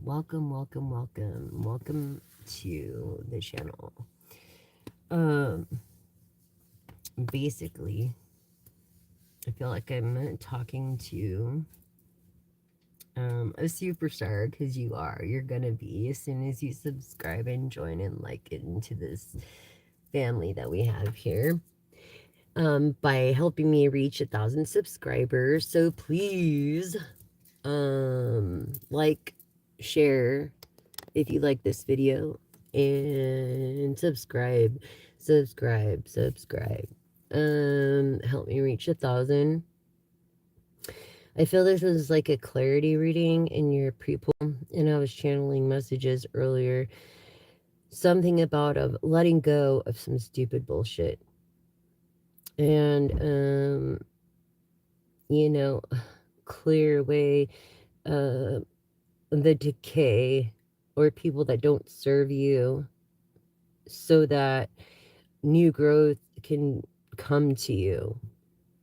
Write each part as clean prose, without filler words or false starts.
welcome, welcome, welcome, welcome to the channel. Um, Basically, I feel like I'm talking to a superstar because you are. You're gonna be as soon as you subscribe and join and like into this family that we have here. By helping me reach 1,000 subscribers. So please, like, share if you like this video, and subscribe. Help me reach 1,000. I feel this is like a clarity reading in your pre-poll, and I was channeling messages earlier, something about of letting go of some stupid bullshit, and you know, clear away uh the decay or people that don't serve you, so that new growth can come to you.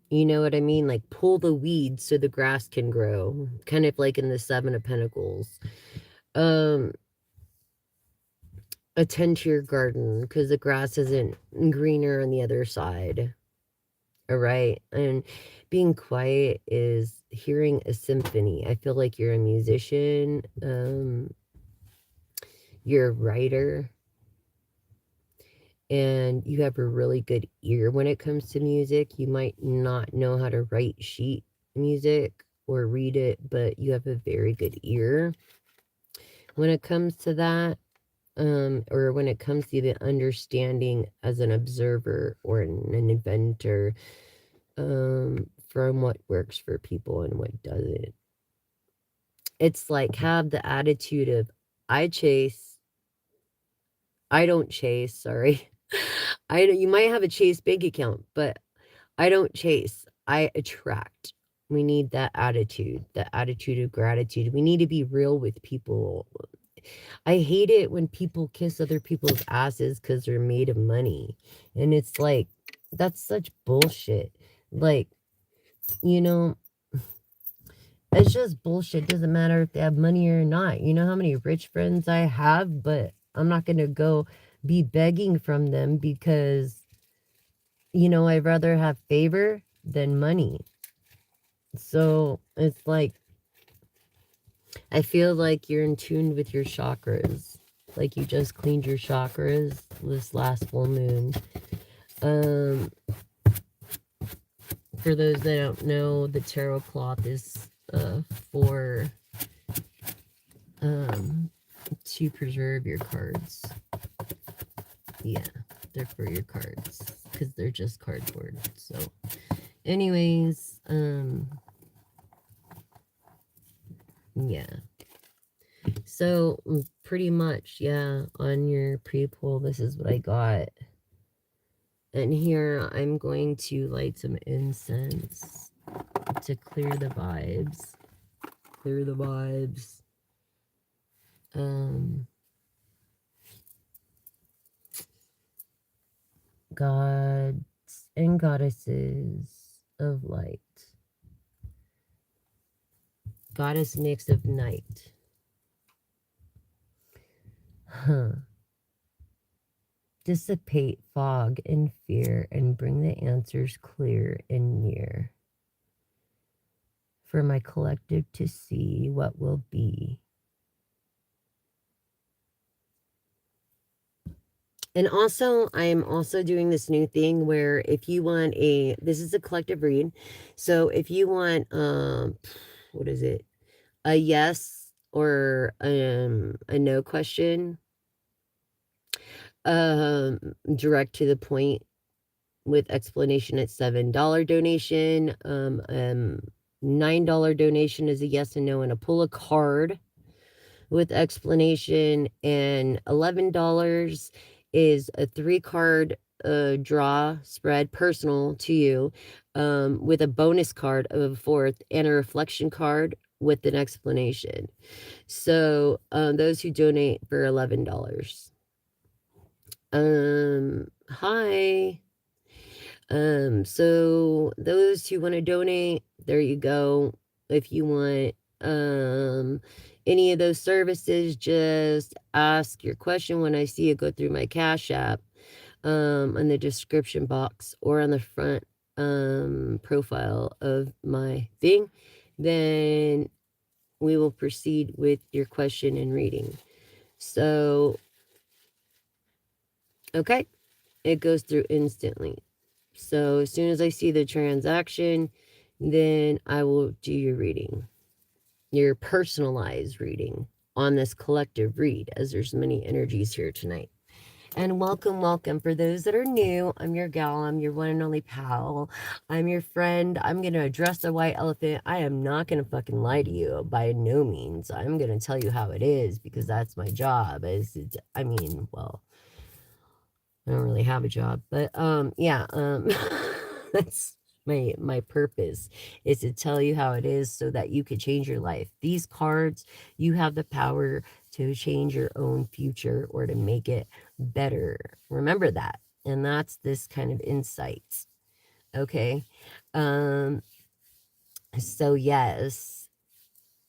You know what I mean? Like pull the weeds so the grass can grow. Kind of like in the Seven of Pentacles. Um, Attend to your garden because the grass isn't greener on the other side. All right. And being quiet is hearing a symphony. I feel like you're a musician. You're a writer, and you have a really good ear when it comes to music. You might not know how to write sheet music or read it, but you have a very good ear when it comes to that. Or when it comes to the understanding as an observer or an inventor, from what works for people and what doesn't. It's like have the attitude of I chase, I don't chase, sorry. You might have a Chase bank account, but I don't chase, I attract. We need that attitude of gratitude. We need to be real with people. I hate it when people kiss other people's asses because they're made of money. And it's like, that's such bullshit. Like, you know, it's just bullshit. Doesn't matter if they have money or not. You know how many rich friends I have, but I'm not going to go be begging from them because, I'd rather have favor than money. So it's like, I feel like you're in tune with your chakras. Like you just cleaned your chakras this last full moon. Um, for those that don't know, the tarot cloth is for to preserve your cards. Yeah, they're for your cards because they're just cardboard. So, anyways, yeah. So pretty much, yeah, on your pre-poll, this is what I got. And here I'm going to light some incense to clear the vibes. Clear the vibes. Gods and goddesses of light. Goddess Nyx of night. Huh. Dissipate fog and fear and bring the answers clear and near. For my collective to see what will be. And also, I am also doing this new thing where if you want this is a collective read. So if you want, what is it? A yes or a no question, direct to the point with explanation at $7 donation. $9 donation is a yes and no, and a pull a card with explanation, and $11 is a 3-card draw spread personal to you, with a bonus card of a fourth and a reflection card with an explanation. So those who donate for $11. Hi. So those who want to donate, there you go. If you want, any of those services, just ask your question when I see it go through my Cash App, in the description box or on the front profile of my thing. Then we will proceed with your question and reading. So, okay, it goes through instantly. So as soon as I see the transaction, then I will do your reading, your personalized reading on this collective read, as there's many energies here tonight. And welcome, welcome. For those that are new, I'm your gal. I'm your one and only pal. I'm your friend. I'm going to address the white elephant. I am not going to fucking lie to you by no means. I'm going to tell you how it is because that's my job. I mean, well, I don't really have a job, but yeah, that's my purpose is to tell you how it is so that you could change your life. These cards, you have the power to change your own future or to make it better. Remember that. And that's this kind of insight. Okay. Um so yes,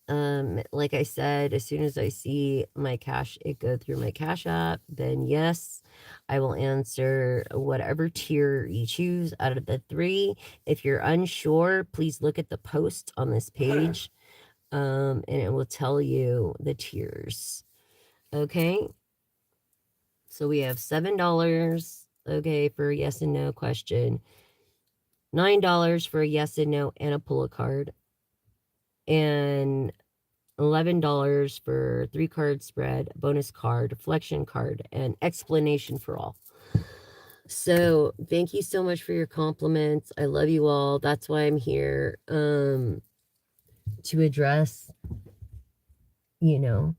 like I said, as soon as I see my cash, it go through my Cash App, then yes, I will answer whatever tier you choose out of the three. If you're unsure, please look at the post on this page, and it will tell you the tiers. Okay, so we have $7, okay, for a yes and no question, $9 for a yes and no and a pull a card, and $11 for 3-card spread, bonus card, reflection card, and explanation for all. So thank you so much for your compliments. I love you all. That's why I'm here, to address, you know,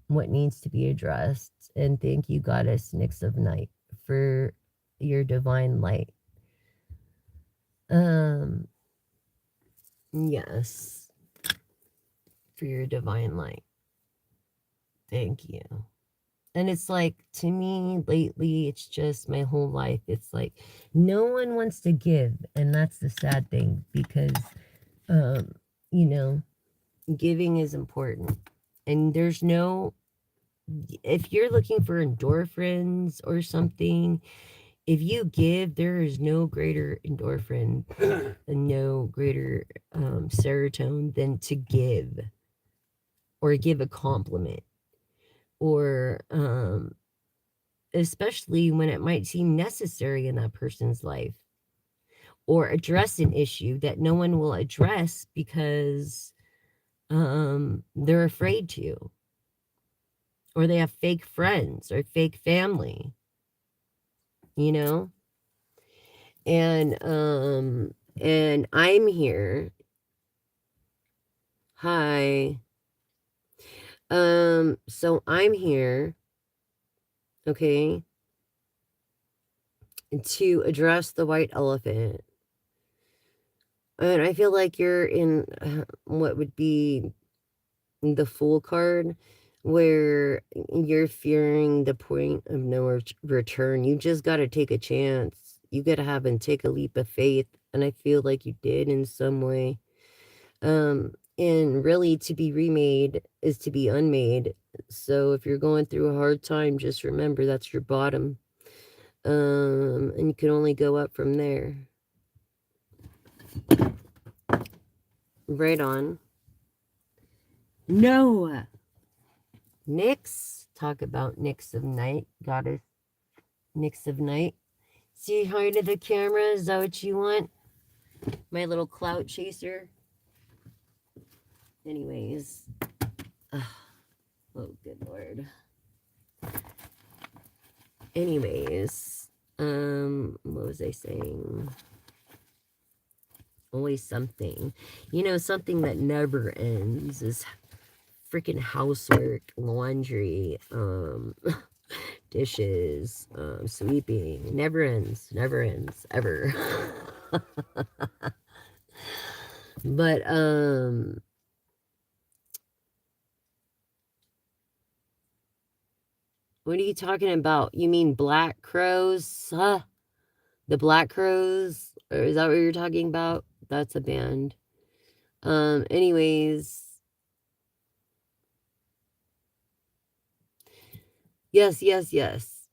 what needs to be addressed. And thank you, Goddess Nyx of Night, for your divine light. Yes, for your divine light. Thank you. And it's like, to me, lately, it's just my whole life. It's like, no one wants to give. And that's the sad thing because, you know, giving is important. And there's no, if you're looking for endorphins or something, if you give, there is no greater endorphin and no greater serotonin than to give or give a compliment or, especially when it might seem necessary in that person's life, or address an issue that no one will address because they're afraid to, or they have fake friends or fake family, you know. And I'm here. Hi. So I'm here, okay, to address the white elephant. And I feel like you're in what would be the Fool card, where you're fearing the point of no return. You just got to take a chance. You got to have and take a leap of faith. And I feel like you did in some way. And really, to be remade is to be unmade. So if you're going through a hard time, just remember that's your bottom. And you can only go up from there. Right on. No. Nyx. Talk about Nyx of Night. Goddess Nyx of Night. See hi to the camera? Is that what you want? My little clout chaser? Anyways. Oh, good Lord. Anyways. What was I saying? Always something. You know, something that never ends is freaking housework, laundry, dishes, sweeping. Never ends, ever. But, what are you talking about? You mean Black Crows? Huh? The Black Crows? Or is that what you're talking about? That's a band. Anyways, Yes, yes, yes.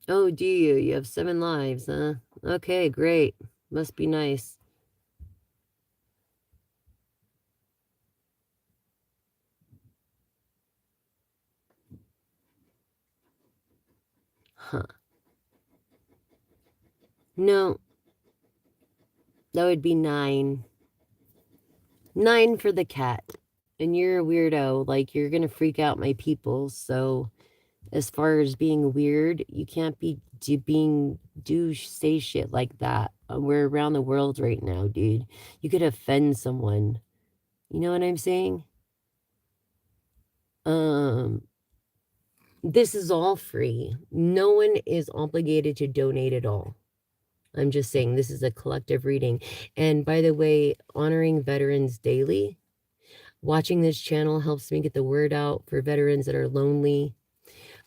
Oh, do you? You have 7 lives, huh? Okay, great. Must be nice. Huh. No, that would be 9. 9 for the cat. And you're a weirdo. Like, you're gonna freak out my people. So, as far as being weird, you can't be say shit like that. We're around the world right now, dude. You could offend someone. You know what I'm saying? Um, this is all free. No one is obligated to donate at all. I'm just saying this is a collective reading. And by the way, honoring veterans daily, watching this channel helps me get the word out for veterans that are lonely.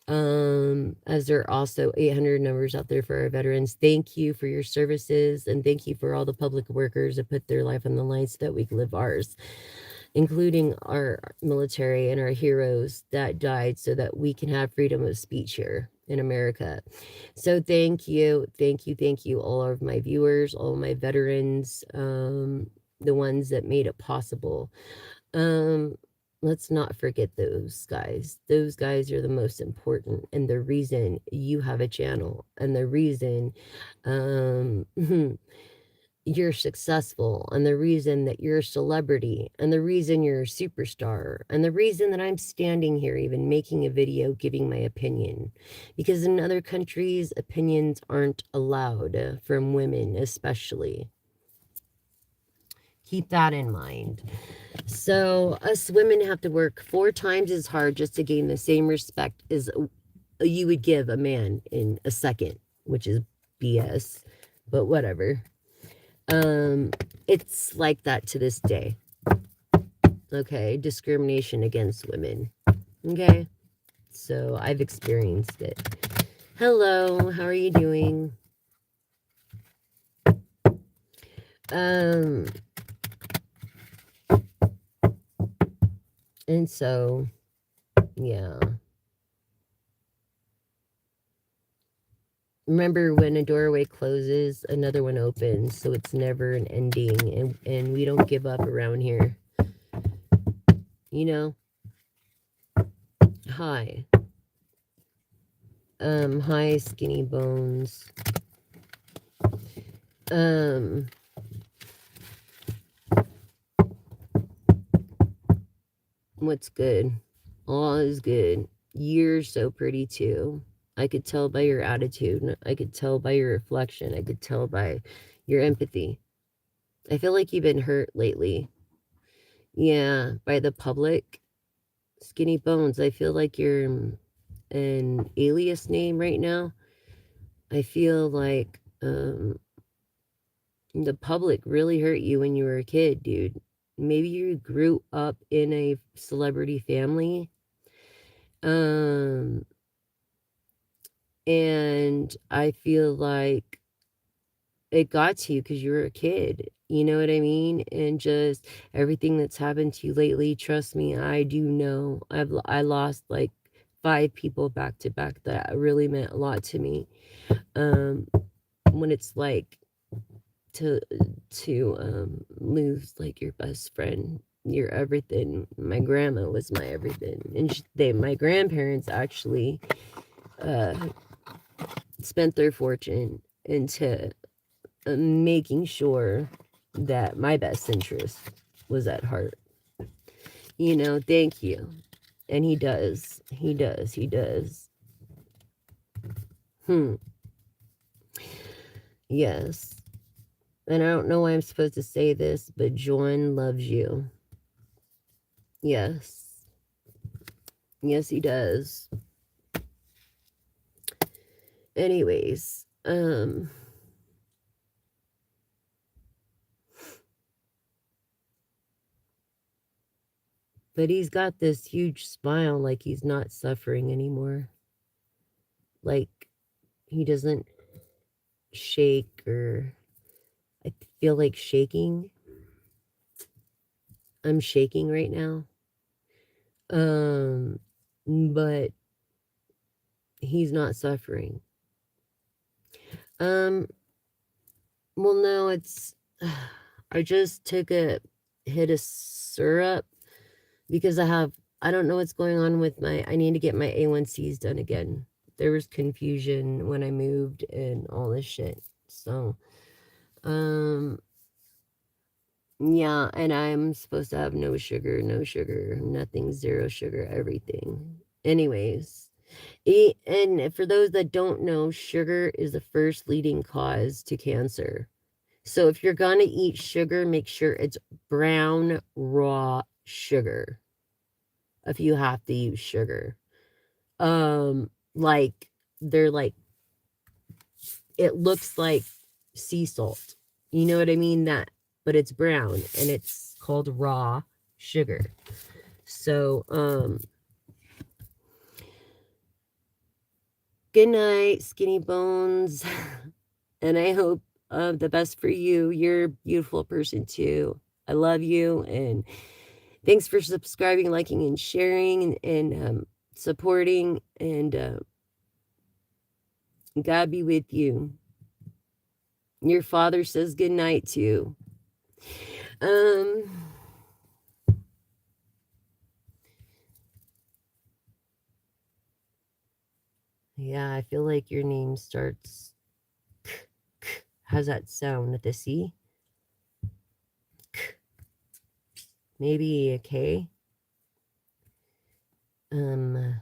As there are also 800 numbers out there for our veterans. Thank you for your services, and thank you for all the public workers that put their life on the line so that we can live ours, including our military and our heroes that died so that we can have freedom of speech here in America. So thank you, thank you, thank you, all of my viewers, all of my veterans, the ones that made it possible. Um, let's not forget those guys. Those guys are the most important, and the reason you have a channel, and the reason you're successful, and the reason that you're a celebrity, and the reason you're a superstar, and the reason that I'm standing here even making a video giving my opinion. Because in other countries, opinions aren't allowed, from women especially. Keep that in mind. So us women have to work 4 times as hard just to gain the same respect as you would give a man in a second, which is BS, but whatever. It's like that to this day. Okay, discrimination against women. Okay, so I've experienced it. Hello, how are you doing? Um, and so, yeah. Remember, when a doorway closes, another one opens, so it's never an ending, and we don't give up around here. You know? Hi. Hi, skinny bones. Um, what's good? All is good. You're so pretty too. I could tell by your attitude. I could tell by your reflection. I could tell by your empathy. I feel like you've been hurt lately. Yeah, by the public. Skinny bones. I feel like you're an alias name right now. I feel like the public really hurt you when you were a kid, dude. Maybe you grew up in a celebrity family. Um, and I feel like it got to you because you were a kid. You know what I mean? And just everything that's happened to you lately, trust me, I do know. I lost like 5 people back to back that really meant a lot to me. When it's like to lose like your best friend, your everything. My grandma was my everything, and my grandparents actually uh spent their fortune into making sure that my best interest was at heart. You know, thank you. And he does. Yes. And I don't know why I'm supposed to say this, but John loves you. Yes. Yes, he does. Anyways, but he's got this huge smile like he's not suffering anymore. Like he doesn't shake, or I feel like shaking. I'm shaking right now. Um, but he's not suffering. Um, well, no, it's. I just took a hit of syrup because I don't know what's going on with I need to get my A1Cs done again. There was confusion when I moved and all this shit. So, um, yeah, and I'm supposed to have no sugar, nothing, zero sugar, everything. Anyways, eat, and for those that don't know, sugar is the first leading cause to cancer. So if you're gonna eat sugar, make sure it's brown, raw sugar. If you have to use sugar. Like they're like it looks like sea salt. You know what I mean? That but it's brown and it's called raw sugar. So, good night, skinny bones. And I hope the best for you. You're a beautiful person too. I love you and thanks for subscribing, liking, and sharing and supporting. And God be with you. Your father says good night too. Um, yeah, I feel like your name starts. How's that sound with the C? Maybe a K. Um,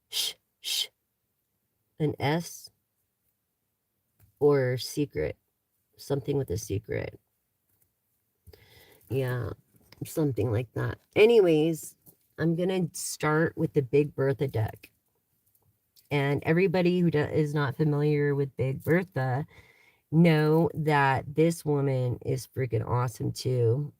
sh, an S or secret. Something with a secret. Yeah, something like that. Anyways, I'm gonna start with the Big Bertha deck. And everybody who is not familiar with Big Bertha, know that this woman is freaking awesome too.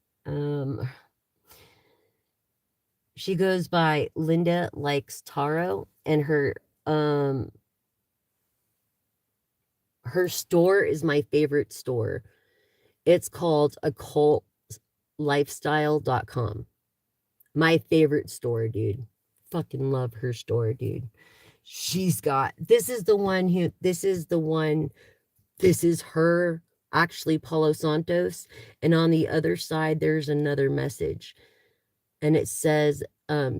She goes by Linda Likes Taro, and um her store is my favorite store. It's called occultlifestyle.com. My favorite store, dude. Fucking love her store, dude. She's got this is the one this is her, actually Palo Santos, and on the other side there's another message, and it says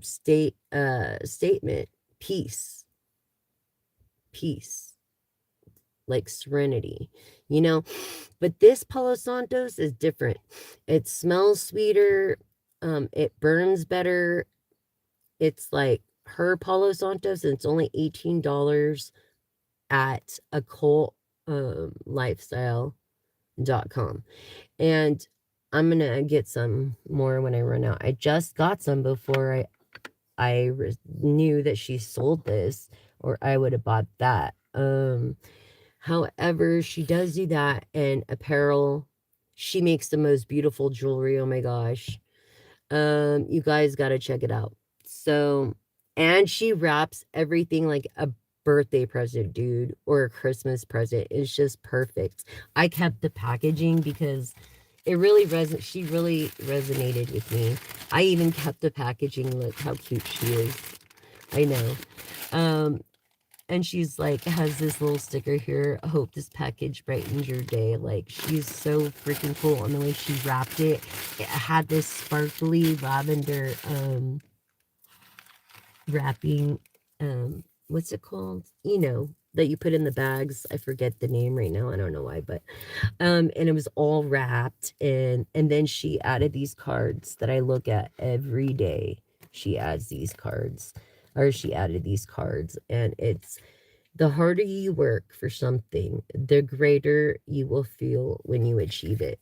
statement, peace, peace, like serenity, you know. But this Palo Santos is different. It smells sweeter, it burns better. It's like her Palo Santos, and it's only $18 at occult lifestyle.com. And I'm gonna get some more when I run out. I just got some before I knew that she sold this, or I would have bought that. However, she does do that and apparel. She makes the most beautiful jewelry. Oh my gosh. You guys got to check it out. So, and she wraps everything like a birthday present, dude, or a Christmas present. It's just perfect. I kept the packaging because it really she really resonated with me. I even kept the packaging. Look how cute she is. I know. And she's like, has this little sticker here. I hope this package brightens your day. Like, she's so freaking cool. And the way she wrapped it, it had this sparkly lavender wrapping. What's it called? You know, that you put in the bags. I forget the name right now. I don't know why, but and it was all wrapped, and then she added these cards that I look at every day. She adds these cards, or she added these cards, and it's the harder you work for something, the greater you will feel when you achieve it.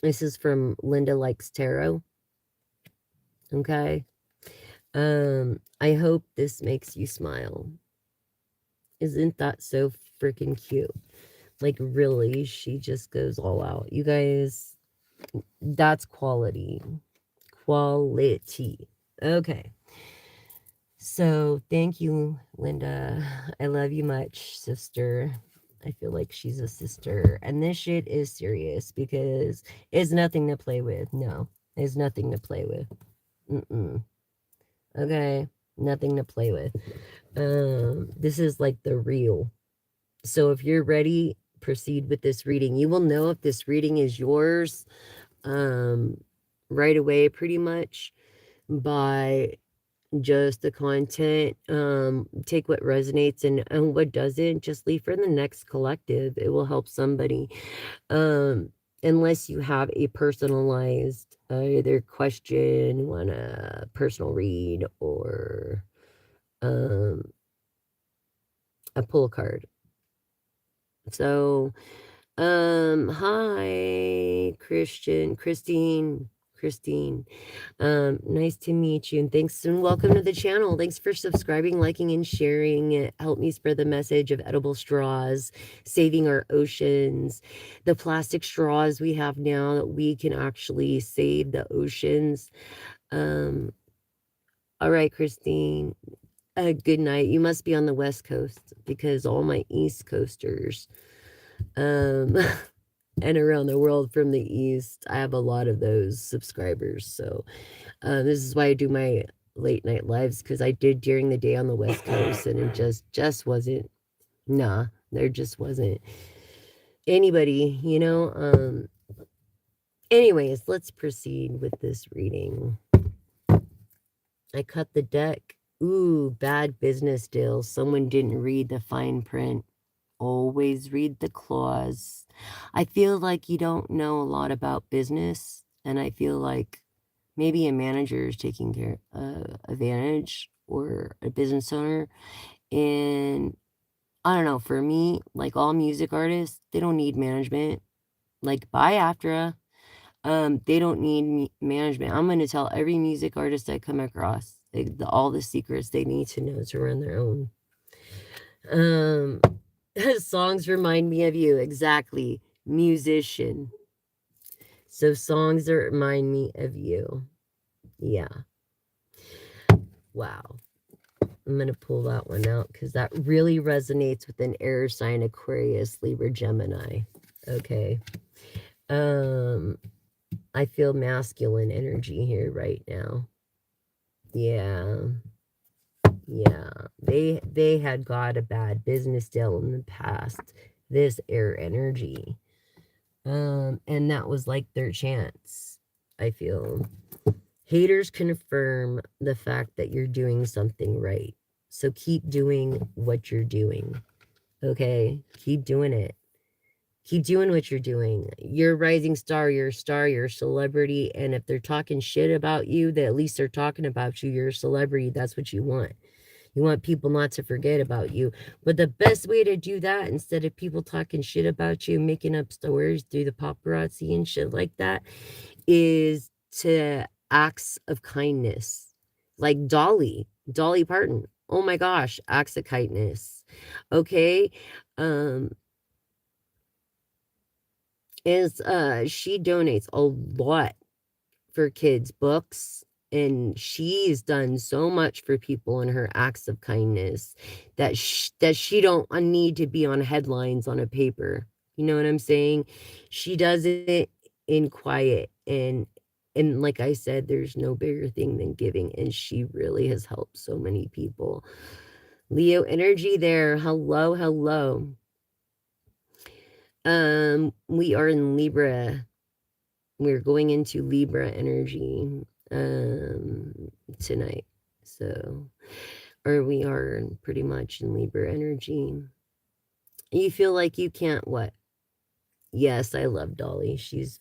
This is from Linda Likes Tarot. Okay. I hope this makes you smile. Isn't that so freaking cute? Like, really, she just goes all out. You guys, that's quality. Quality. Okay. So, thank you, Linda. I love you much, sister. I feel like she's a sister. And this shit is serious because it's nothing to play with. No, it's nothing to play with. Mm-mm. Okay? Nothing to play with. This is like the real. So if you're ready, proceed with this reading. You will know if this reading is yours um, right away, pretty much, by just the content. Take what resonates and what doesn't, just leave for the next collective. It will help somebody. Unless you have a personalized either question, you want a personal read, or um, a pull card. So, hi, Christine. Nice to meet you, and thanks and welcome to the channel. Thanks for subscribing, liking, and sharing. It helped me spread the message of edible straws, saving our oceans. The plastic straws we have now, that we can actually save the oceans. Um, all right, Christine. Good night. You must be on the West Coast, because all my East Coasters, um, and around the world from the East, I have a lot of those subscribers. So, this is why I do my late night lives, because I did during the day on the West Coast, and it just wasn't, nah, there just wasn't anybody, you know. Anyways, let's proceed with this reading. I cut the deck. Ooh, bad business deal. Someone didn't read the fine print. Always read the clause. I feel like you don't know a lot about business, and I feel like maybe a manager is taking care advantage, or a business owner. And I don't know, for me, like all music artists, they don't need management. Like by AFTRA, they don't need management. I'm going to tell every music artist I come across all the secrets they need to know to run their own. Songs remind me of you. Exactly. Musician. So songs that remind me of you. Yeah. Wow. I'm going to pull that one out because that really resonates with an air sign: Aquarius, Libra, Gemini. Okay. I feel masculine energy here right now. Yeah. Yeah. They had got a bad business deal in the past. This air energy. And that was like their chance, I feel. Haters confirm the fact that you're doing something right. So keep doing what you're doing. Okay? Keep doing it. Keep doing what you're doing. You're a rising star, you're a star, you're a celebrity. And if they're talking shit about you, that at least they're talking about you. You're a celebrity. That's what you want. You want people not to forget about you. But the best way to do that, instead of people talking shit about you, making up stories through the paparazzi and shit like that, is to acts of kindness. Like Dolly Parton. Oh my gosh, acts of kindness. Okay. Um, she donates a lot for kids' books, and she's done so much for people in her acts of kindness that she don't need to be on headlines on a paper. You know what I'm saying? She does it in quiet, and like I said, there's no bigger thing than giving, and she really has helped so many people. Leo energy there. Hello, hello. We are in Libra. We're going into Libra energy tonight. So, or we are pretty much in Libra energy. You feel like you can't what? Yes, I love Dolly. She's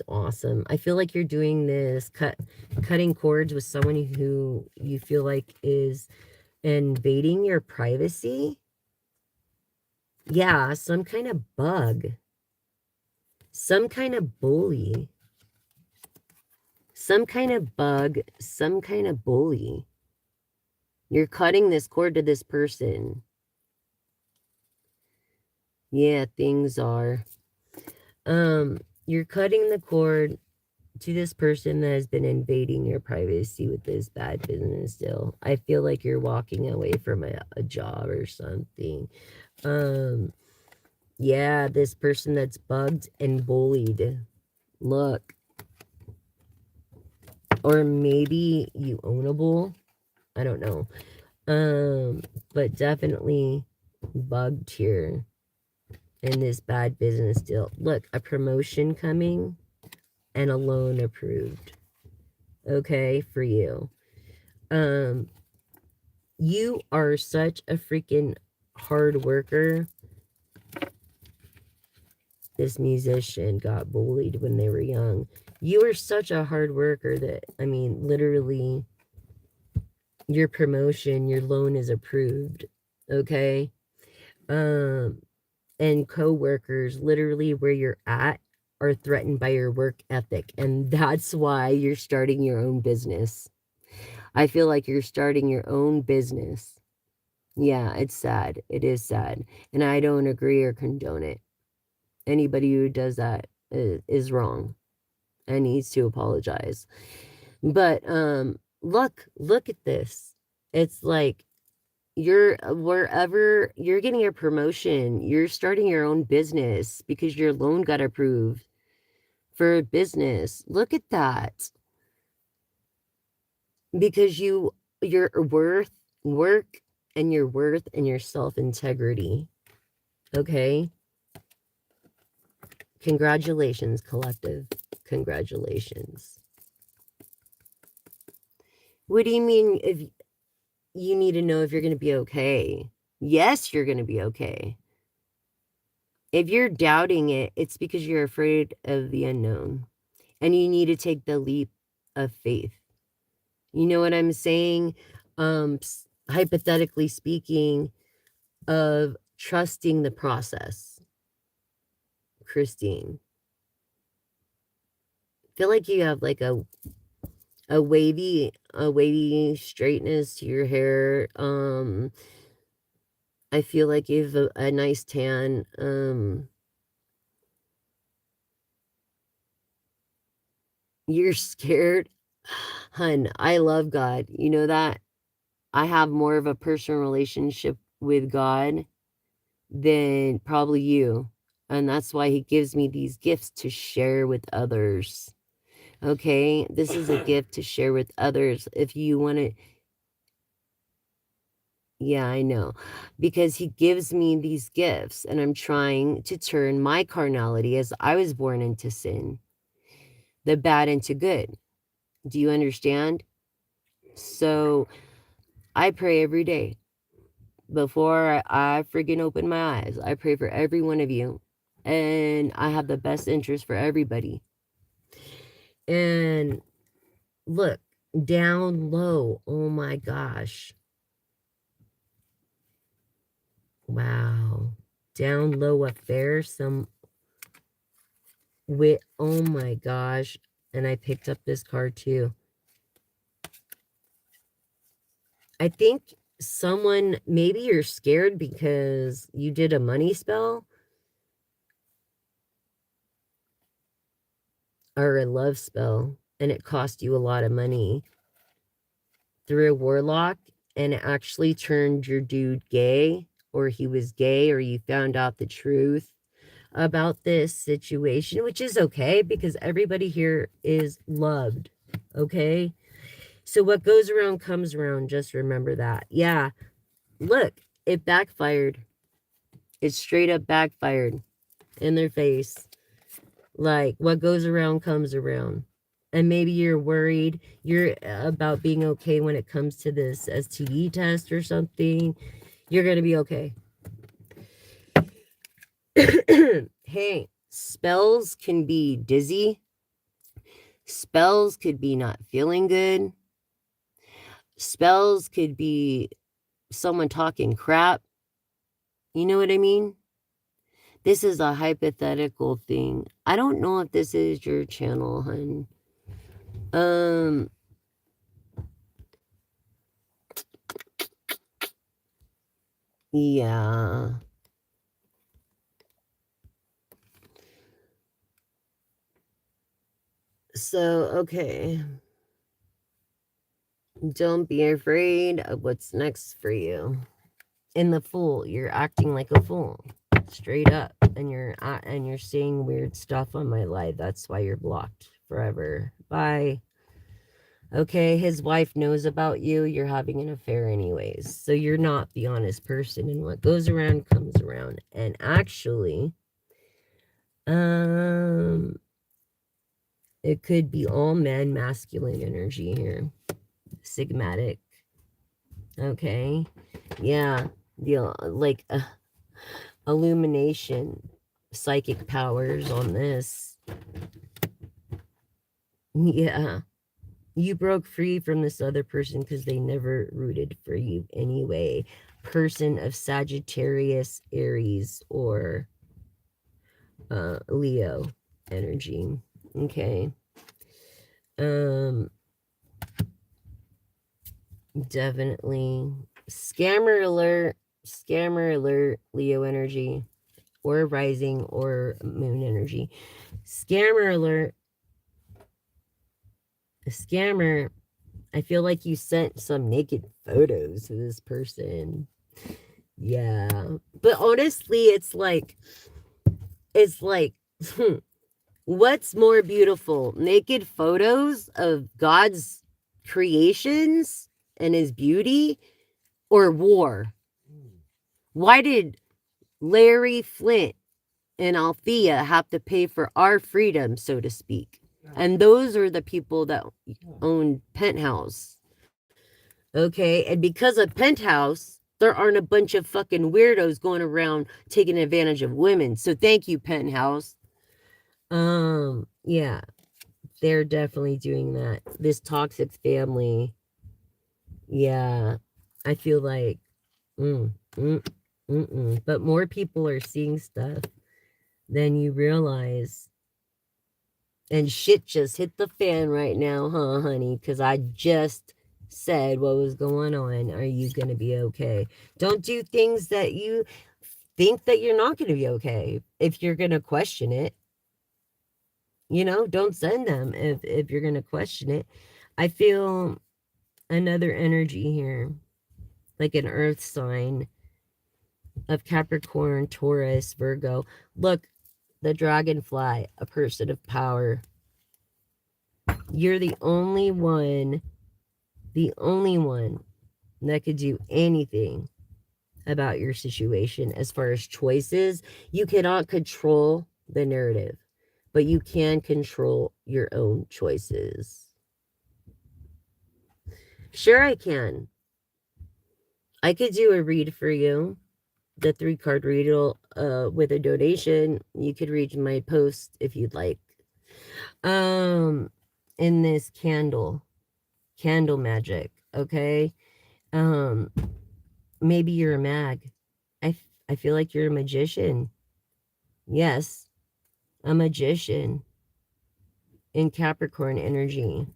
awesome. I feel like you're doing this cutting cords with someone who you feel like is invading your privacy. Yeah, some kind of bug. Some kind of bully. Some kind of bug, some kind of bully. You're cutting this cord to this person. Yeah, things are. You're cutting the cord to this person that has been invading your privacy with this bad business deal. I feel like you're walking away from a job or something. Yeah, this person that's bugged and bullied. Look. Or maybe you ownable. I don't know. But definitely bugged here in this bad business deal. Look, a promotion coming and a loan approved. Okay, for you. Um, you are such a freaking hard worker. This musician got bullied when they were young. You are such a hard worker that, I mean, literally, your promotion, your loan is approved. Okay? And co-workers, literally where you're at, are threatened by your work ethic. And that's why you're starting your own business. I feel like you're starting your own business. Yeah, it's sad. It is sad. And I don't agree or condone it. Anybody who does that is wrong and needs to apologize. But look at this. It's like you're wherever you're getting a promotion, you're starting your own business because your loan got approved for a business. Look at that. Because your work and your worth and your self-integrity. Okay? Congratulations, collective. Congratulations. What do you mean if you need to know if you're going to be okay? Yes, you're going to be okay. If you're doubting it, it's because you're afraid of the unknown. And you need to take the leap of faith. You know what I'm saying? Hypothetically speaking, of trusting the process. Christine, I feel like you have like a wavy straightness to your hair. I feel like you have a nice tan. You're scared. Hun, I love God. You know that? I have more of a personal relationship with God than probably you. And that's why he gives me these gifts to share with others. Okay? This is a gift to share with others. If you want to, yeah, I know. Because he gives me these gifts, and I'm trying to turn my carnality, as I was born into sin, the bad into good. Do you understand? So I pray every day before I freaking open my eyes. I pray for every one of you. And I have the best interest for everybody. And look, down low. Oh my gosh. Wow. Down low affair. Some with, oh my gosh. And I picked up this card too. I think someone, maybe you're scared because you did a money spell or a love spell and it cost you a lot of money through a warlock, and it actually turned your dude gay, or he was gay, or you found out the truth about this situation, which is okay because everybody here is loved. Okay? So what goes around comes around. Just remember that. Yeah. Look, it backfired. It straight up backfired in their face. Like, what goes around comes around. And maybe you're worried you're about being okay when it comes to this STD test or something. You're going to be okay. Hey, spells can be dizzy. Spells could be not feeling good. Spells could be someone talking crap. You know what I mean? This is a hypothetical thing. I don't know if this is your channel, hun. Yeah. So, okay. Don't be afraid of what's next for you. In the fool, you're acting like a fool. Straight up. and you're saying weird stuff on my live. That's why you're blocked forever. Bye. Okay, his wife knows about you. You're having an affair anyways. So you're not the honest person, and what goes around comes around. And actually, um it could be all men masculine energy here. Sigmatic. Okay. Yeah. The like illumination, psychic powers on this. Yeah. You broke free from this other person because they never rooted for you anyway. Person of Sagittarius, Aries, or Leo energy. Okay. Um, definitely. Scammer alert, Leo energy, or rising or moon energy. Scammer alert. A scammer. I feel like you sent some naked photos to this person. Yeah. But honestly, it's like, what's more beautiful? Naked photos of God's creations and his beauty, or war? Why did Larry Flint and Althea have to pay for our freedom, so to speak? And those are the people that own Penthouse. Okay, and because of Penthouse, there aren't a bunch of fucking weirdos going around taking advantage of women. So thank you, Penthouse. Yeah, they're definitely doing that. This toxic family. Yeah, I feel like, mm, mm, but more people are seeing stuff than you realize. And shit just hit the fan right now, huh, honey? Because I just said what was going on. Are you going to be okay? Don't do things that you think that you're not going to be okay. If you're going to question it, don't send them if you're going to question it. I feel another energy here, like an earth sign of Capricorn, Taurus, Virgo. Look, the dragonfly, a person of power. You're the only one that could do anything about your situation as far as choices. You cannot control the narrative, but you can control your own choices. Sure, I can. I could do a read for you, the 3-card read with a donation. You could read my post if you'd like. In this candle magic, okay? Maybe you're a mag. I feel like you're a magician. Yes, a magician in Capricorn energy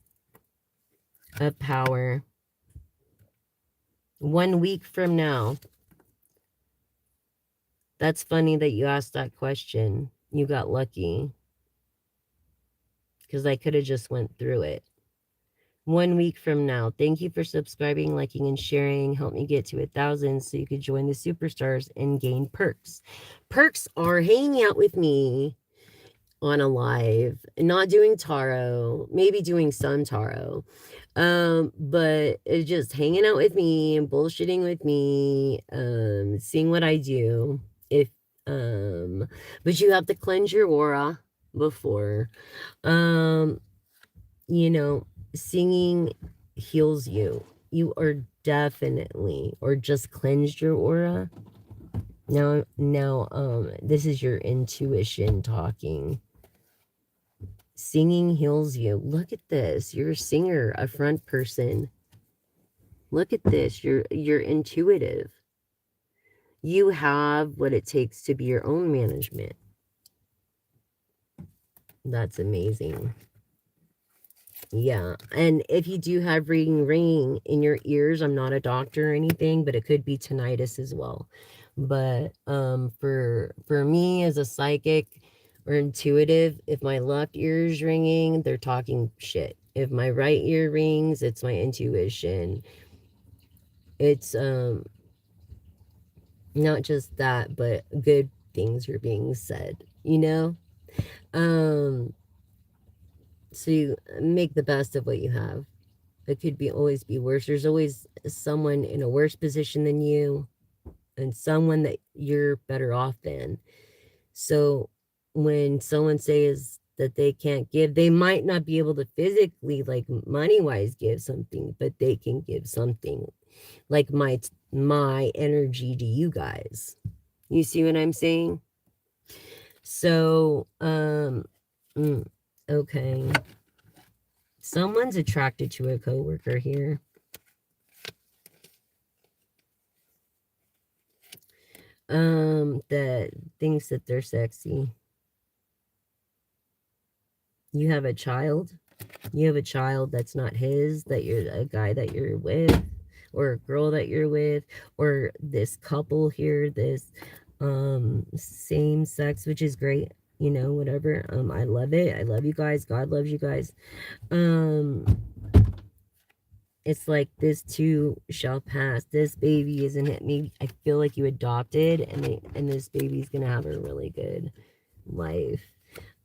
of power. 1 week from now. That's funny that you asked that question. You got lucky. Because I could have just went through it. 1 week from now. Thank you for subscribing, liking, and sharing. Help me get to 1,000 so you could join the superstars and gain perks. Perks are hanging out with me on a live, not doing tarot, maybe doing some tarot. But it's just hanging out with me and bullshitting with me, seeing what I do. But you have to cleanse your aura before. Singing heals you. You are definitely, or just cleansed your aura. Now, this is your intuition talking. Singing heals you. Look at this. You're a singer, a front person. Look at this. You're intuitive. You have what it takes to be your own management. That's amazing. Yeah, and if you do have ringing in your ears, I'm not a doctor or anything, but it could be tinnitus as well. But for me as a psychic or intuitive, if my left ear is ringing, they're talking shit. If my right ear rings, it's my intuition. It's not just that, but good things are being said, you know? Um, so you make the best of what you have. It could be always be worse. There's always someone in a worse position than you and someone that you're better off than. So when someone says that they can't give, they might not be able to physically, like money wise, give something, but they can give something, like my energy to you guys. You see what I'm saying? So, okay. Someone's attracted to a coworker here. That thinks that they're sexy. You have a child. You have a child that's not his, that you're a guy that you're with, or a girl that you're with, or this couple here, this same sex, which is great, you know, whatever. I love it. I love you guys. God loves you guys. Um it's like this too shall pass. This baby isn't it. Maybe I feel like you adopted, and this baby's gonna have a really good life.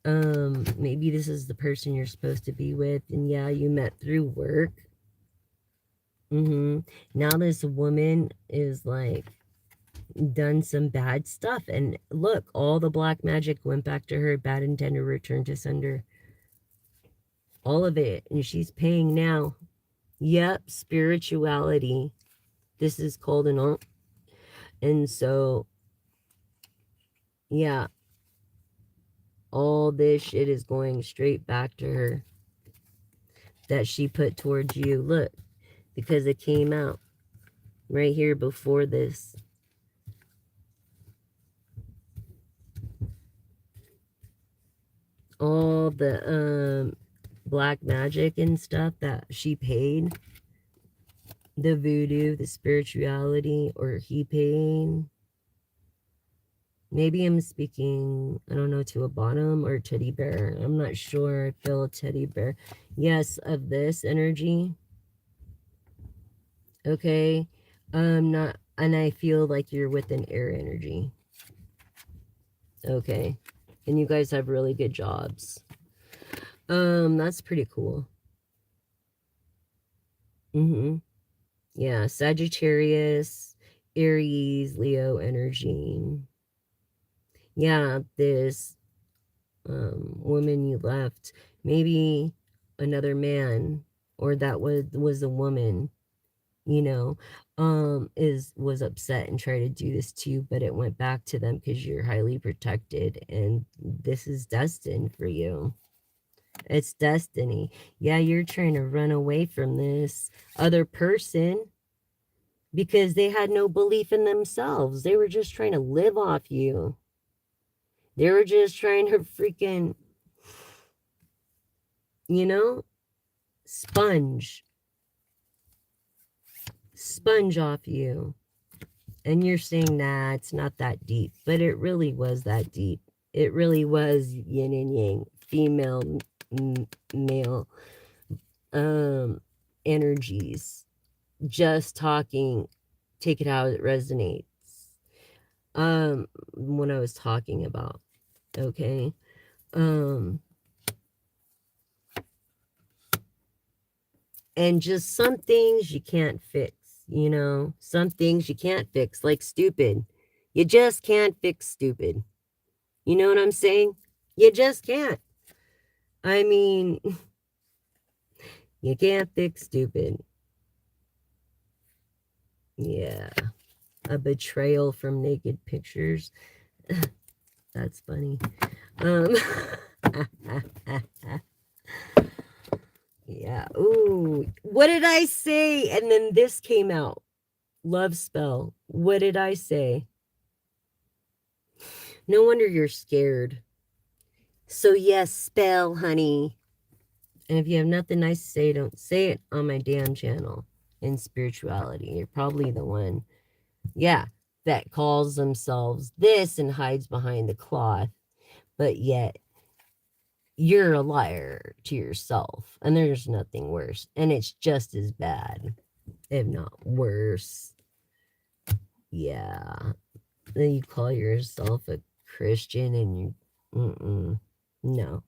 Maybe this is the person you're supposed to be with, and yeah, you met through work. Now this woman is like done some bad stuff, and look, all the black magic went back to her. Bad intended return to sender. All of it, and she's paying now. Yep, spirituality. This is called an alt. And so, yeah, all this shit is going straight back to her that she put towards you. Look, because it came out right here before this. All the black magic and stuff that she paid, the voodoo, the spirituality, or he paid. Maybe I'm speaking, I don't know, to a bottom or teddy bear. I'm not sure. I feel a teddy bear. Yes, of this energy. Okay. Not, and I feel like you're with an air energy. Okay. And you guys have really good jobs. That's pretty cool. Yeah, Sagittarius, Aries, Leo energy. Yeah, this woman you left, maybe another man, or that was a woman, you know, was upset and tried to do this to you, but it went back to them because you're highly protected, and this is destined for you. It's destiny. Yeah, you're trying to run away from this other person because they had no belief in themselves. They were just trying to live off you. They were just trying to freaking, you know, sponge off you. And you're saying, nah, it's not that deep. But it really was that deep. It really was yin and yang, female, male energies. Just talking, take it how it resonates. When I was talking about, okay. And just some things you can't fix, you know? Some things you can't fix, like stupid. You just can't fix stupid. You know what I'm saying? You just can't. I mean, you can't fix stupid. Yeah. A betrayal from naked pictures. That's funny. Yeah. Ooh. What did I say? And then this came out. Love spell. What did I say? No wonder you're scared. So yes, spell, honey. And if you have nothing nice to say, don't say it on my damn channel in spirituality. You're probably the one, yeah, that calls themselves this and hides behind the cloth, but yet you're a liar to yourself, and there's nothing worse, and it's just as bad, if not worse. Yeah. Then you call yourself a Christian and you, no.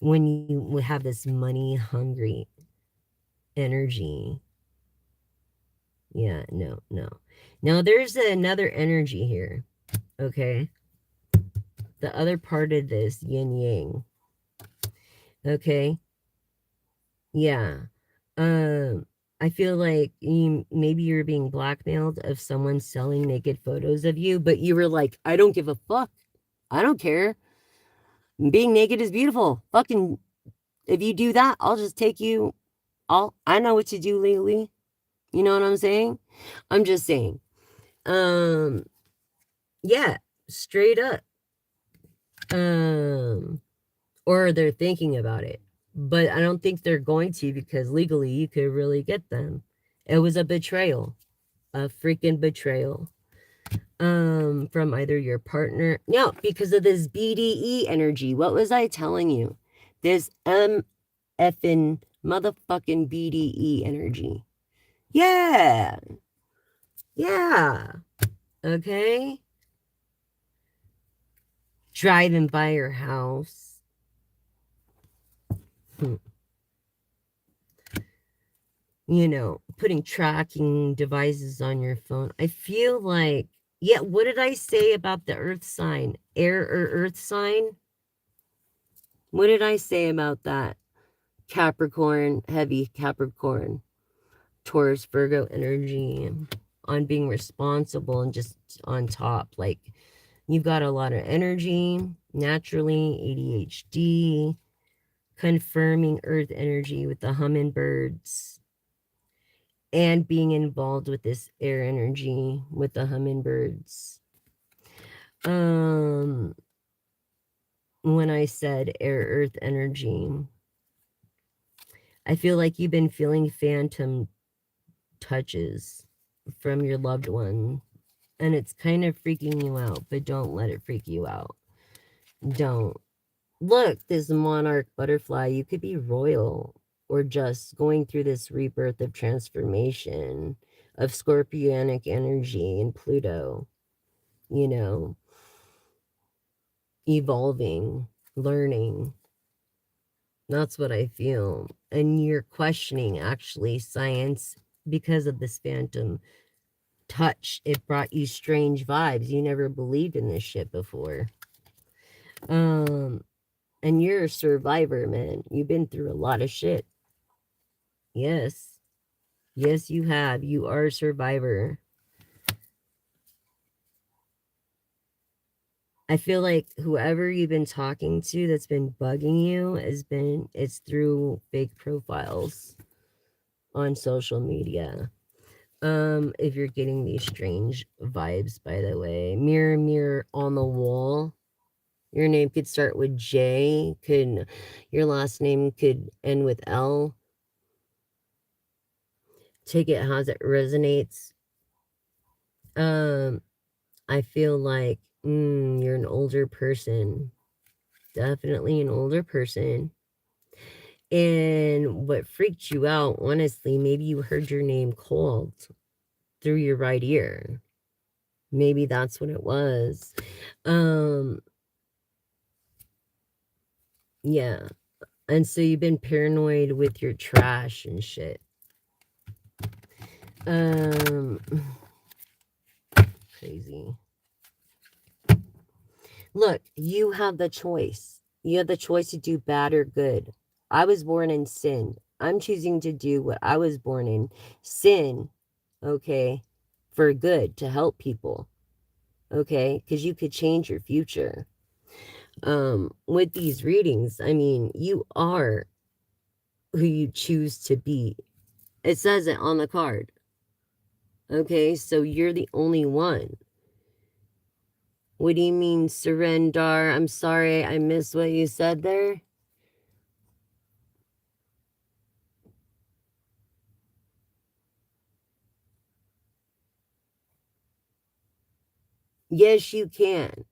When you have this money hungry energy, yeah, no, no. Now there's another energy here, okay? The other part of this yin yang, okay? Yeah. Um, I feel like maybe you're being blackmailed of someone selling naked photos of you, but you were like, I don't give a fuck. I don't care. Being naked is beautiful. Fucking, if you do that, I'll just take you. I know what to do legally. You know what I'm saying? I'm just saying. Um, yeah, straight up. Um, or they're thinking about it. But I don't think they're going to because legally you could really get them. It was a betrayal, a freaking betrayal. From either your partner. No, because of this BDE energy. What was I telling you? This effing motherfucking BDE energy. Yeah. Yeah. Okay. Driving by your house. You know, putting tracking devices on your phone. I feel like, yeah, what did I say about the earth sign? Air or earth sign? What did I say about that? Capricorn, heavy Capricorn, Taurus, Virgo energy on being responsible and just on top. Like, you've got a lot of energy, naturally, ADHD, confirming earth energy with the hummingbirds, and being involved with this air energy with the hummingbirds. When I said air earth energy, I feel like you've been feeling phantom touches from your loved one, and it's kind of freaking you out, but don't let it freak you out. Don't. Look, this monarch butterfly, you could be royal or just going through this rebirth of transformation of scorpionic energy and Pluto, you know, evolving, learning. That's what I feel. And you're questioning actually science because of this phantom touch. It brought you strange vibes. You never believed in this shit before. And you're a survivor, man. You've been through a lot of shit. Yes. Yes, you have. You are a survivor. I feel like whoever you've been talking to that's been bugging you it's through fake profiles on social media. If you're getting these strange vibes, by the way. Mirror, mirror on the wall. Your name could start with J, your last name could end with L. Take it how it resonates. I feel like you're an older person. Definitely an older person. And what freaked you out, honestly, maybe you heard your name called through your right ear. Maybe that's what it was. Yeah. And so you've been paranoid with your trash and shit. Crazy. Look, you have the choice. You have the choice to do bad or good. I was born in sin. I'm choosing to do what I was born in. Sin, okay, for good, to help people, okay? Because you could change your future. With these readings, I mean, you are who you choose to be. It says it on the card. Okay, so you're the only one. What do you mean, surrender? I'm sorry, I missed what you said there. Yes, you can.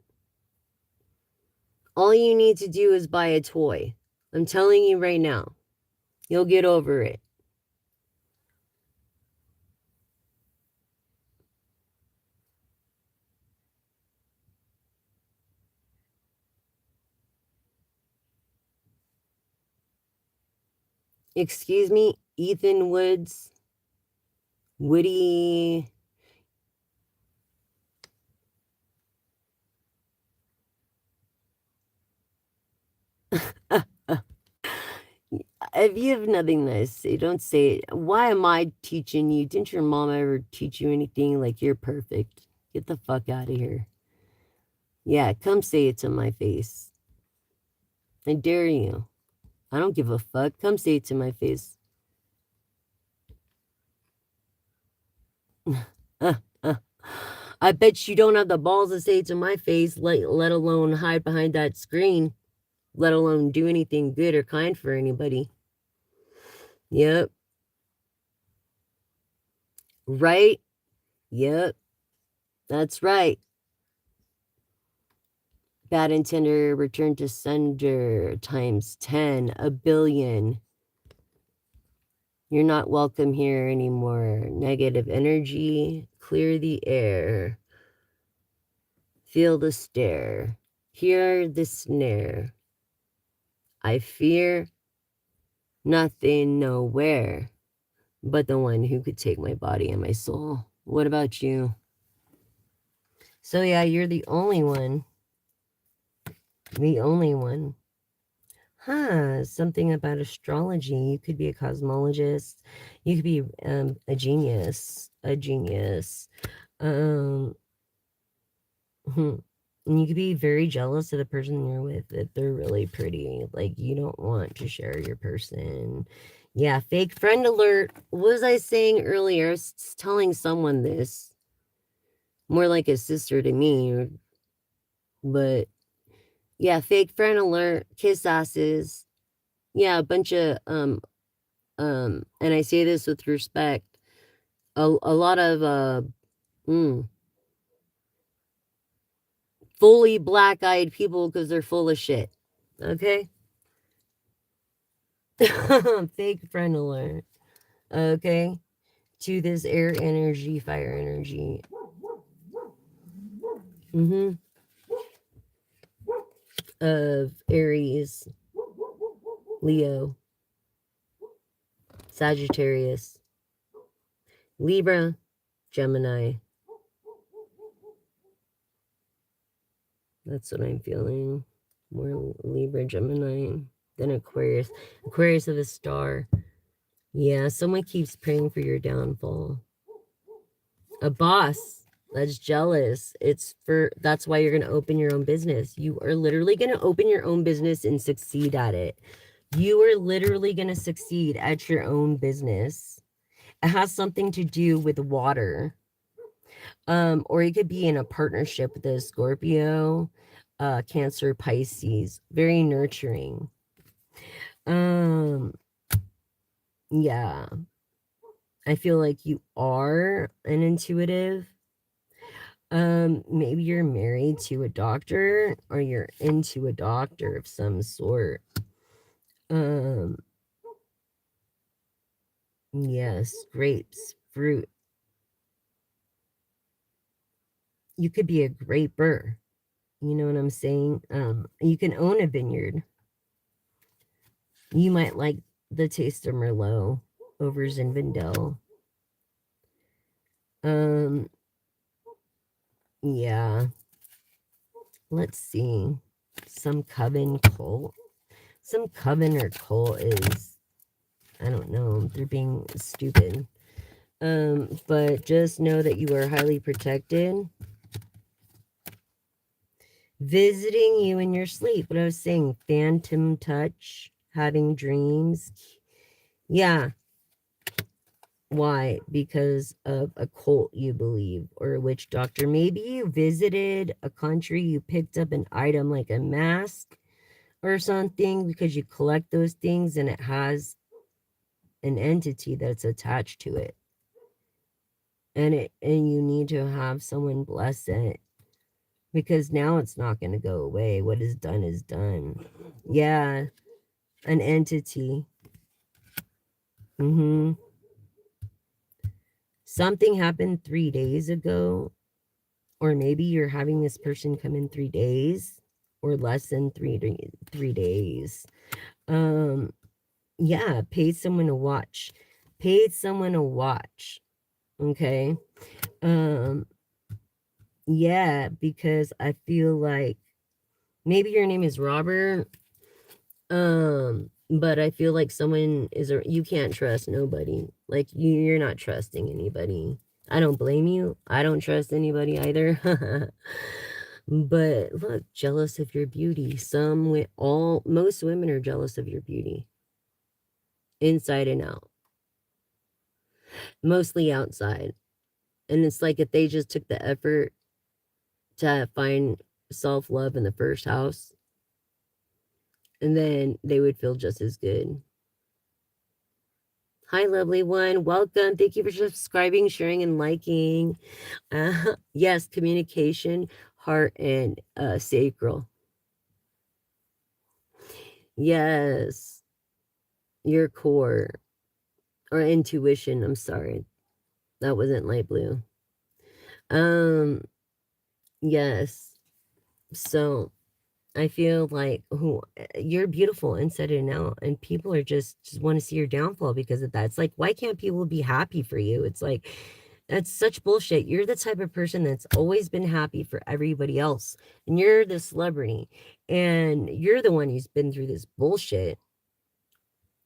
All you need to do is buy a toy. I'm telling you right now. You'll get over it. Excuse me, Ethan Woods, Woody. If you have nothing nice to say, don't say it. Why am I teaching you? Didn't your mom ever teach you anything? Like, you're perfect. Get the fuck out of here. Yeah, come say it to my face. I dare you. I don't give a fuck. Come say it to my face. I bet you don't have the balls to say it to my face, let alone hide behind that screen, let alone do anything good or kind for anybody. Yep. Right? Yep. That's right. Bad intender, return to sender times 10, a billion. You're not welcome here anymore. Negative energy, clear the air. Feel the stare. Hear the snare. I fear nothing nowhere but the one who could take my body and my soul. What about you? So yeah, you're the only one. The only one. Huh, something about astrology. You could be a cosmologist. You could be a genius. A genius. Um, hmm. And you could be very jealous of the person you're with if they're really pretty. Like, you don't want to share your person. Yeah, fake friend alert. What was I saying earlier? I was telling someone this. More like a sister to me. But yeah, fake friend alert. Kiss asses. Yeah, a bunch of and I say this with respect, a lot of mm, fully black-eyed people because they're full of shit. Okay? Fake friend alert. Okay? To this air energy, fire energy. Mm-hmm. Of Aries, Leo, Sagittarius, Libra, Gemini. That's what I'm feeling. More Libra, Gemini than Aquarius. Aquarius of a star. Yeah, someone keeps praying for your downfall. A boss that's jealous. That's why you're going to open your own business. You are literally going to open your own business and succeed at it. You are literally going to succeed at your own business. It has something to do with water. Or you could be in a partnership with a Scorpio, Cancer, Pisces. Very nurturing. Yeah. I feel like you are an intuitive. Maybe you're married to a doctor or you're into a doctor of some sort. Um, yes, grapes, fruit. You could be a graper. You know what I'm saying? You can own a vineyard. You might like the taste of Merlot over Zinfandel. Um, yeah. Let's see. Some coven cult. Some coven or cult is, I don't know, they're being stupid. But just know that you are highly protected. Visiting you in your sleep. What I was saying, phantom touch, having dreams. Yeah. Why? Because of a cult you believe or a witch doctor. Maybe you visited a country, you picked up an item like a mask or something because you collect those things and it has an entity that's attached to it. And you need to have someone bless it because now it's not going to go away. What is done is done. Yeah, an entity. Mm-hmm. Something happened 3 days ago, or maybe you're having this person come in 3 days, or less than 3 days. Yeah, paid someone to watch. Paid someone to watch. Okay. Um, yeah, because I feel like maybe your name is Robert. But I feel like someone is a you can't trust nobody. Like you're not trusting anybody. I don't blame you. I don't trust anybody either. But look, jealous of your beauty. Most women are jealous of your beauty, inside and out, mostly outside. And it's like if they just took the effort to find self love in the first house, and then they would feel just as good. Hi, lovely one. Welcome. Thank you for subscribing, sharing, and liking. Yes, communication, heart, and sacral. Yes, your core or intuition. I'm sorry, that wasn't light blue. Um, yes. So I feel like you're beautiful inside and out, and people are just want to see your downfall because of that. It's like, why can't people be happy for you? It's like that's such bullshit. You're the type of person that's always been happy for everybody else, and you're the celebrity, and you're the one who's been through this bullshit.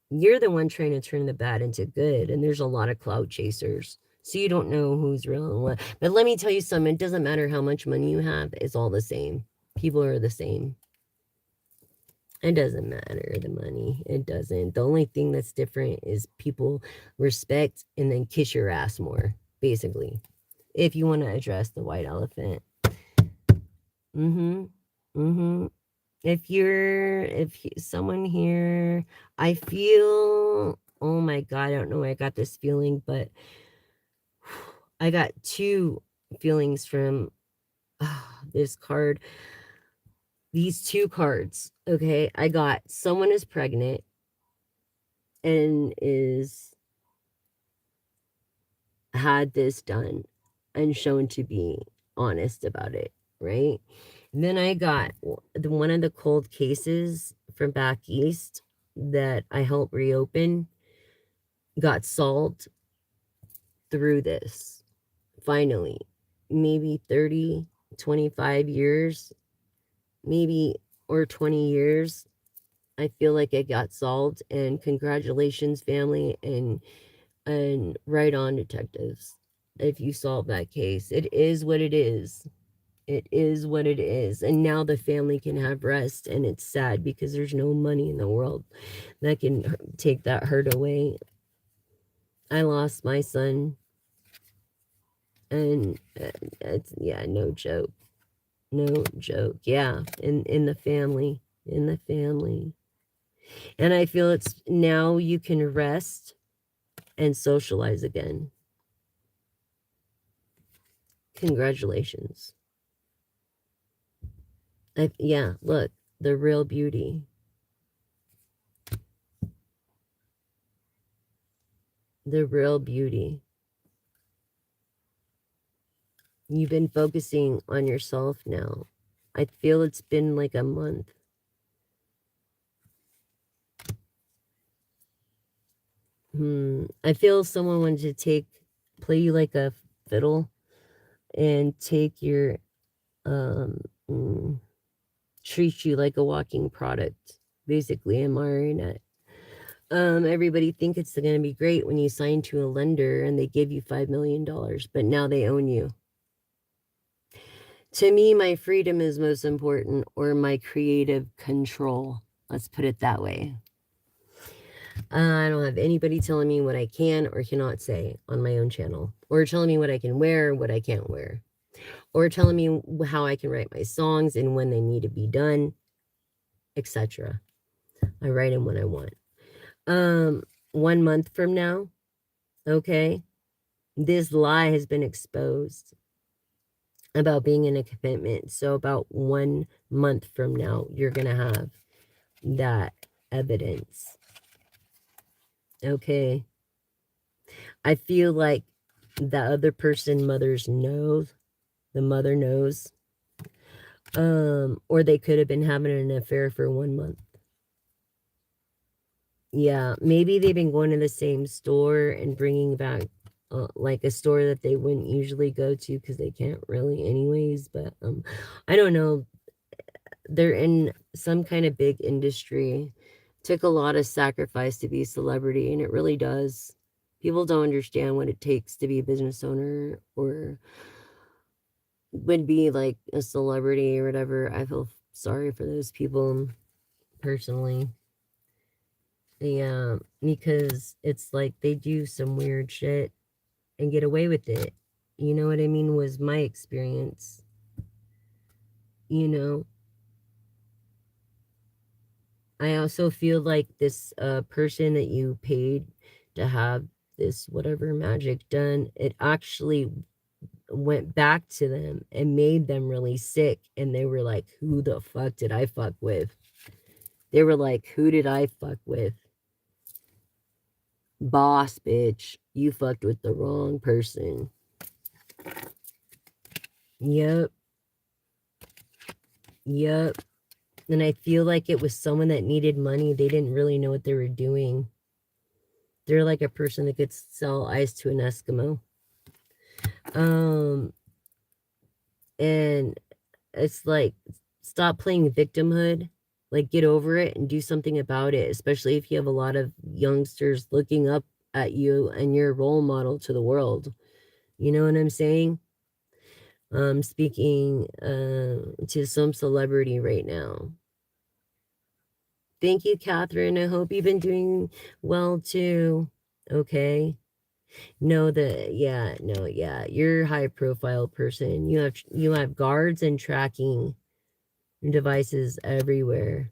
You're the one trying to turn the bad into good, and there's a lot of cloud chasers. So you don't know who's real and what. But let me tell you something, it doesn't matter how much money you have, it's all the same. People are the same. It doesn't matter the money. It doesn't. The only thing that's different is people respect and then kiss your ass more, basically. If you want to address the white elephant. Mm-hmm. Mm-hmm. Someone here, I feel, oh my God, I don't know where I got this feeling, but I got two feelings from this card. These two cards. Okay. I got someone is pregnant and is had this done and shown to be honest about it, right? And then I got one of the cold cases from back east that I helped reopen got solved through this. Finally, maybe 30, 25 years, maybe or 20 years. I feel like it got solved, and congratulations, family, and right on, detectives. If you solve that case, it is what it is. It is what it is. And now the family can have rest. And it's sad because there's no money in the world that can take that hurt away. I lost my son, and it's, yeah, no joke. No joke. Yeah, in the family. In the family. And I feel it's now you can rest and socialize again. Congratulations. Yeah, look, the real beauty. The real beauty. You've been focusing on yourself now. I feel it's been like a month. I feel someone wanted to play you like a fiddle and take your, um, mm, treat you like a walking product, basically a marionette. Everybody think it's going to be great when you sign to a lender and they give you $5 million, but now they own you. To me, my freedom is most important, or my creative control. Let's put it that way. I don't have anybody telling me what I can or cannot say on my own channel, or telling me what I can wear, what I can't wear, or telling me how I can write my songs and when they need to be done, etc. I write them when I want. 1 month from now, okay, this lie has been exposed about being in a commitment. So about 1 month from now, you're gonna have that evidence. Okay. I feel like the other person the mother knows. Or they could have been having an affair for 1 month. Yeah, maybe they've been going to the same store and bringing back like a store that they wouldn't usually go to because they can't really anyways, but I don't know. They're in some kind of big industry. Took a lot of sacrifice to be a celebrity, and it really does. People don't understand what it takes to be a business owner or would be like a celebrity or whatever. I feel sorry for those people personally. Yeah, because it's like they do some weird shit and get away with it. You know what I mean? Was my experience. You know, I also feel like this person that you paid to have this whatever magic done, it actually went back to them and made them really sick. And they were like, who the fuck did I fuck with? They were like, who did I fuck with? Boss bitch, you fucked with the wrong person. Yep, yep. And I feel like it was someone that needed money. They didn't really know what they were doing. They're like a person that could sell ice to an Eskimo. Um, and it's like, stop playing victimhood. Like, get over it and do something about it, especially if you have a lot of youngsters looking up at you and you're a role model to the world. You know what I'm saying? Speaking to some celebrity right now. Thank you, Catherine. I hope you've been doing well too. Okay. No, yeah, no, yeah. You're a high profile person. You have guards and tracking devices everywhere.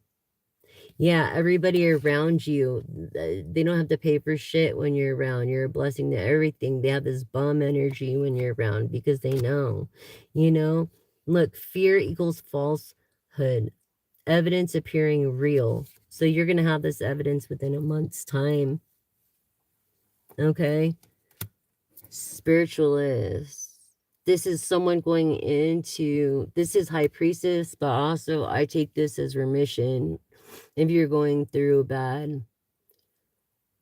Yeah, everybody around you, they don't have to pay for shit when you're around. You're a blessing to everything. They have this bum energy when you're around because they know, you know? Look, fear equals falsehood, evidence appearing real. So you're going to have this evidence within a month's time. Okay? Spiritualist. This is someone going into, this is high priestess, but also I take this as remission if you're going through bad,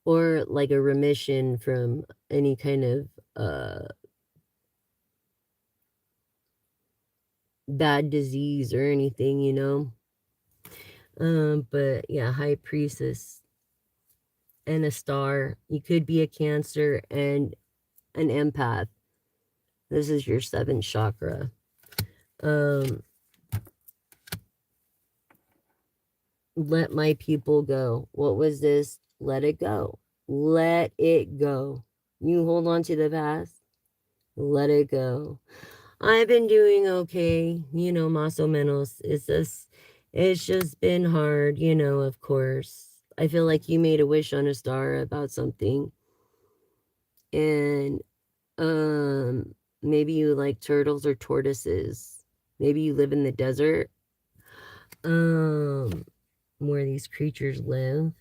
or like a remission from any kind of bad disease or anything, you know. But yeah, high priestess and a star. You could be a Cancer and an empath. This is your seventh chakra. um Let my people go. What was this? Let it go. Let it go. You hold on to the past. Let it go. I've been doing okay, you know, más o menos. It's just been hard, you know, of course. I feel like you made a wish on a star about something. And maybe you like turtles or tortoises. Maybe you live in the desert. Um where these creatures live.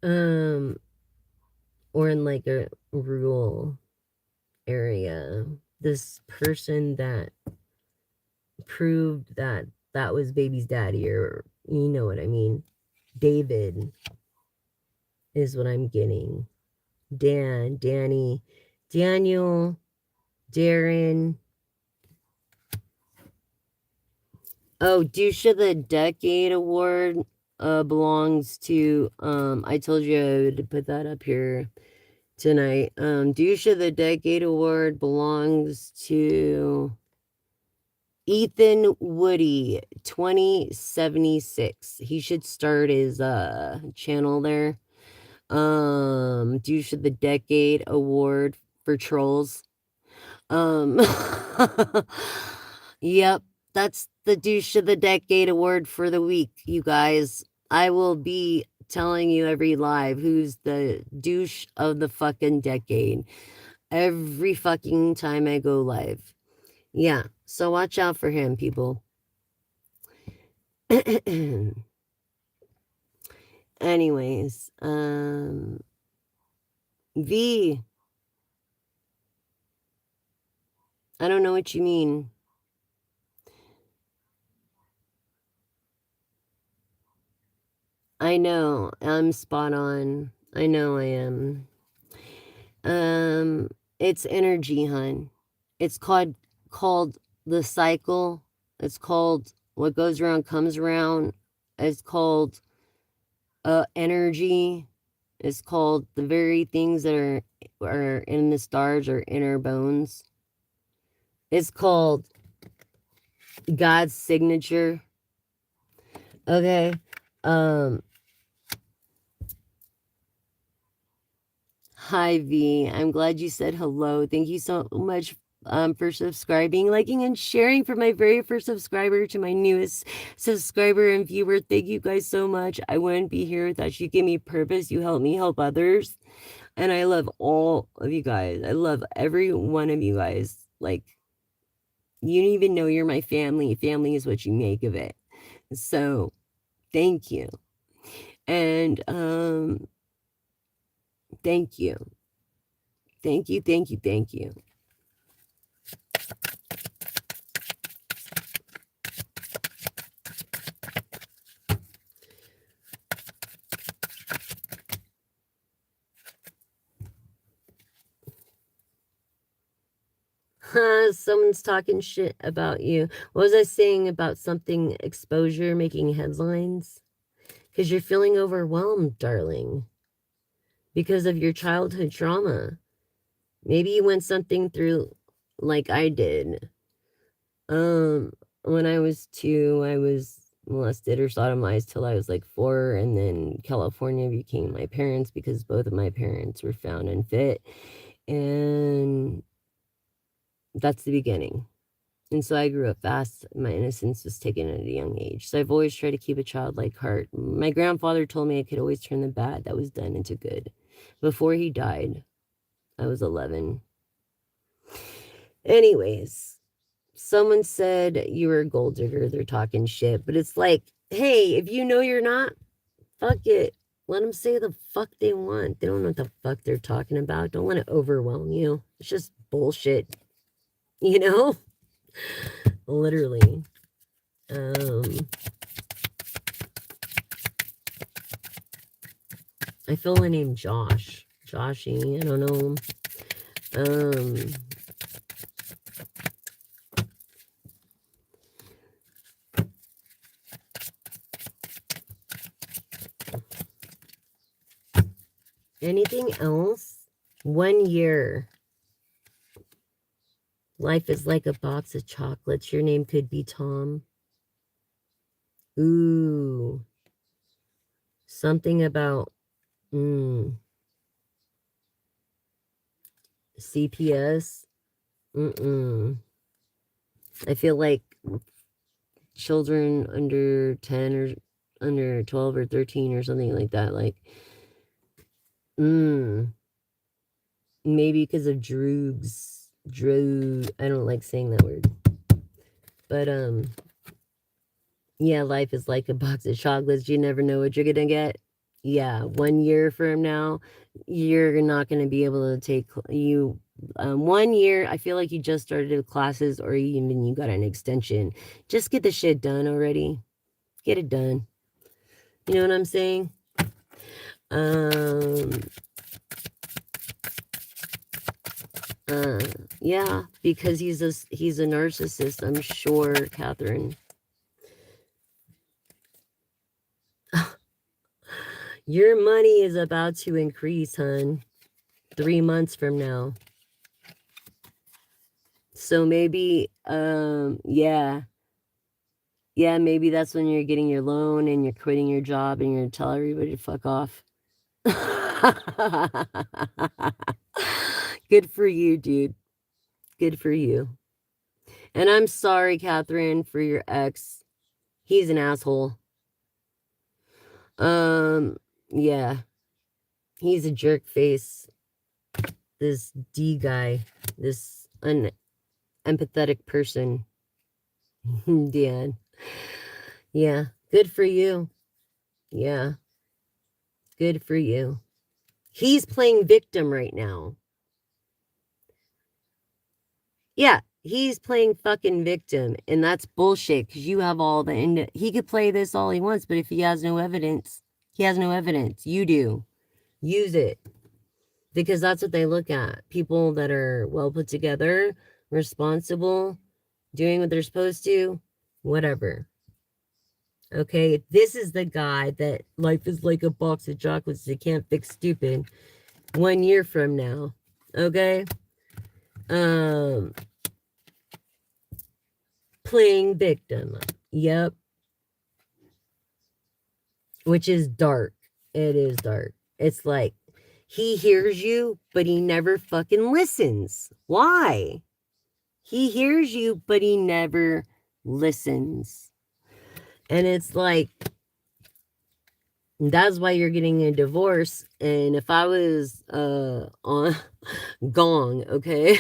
Um or in like a rural area. This person that proved that that was baby's daddy, or you know what I mean. David is what I'm getting. Danny, Daniel, Darren. Oh, Douche of the Decade Award belongs to, I told you I would put that up here tonight. Douche of the Decade Award belongs to Ethan Woody, 2076. He should start his channel there. Douche of the Decade Award for trolls. Um Yep, that's the Douche of the Decade Award for the week, you guys. I will be telling you every live who's the douche of the fucking decade every fucking time I go live. Yeah, so watch out for him, people. Anyways, V, I don't know what you mean. I know. I'm spot on. I know I am. Um, it's energy, hun. It's called the cycle. It's called what goes around comes around. It's called energy. It's called the very things that are in the stars or in our bones. It's called God's signature. Okay. Um, Hi V. I'm glad you said hello. Thank you so much for subscribing, liking, and sharing for my very first subscriber to my newest subscriber and viewer. Thank you guys so much. I wouldn't be here without you. Give me purpose. You help me help others. And I love all of you guys. I love every one of you guys. Like, you don't even know you're my family. Family is what you make of it. So, thank you. And thank you. Thank you, thank you, thank you. Someone's talking shit about you. What was I saying about something exposure making headlines? Because you're feeling overwhelmed, darling, because of your childhood trauma. Maybe you went something through like I did. When I was 2, I was molested or sodomized till I was like 4, and then California became my parents because both of my parents were found unfit, and that's the beginning. And so I grew up fast. My innocence was taken at a young age. So I've always tried to keep a childlike heart. My grandfather told me I could always turn the bad that was done into good. Before he died, I was 11. Anyways, someone said you were a gold digger. They're talking shit. But it's like, hey, if you know you're not, fuck it. Let them say the fuck they want. They don't know what the fuck they're talking about. Don't let it overwhelm you. It's just bullshit. You know? Literally. I feel the name Josh. Joshy, I don't know. Anything else? 1 year. Life is like a box of chocolates. Your name could be Tom. Ooh. Something about CPS. I feel like children under 10 or under 12 or 13 or something like that. Like, maybe because of droogs. I don't like saying that word. But, yeah, life is like a box of chocolates. You never know what you're gonna get. Yeah, 1 year from now, you're not gonna be able to take you 1 year. I feel like you just started classes or even you got an extension. Just get the shit done already. Get it done. You know what I'm saying? Yeah, because he's a narcissist, I'm sure, Catherine. Your money is about to increase, hun. 3 months from now. So maybe, yeah. Yeah, maybe that's when you're getting your loan and you're quitting your job and you're gonna tell everybody to fuck off. Good for you, dude. Good for you. And I'm sorry, Catherine, for your ex. He's an asshole. Yeah. He's a jerk face. This D guy. This unempathetic person. Yeah. Yeah. Good for you. Yeah. Good for you. He's playing victim right now. Yeah, he's playing fucking victim, and that's bullshit because you have all the he could play this all he wants, but if he has no evidence, He has no evidence. You do. Use it. Because that's what they look at. People that are well put together, responsible, doing what they're supposed to, whatever. Okay, this is the guy that life is like a box of chocolates that can't fix stupid 1 year from now. Okay? Um, playing victim. Yep. Which is dark. It is dark. It's like he hears you, but he never fucking listens. Why? He hears you, but he never listens. And it's like, that's why you're getting a divorce. And if I was on gong, okay?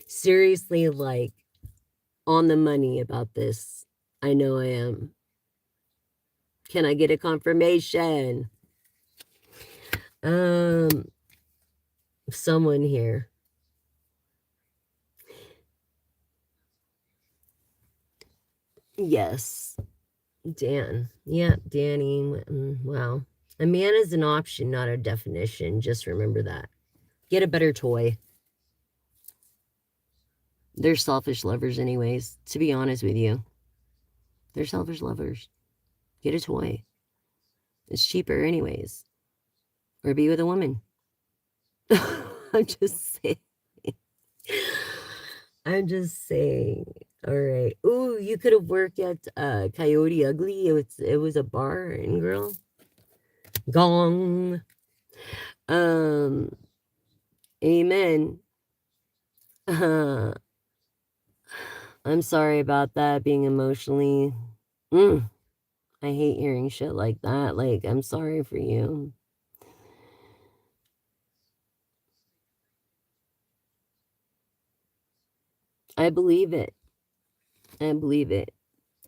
Seriously, like on the money about this. I know I am. Can I get a confirmation? Um, someone here. Yes. Dan. Yeah, Danny. Wow. A man is an option, not a definition. Just remember that. Get a better toy. They're selfish lovers, anyways. To be honest with you, they're selfish lovers. Get a toy. It's cheaper, anyways. Or be with a woman. I'm just saying. I'm just saying. All right. Ooh, you could have worked at Coyote Ugly. It was a bar and grill. Gong. Um. Amen. I'm sorry about that being emotionally. Mm, I hate hearing shit like that. Like, I'm sorry for you. I believe it. I believe it.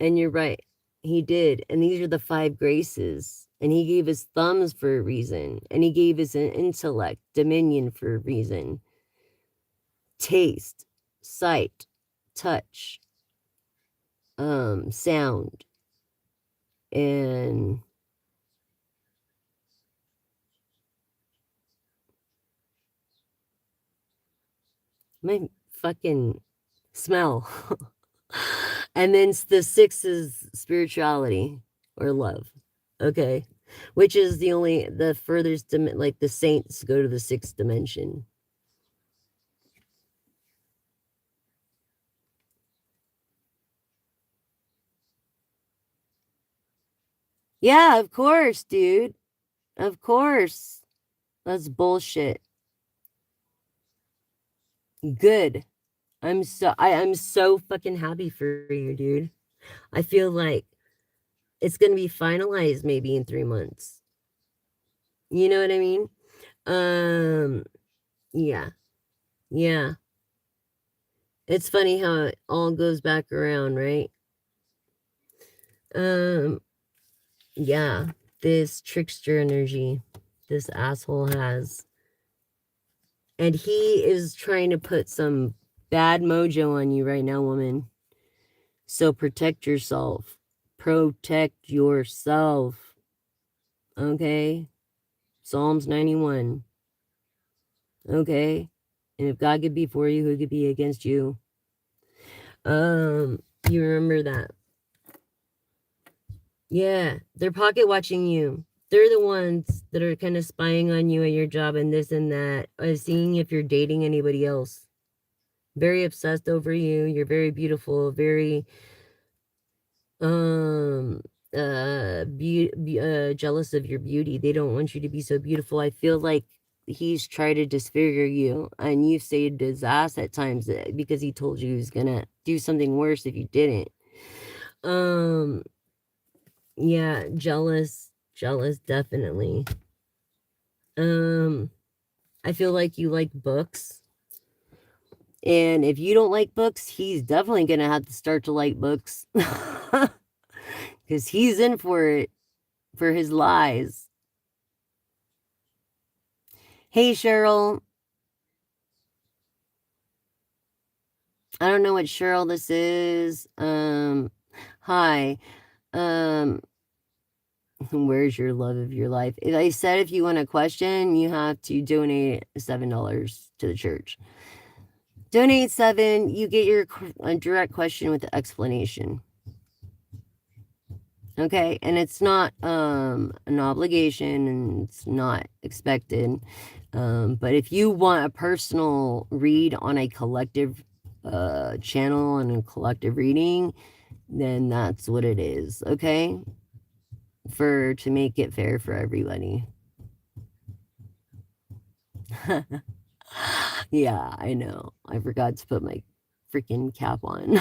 And you're right. He did. And these are the five graces. And he gave us thumbs for a reason. And he gave us an intellect, dominion for a reason. Taste, sight, touch, sound, and my fucking smell. And then the six is spirituality or love. Okay. Which is the furthest, like the saints go to the sixth dimension. Yeah, of course, dude. Of course. That's bullshit. Good. I'm so fucking happy for you, dude. I feel like it's gonna be finalized maybe in 3 months. You know what I mean? Um, yeah. Yeah. It's funny how it all goes back around, right? Um, yeah. This trickster energy this asshole has. And he is trying to put some bad mojo on you right now, woman. So protect yourself. Protect yourself. Okay? Psalms 91. Okay? And if God could be for you, who could be against you? You remember that. Yeah, they're pocket watching you. They're the ones that are kind of spying on you at your job and this and that, seeing if you're dating anybody else. Very obsessed over you. You're very beautiful, very um jealous of your beauty. They don't want you to be so beautiful. I feel like he's tried to disfigure you and you've saved his ass at times because he told you he was gonna do something worse if you didn't. Um yeah, jealous definitely. um I feel like you like books, and if you don't like books, he's definitely gonna have to start to like books. Because he's in for it, for his lies. Hey, Cheryl. I don't know what Cheryl this is. Hi. Um, Where's your love of your life? I said if you want a question, you have to donate $7 to the church. Donate 7, you get your a direct question with the explanation. Okay, and it's not an obligation and it's not expected. But if you want a personal read on a collective channel and a collective reading, then that's what it is, okay? To make it fair for everybody. Yeah, I know. I forgot to put my freaking cap on.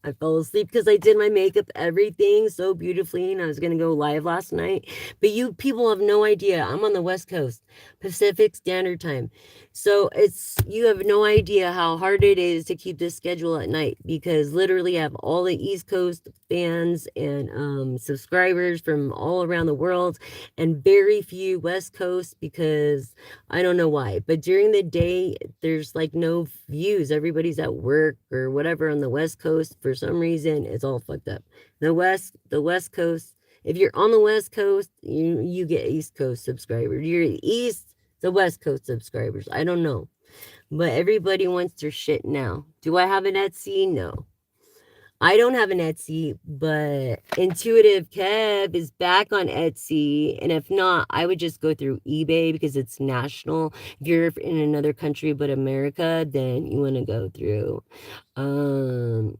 I fell asleep because I did my makeup, everything so beautifully, and I was gonna go live last night. But you people have no idea. I'm on the West Coast, Pacific Standard Time. So you have no idea how hard it is to keep this schedule at night because literally I have all the East Coast fans and subscribers from all around the world and very few West Coast because I don't know why, but during the day, there's like no views. Everybody's at work or whatever on the West Coast. For some reason, it's all fucked up. The West Coast. If you're on the West Coast, you get East Coast subscribers. You're East, the West Coast subscribers. I don't know, but everybody wants their shit now. Do I have an Etsy? No. I don't have an Etsy, but Intuitive Kev is back on Etsy. And if not, I would just go through eBay because it's national. If you're in another country but America, then you want to go through, um,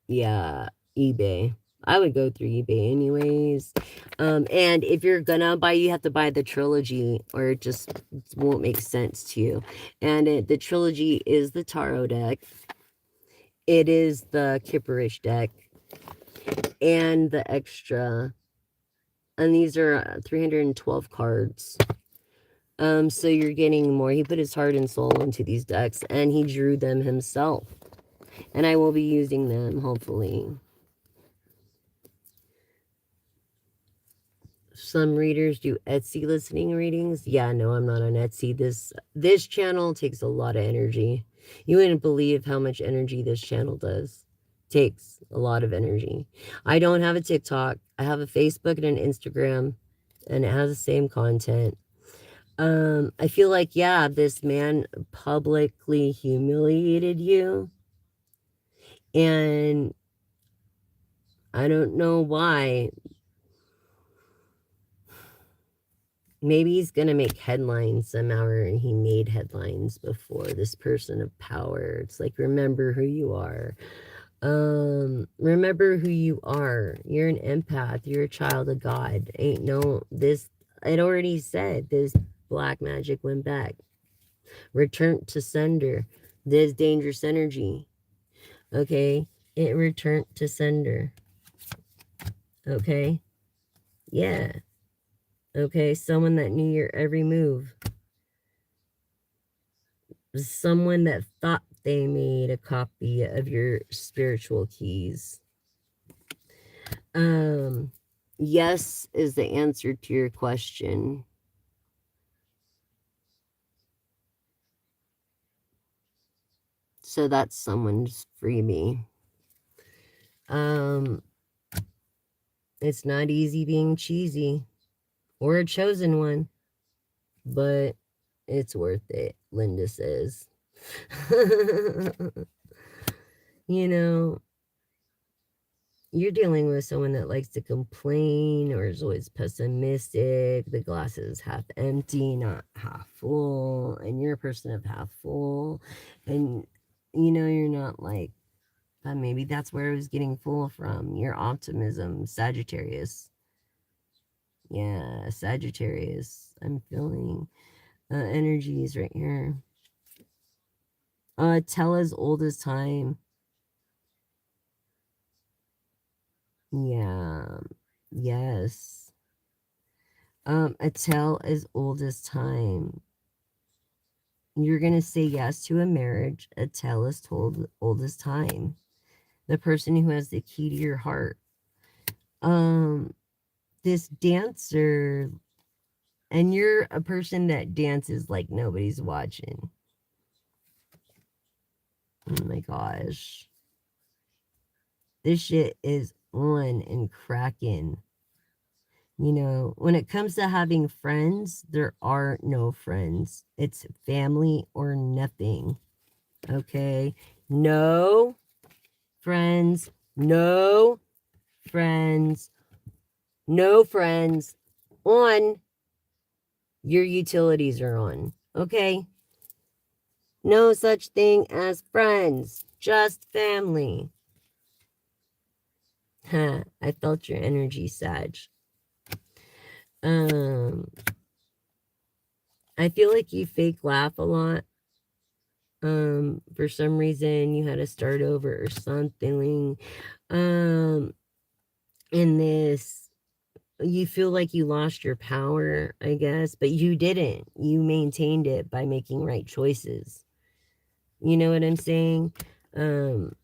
yeah, eBay. I would go through eBay anyways. And if you're gonna buy, you have to buy the trilogy or it just won't make sense to you. And the trilogy is the Tarot deck. It is the Kipperish deck and the extra. And these are 312 cards. So you're getting more. He put his heart and soul into these decks and he drew them himself. And I will be using them, hopefully. Some readers do Etsy listening readings. Yeah, no, I'm not on Etsy. This channel takes a lot of energy. You wouldn't believe how much energy this channel does. Takes a lot of energy. I don't have a TikTok. I have a Facebook and an Instagram, and it has the same content. I feel like, yeah, this man publicly humiliated you, and I don't know why. Maybe he's gonna make headlines somehow, or he made headlines before. This person of power. It's like, remember who you are. Remember who you are. You're an empath. You're a child of God. Ain't no this. It already said this. Black magic went back. Return to sender. This dangerous energy. Okay, it returned to sender. Okay, yeah. Okay, someone that knew your every move. Someone that thought they made a copy of your spiritual keys. Yes is the answer to your question. So that's someone's freebie. It's not easy being cheesy or a chosen one, but it's worth it, Linda says. You know, you're dealing with someone that likes to complain or is always pessimistic. The glass is half empty, not half full, and you're a person of half full. And you're not like maybe that's where I was getting full from. Your optimism, Sagittarius. Yeah, Sagittarius. I'm feeling energies right here. Tell as old as time. Yeah. Yes. A tell as old as time. You're gonna say yes to a marriage. A tell is told old as time. The person who has the key to your heart. This dancer, and you're a person that dances like nobody's watching. Oh my gosh. This shit is on and cracking. You know, when it comes to having friends, there are no friends. It's family or nothing. Okay? No friends, no friends, no friends on your utilities are on. Okay? No such thing as friends, just family. Huh, I felt your energy, Sag. Um, I feel like you fake laugh a lot. For some reason you had to start over or something. Um, in this, you feel like you lost your power, I guess, but you didn't. You maintained it by making right choices. You know what I'm saying? Um,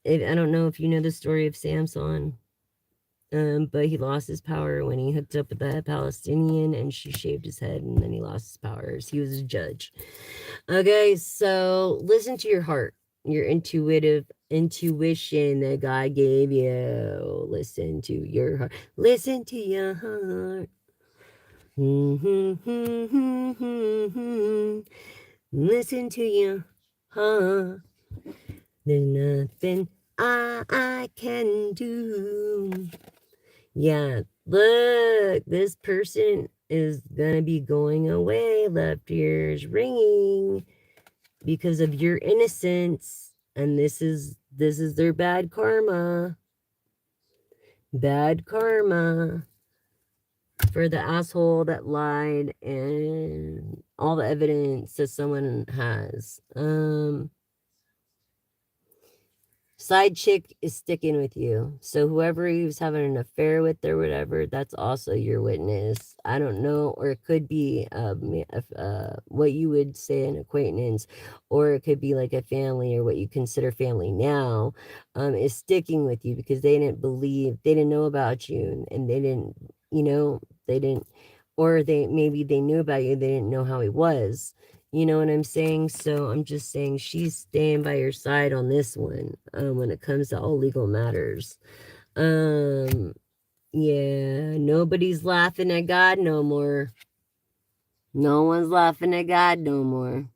I don't know if you know the story of Samson. But he lost his power when he hooked up with that Palestinian and she shaved his head and then he lost his powers. He was a judge. Okay, so listen to your heart, your intuitive intuition that God gave you. Listen to your heart. Listen to your heart. Listen to your heart. There's nothing I can do. Yeah, look, this person is gonna be going away, left ears ringing because of your innocence. And this is their bad karma. Bad karma for the asshole that lied and all the evidence that someone has. Side chick is sticking with you. So whoever he was having an affair with or whatever, that's also your witness. I don't know, or it could be what you would say an acquaintance, or it could be like a family or what you consider family now, is sticking with you because they didn't believe, they didn't know about you, and they didn't, you know, they didn't, or they maybe they knew about you, they didn't know how he was. You know what I'm saying? So I'm just saying she's staying by your side on this one, when it comes to all legal matters. Yeah, nobody's laughing at God no more. No one's laughing at God no more.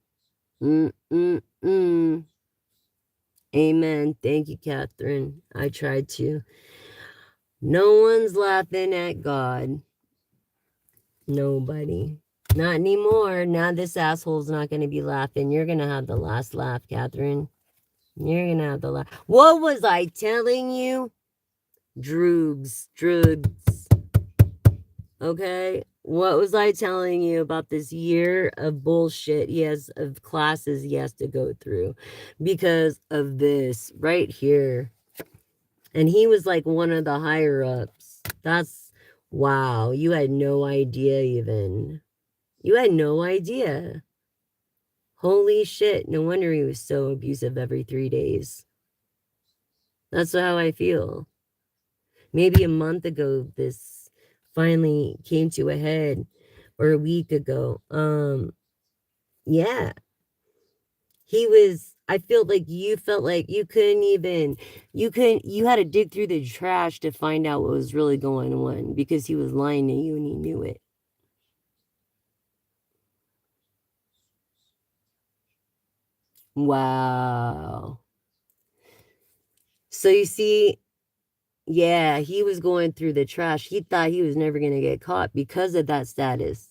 Mm-mm-mm. Amen. Thank you, Catherine. I tried to. No one's laughing at God. Nobody. Not anymore. Now this asshole's not going to be laughing. You're going to have the last laugh, Catherine. You're gonna have to laugh. What was I telling you? Drugs. Drugs. Okay? What was I telling you about this year of bullshit he has, of classes he has to go through because of this right here? And he was like one of the higher ups. That's wow. You had no idea, even. You had no idea. Holy shit. No wonder he was so abusive every 3 days. That's how I feel. Maybe a month ago this finally came to a head, or a week ago. Yeah, he was, I felt like you felt like you couldn't even, you had to dig through the trash to find out what was really going on because he was lying to you and he knew it. Wow. So you see, yeah, he was going through the trash. He thought he was never going to get caught because of that status.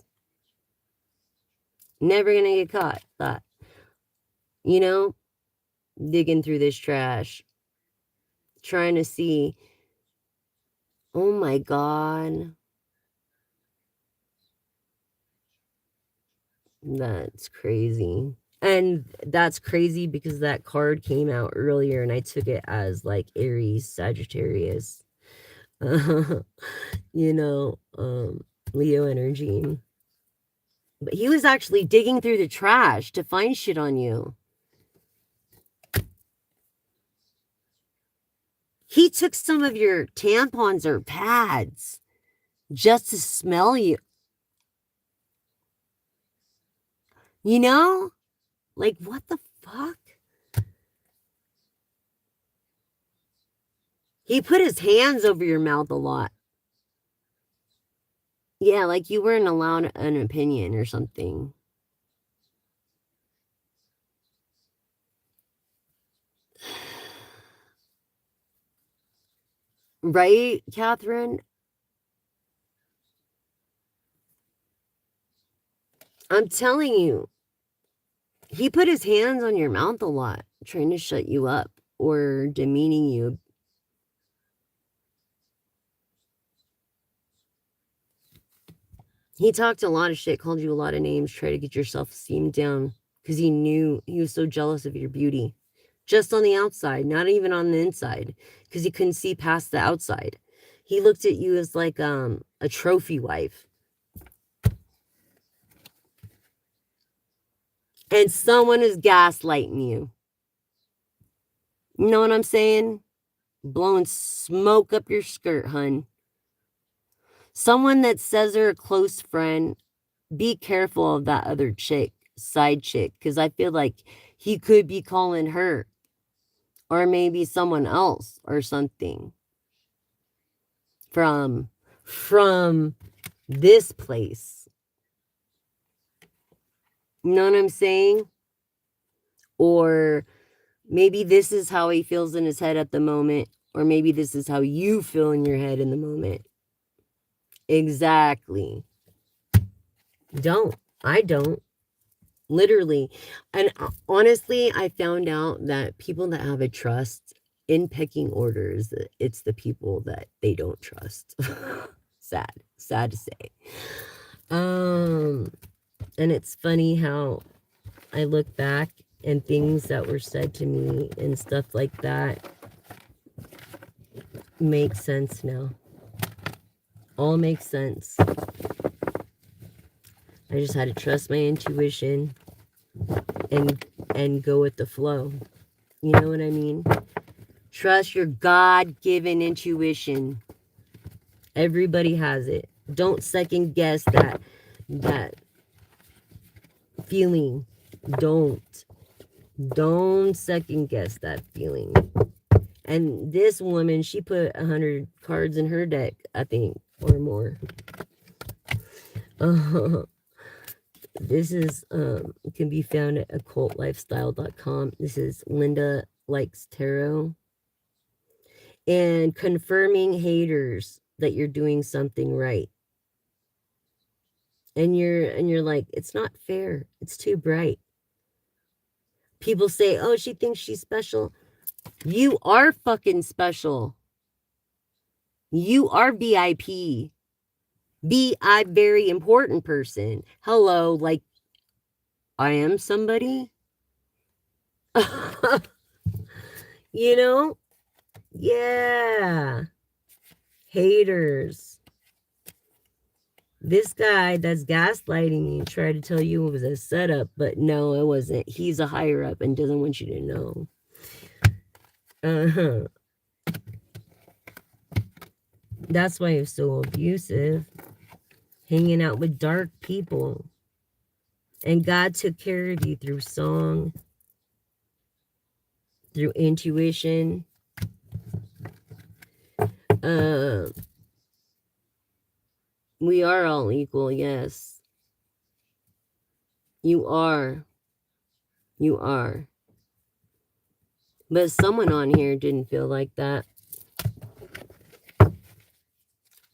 Never going to get caught. Thought, you know, digging through this trash, trying to see, oh my God, that's crazy. And that's crazy because that card came out earlier and I took it as like Aries, Sagittarius, you know, Leo energy. But he was actually digging through the trash to find shit on you. He took some of your tampons or pads just to smell you. You know? Like, what the fuck? He put his hands over your mouth a lot. Yeah, like you weren't allowed an opinion or something. Right, Catherine? I'm telling you, he put his hands on your mouth a lot, trying to shut you up or demeaning you. He talked a lot of shit, called you a lot of names, tried to get your self-esteem down because he knew he was so jealous of your beauty. Just on the outside, not even on the inside, because he couldn't see past the outside. He looked at you as like a trophy wife. And someone is gaslighting you. You know what I'm saying? Blowing smoke up your skirt, hun. Someone that says they're a close friend, be careful of that other chick, side chick, because I feel like he could be calling her or maybe someone else or something from this place. You know what I'm saying? Or maybe this is how he feels in his head at the moment, or maybe this is how you feel in your head in the moment. Exactly. Don't. I don't. Literally. And honestly, I found out that people that have a trust in pecking orders, it's the people that they don't trust. Sad. Sad to say. And it's funny how I look back and things that were said to me and stuff like that make sense now. All makes sense. I just had to trust my intuition and go with the flow. You know what I mean? Trust your God-given intuition. Everybody has it. Don't second guess that feeling. Don't second guess that feeling. And this woman, she put 100 cards in her deck, I think, or more. This is can be found at occultlifestyle.com. This is Linda Likes Tarot. And confirming haters that you're doing something right. And you're like, it's not fair. It's too bright. People say, "Oh, she thinks she's special." You are fucking special. You are VIP. Be a very important person. Hello, like I am somebody. You know? Yeah. Haters. This guy that's gaslighting you tried to tell you it was a setup, but no, it wasn't. He's a higher up and doesn't want you to know. Uh-huh. That's why he's so abusive. Hanging out with dark people. And God took care of you through song, through intuition. We are all equal, yes. You are. You are. But someone on here didn't feel like that.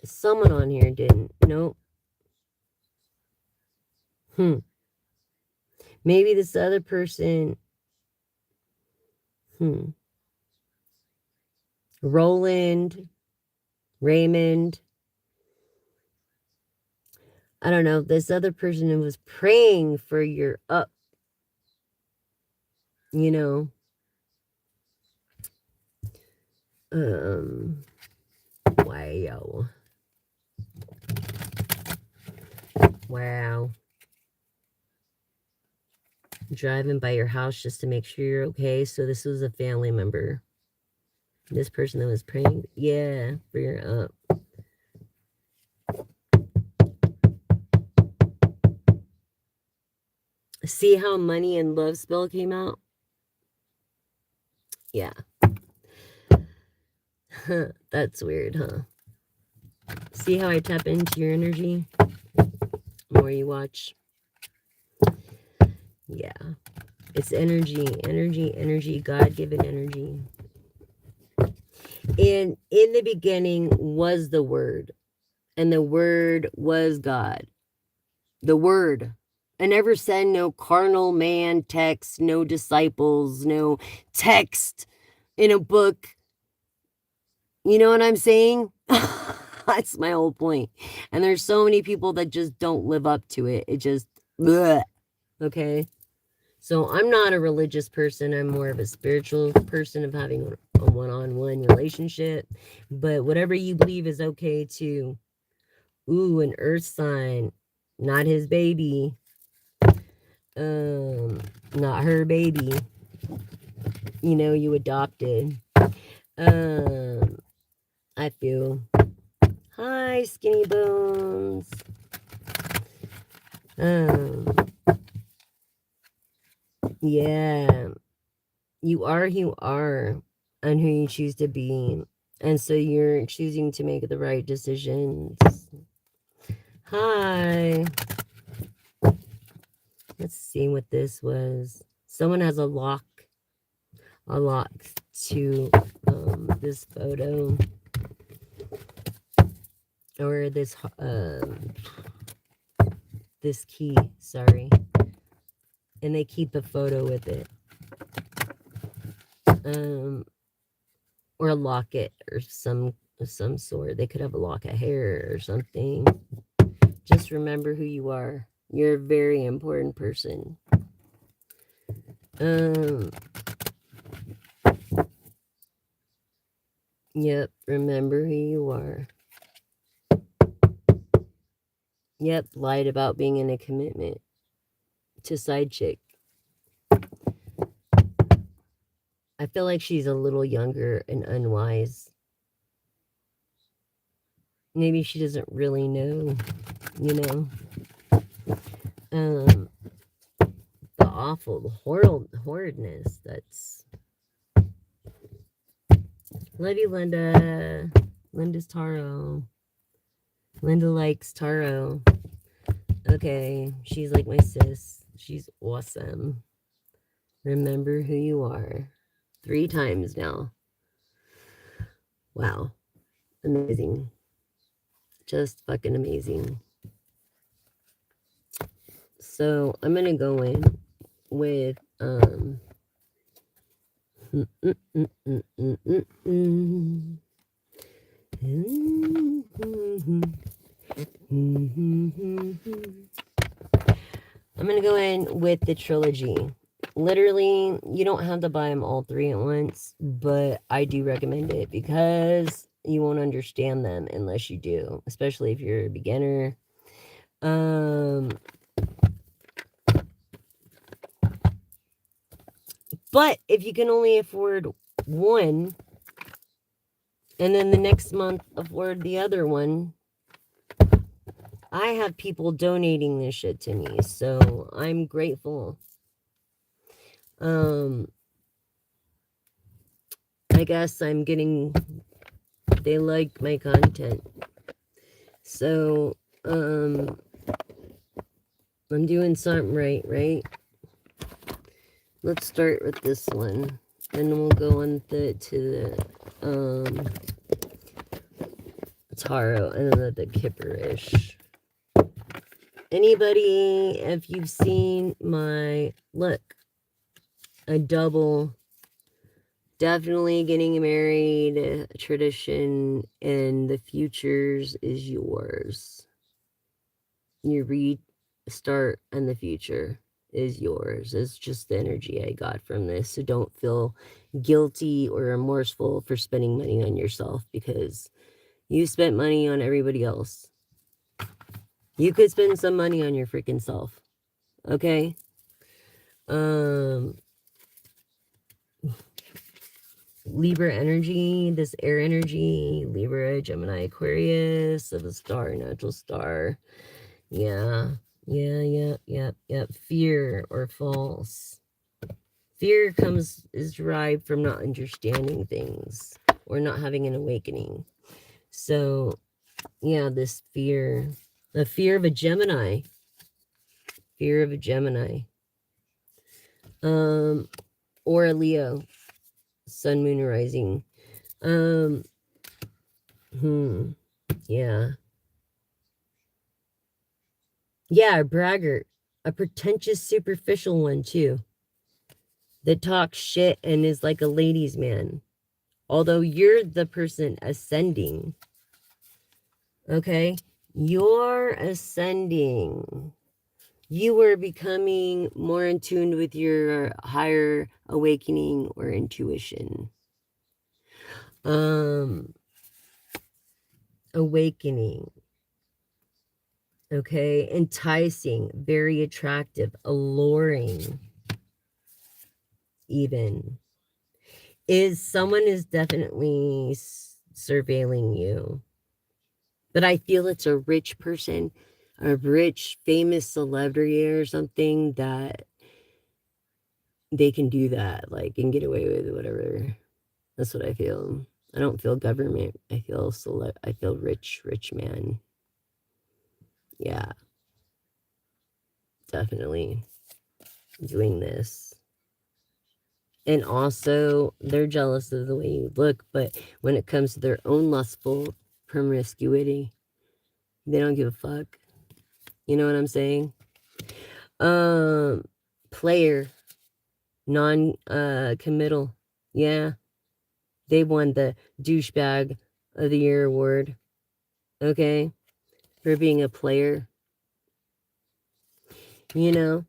Someone on here didn't. Nope. Maybe this other person. Roland, Raymond. I don't know. This other person who was praying for your up. You know. Wow. Wow. Driving by your house just to make sure you're okay. So this was a family member. This person that was praying. Yeah, for your up. See how money and love spell came out? Yeah. That's weird, huh? See how I tap into your energy? The more you watch. Yeah. It's energy, energy, energy, God-given energy. And in the beginning was the Word, and the Word was God. The Word. I never said no carnal man text, no disciples, no text in a book. You know what I'm saying? That's my whole point. And there's so many people that just don't live up to it. It just, bleh, okay? So I'm not a religious person. I'm more of a spiritual person of having a one-on-one relationship. But whatever you believe is okay too. Ooh, an earth sign. Not his baby. Not her baby. You know, you adopted. I feel. Hi, skinny bones. Yeah. You are who you are and who you choose to be. And so you're choosing to make the right decisions. Hi. Let's see what this was. Someone has a lock to this photo. Or this key, sorry. And they keep a photo with it. Or a locket or some sort. They could have a lock of hair or something. Just remember who you are. You're a very important person. Yep, remember who you are. Yep, lied about being in a commitment to side chick. I feel like she's a little younger and unwise. Maybe she doesn't really know, you know. The awful, the horridness that's... Love you, Linda. Linda's tarot. Linda likes tarot. Okay, she's like my sis. She's awesome. Remember who you are. 3 times now. Wow. Amazing. Just fucking amazing. So I'm gonna go in with I'm gonna go in with the trilogy. Literally, you don't have to buy them all 3 at once, but I do recommend it because you won't understand them unless you do, especially if you're a beginner. But if you can only afford one, and then the next month afford the other one, I have people donating this shit to me, so I'm grateful. I guess I'm getting... They like my content. So, I'm doing something right? Let's start with this one. And we'll go on to the tarot and then the kipperish. Anybody, if you've seen my look, a double, definitely getting married, tradition, and the futures is yours. You restart and the future is yours. It's just the energy I got from this. So don't feel guilty or remorseful for spending money on yourself because you spent money on everybody else. You could spend some money on your freaking self. Okay? Libra energy, this air energy, Libra, Gemini, Aquarius, of a star, natural star. Yeah. Fear or false. Fear is derived from not understanding things or not having an awakening. So, yeah, this fear, the fear of a Gemini. fear of a Gemini. Or a Leo, sun, moon, rising. Um, yeah. Yeah, a braggart. A pretentious, superficial one, too. That talks shit and is like a ladies' man. Although you're the person ascending. Okay? You're ascending. You are becoming more in tune with your higher awakening or intuition. Awakening. Okay? Enticing, very attractive, alluring, even. Someone is definitely surveilling you. But I feel it's a rich person, a rich, famous celebrity or something that they can do that, like, and get away with whatever. That's what I feel. I don't feel government. I feel I feel rich, rich man. Yeah, definitely doing this. And also, they're jealous of the way you look, but when it comes to their own lustful promiscuity, they don't give a fuck. You know what I'm saying? Player, committal. Yeah, they won the douchebag of the year award. Okay, for being a player. You know,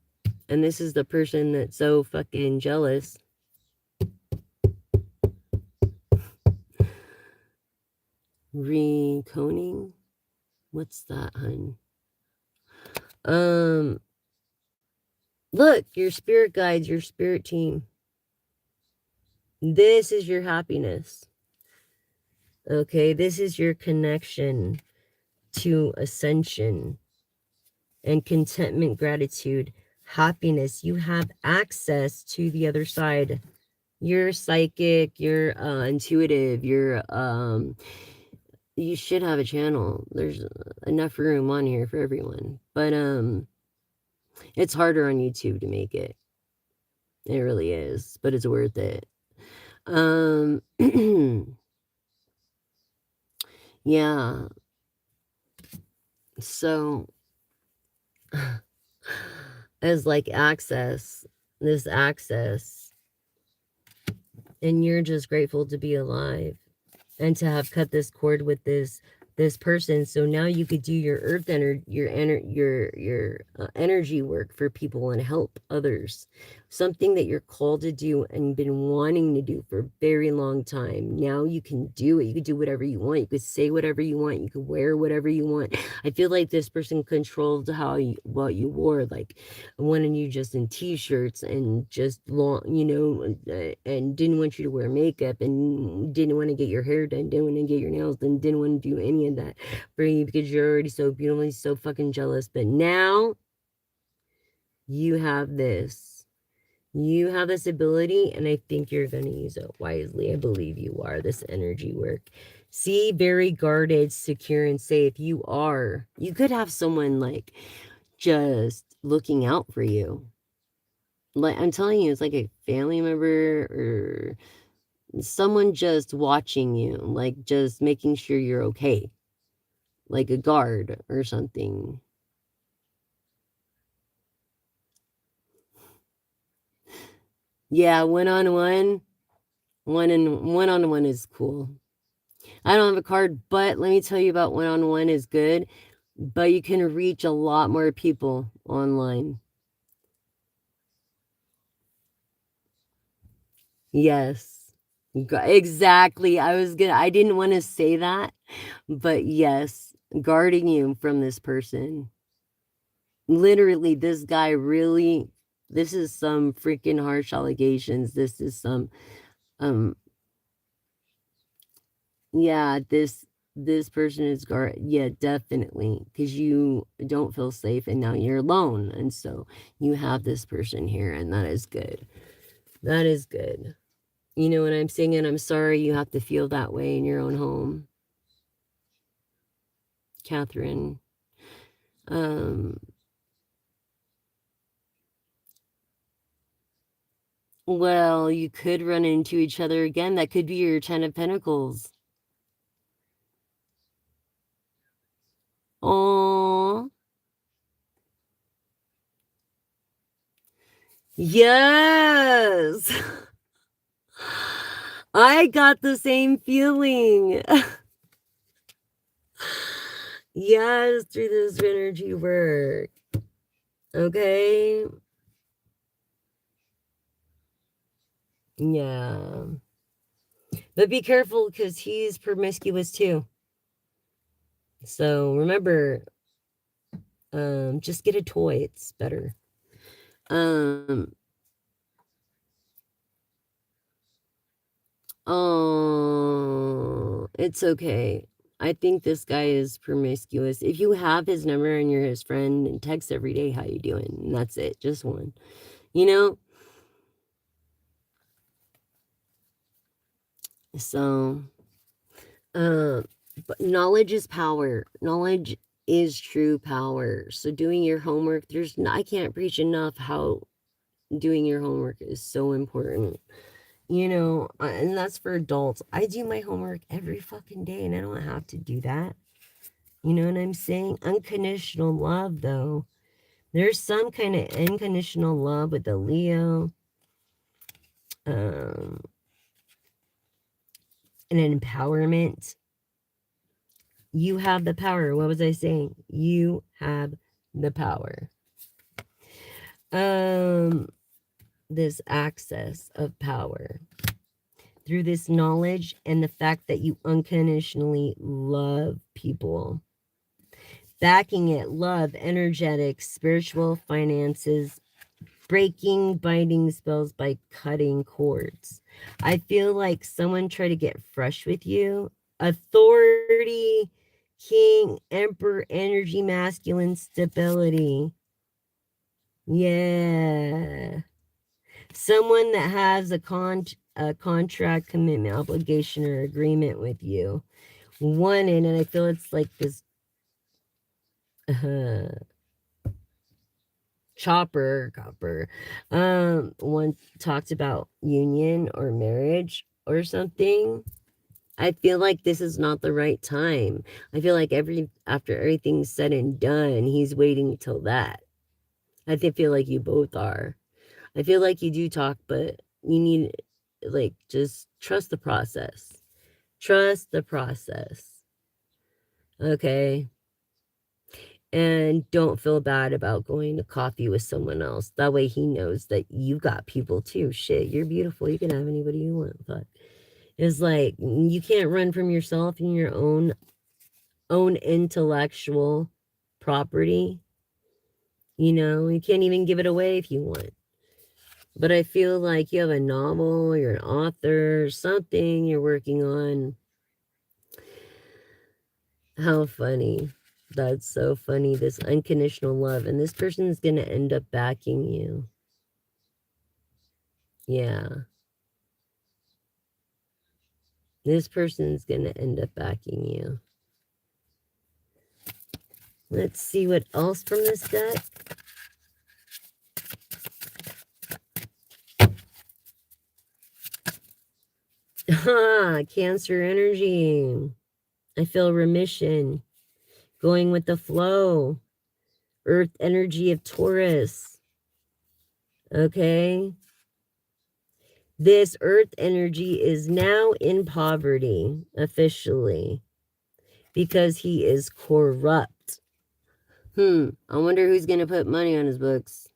and this is the person that's so fucking jealous. Reconing? What's that, hun? Look, your spirit guides, your spirit team. This is your happiness. Okay, this is your connection to ascension and contentment, gratitude, happiness. You have access to the other side. You're psychic, you're intuitive, you should have a channel. There's enough room on here for everyone. But it's harder on YouTube to make it. It really is, but it's worth it. Yeah. So as like this access, and you're just grateful to be alive and to have cut this cord with this person, so now you could do your earth energy, your energy work for people and help others, something that you're called to do and been wanting to do for a very long time. Now you can do it. You could do whatever you want. You could say whatever you want. You could wear whatever you want. I feel like this person controlled what you wore, like wanted you just in t-shirts and just long, and didn't want you to wear makeup and didn't want to get your hair done, didn't want to get your nails done, didn't want to do any of that for you because you're already so beautiful, so fucking jealous. But now you have this. You have this ability, and I think you're going to use it wisely. I believe you are. This energy work. See, very guarded, secure, and safe. You are. You could have someone like just looking out for you. Like, I'm telling you, it's like a family member or someone just watching you, like just making sure you're okay, like a guard or something. Yeah, one-on-one is cool. I don't have a card, but let me tell you about one-on-one is good, but you can reach a lot more people online. Yes. Exactly. I didn't want to say that, but yes, guarding you from this person. Literally, this guy really, this is some freaking harsh allegations. This is some, um, yeah, this person is yeah, definitely, because you don't feel safe and now you're alone. And so you have this person here, and that is good. That is good. You know what I'm saying? And I'm sorry you have to feel that way in your own home, Catherine. Um, Well, you could run into each other again. That could be your Ten of Pentacles. Oh, yes. I got the same feeling. Yes, through this energy work. Okay. Yeah. But be careful because he's promiscuous too. So remember, just get a toy. It's better. Um, oh, it's okay. I think this guy is promiscuous. If you have his number and you're his friend, and text every day, how you doing? And that's it. Just one. You know? So, uh, but knowledge is power. Knowledge is true power. So doing your homework, I can't preach enough how doing your homework is so important. And that's for adults. I do my homework every fucking day and I don't have to do that. You know what I'm saying? Unconditional love, though. There's some kind of unconditional love with the Leo. Um, an empowerment. You have the power. What was I saying? You have the power. Um, this access of power through this knowledge and the fact that you unconditionally love people. Backing it, love, energetic, spiritual, finances, breaking binding spells by cutting cords. I feel like someone tried to get fresh with you. Authority, king, emperor, energy, masculine, stability. Yeah. Someone that has a contract, commitment, obligation, or agreement with you. Wanted, and I feel it's like this copper. One talked about union or marriage or something. I feel like this is not the right time. I feel like after everything's said and done, he's waiting till that. Feel like you both are. I feel like you do talk, but you need, like, just trust the process. Trust the process. Okay. And don't feel bad about going to coffee with someone else. That way he knows that you got people too. Shit, you're beautiful. You can have anybody you want. But it's like you can't run from yourself and your own intellectual property. You can't even give it away if you want. But I feel like you have a novel, you're an author, something you're working on. How funny. That's so funny. This unconditional love. And this person's going to end up backing you. Yeah. This person's going to end up backing you. Let's see what else from this deck. Cancer energy. I feel remission. Going with the flow. Earth energy of Taurus. Okay. This earth energy is now in poverty officially because he is corrupt. I wonder who's going to put money on his books.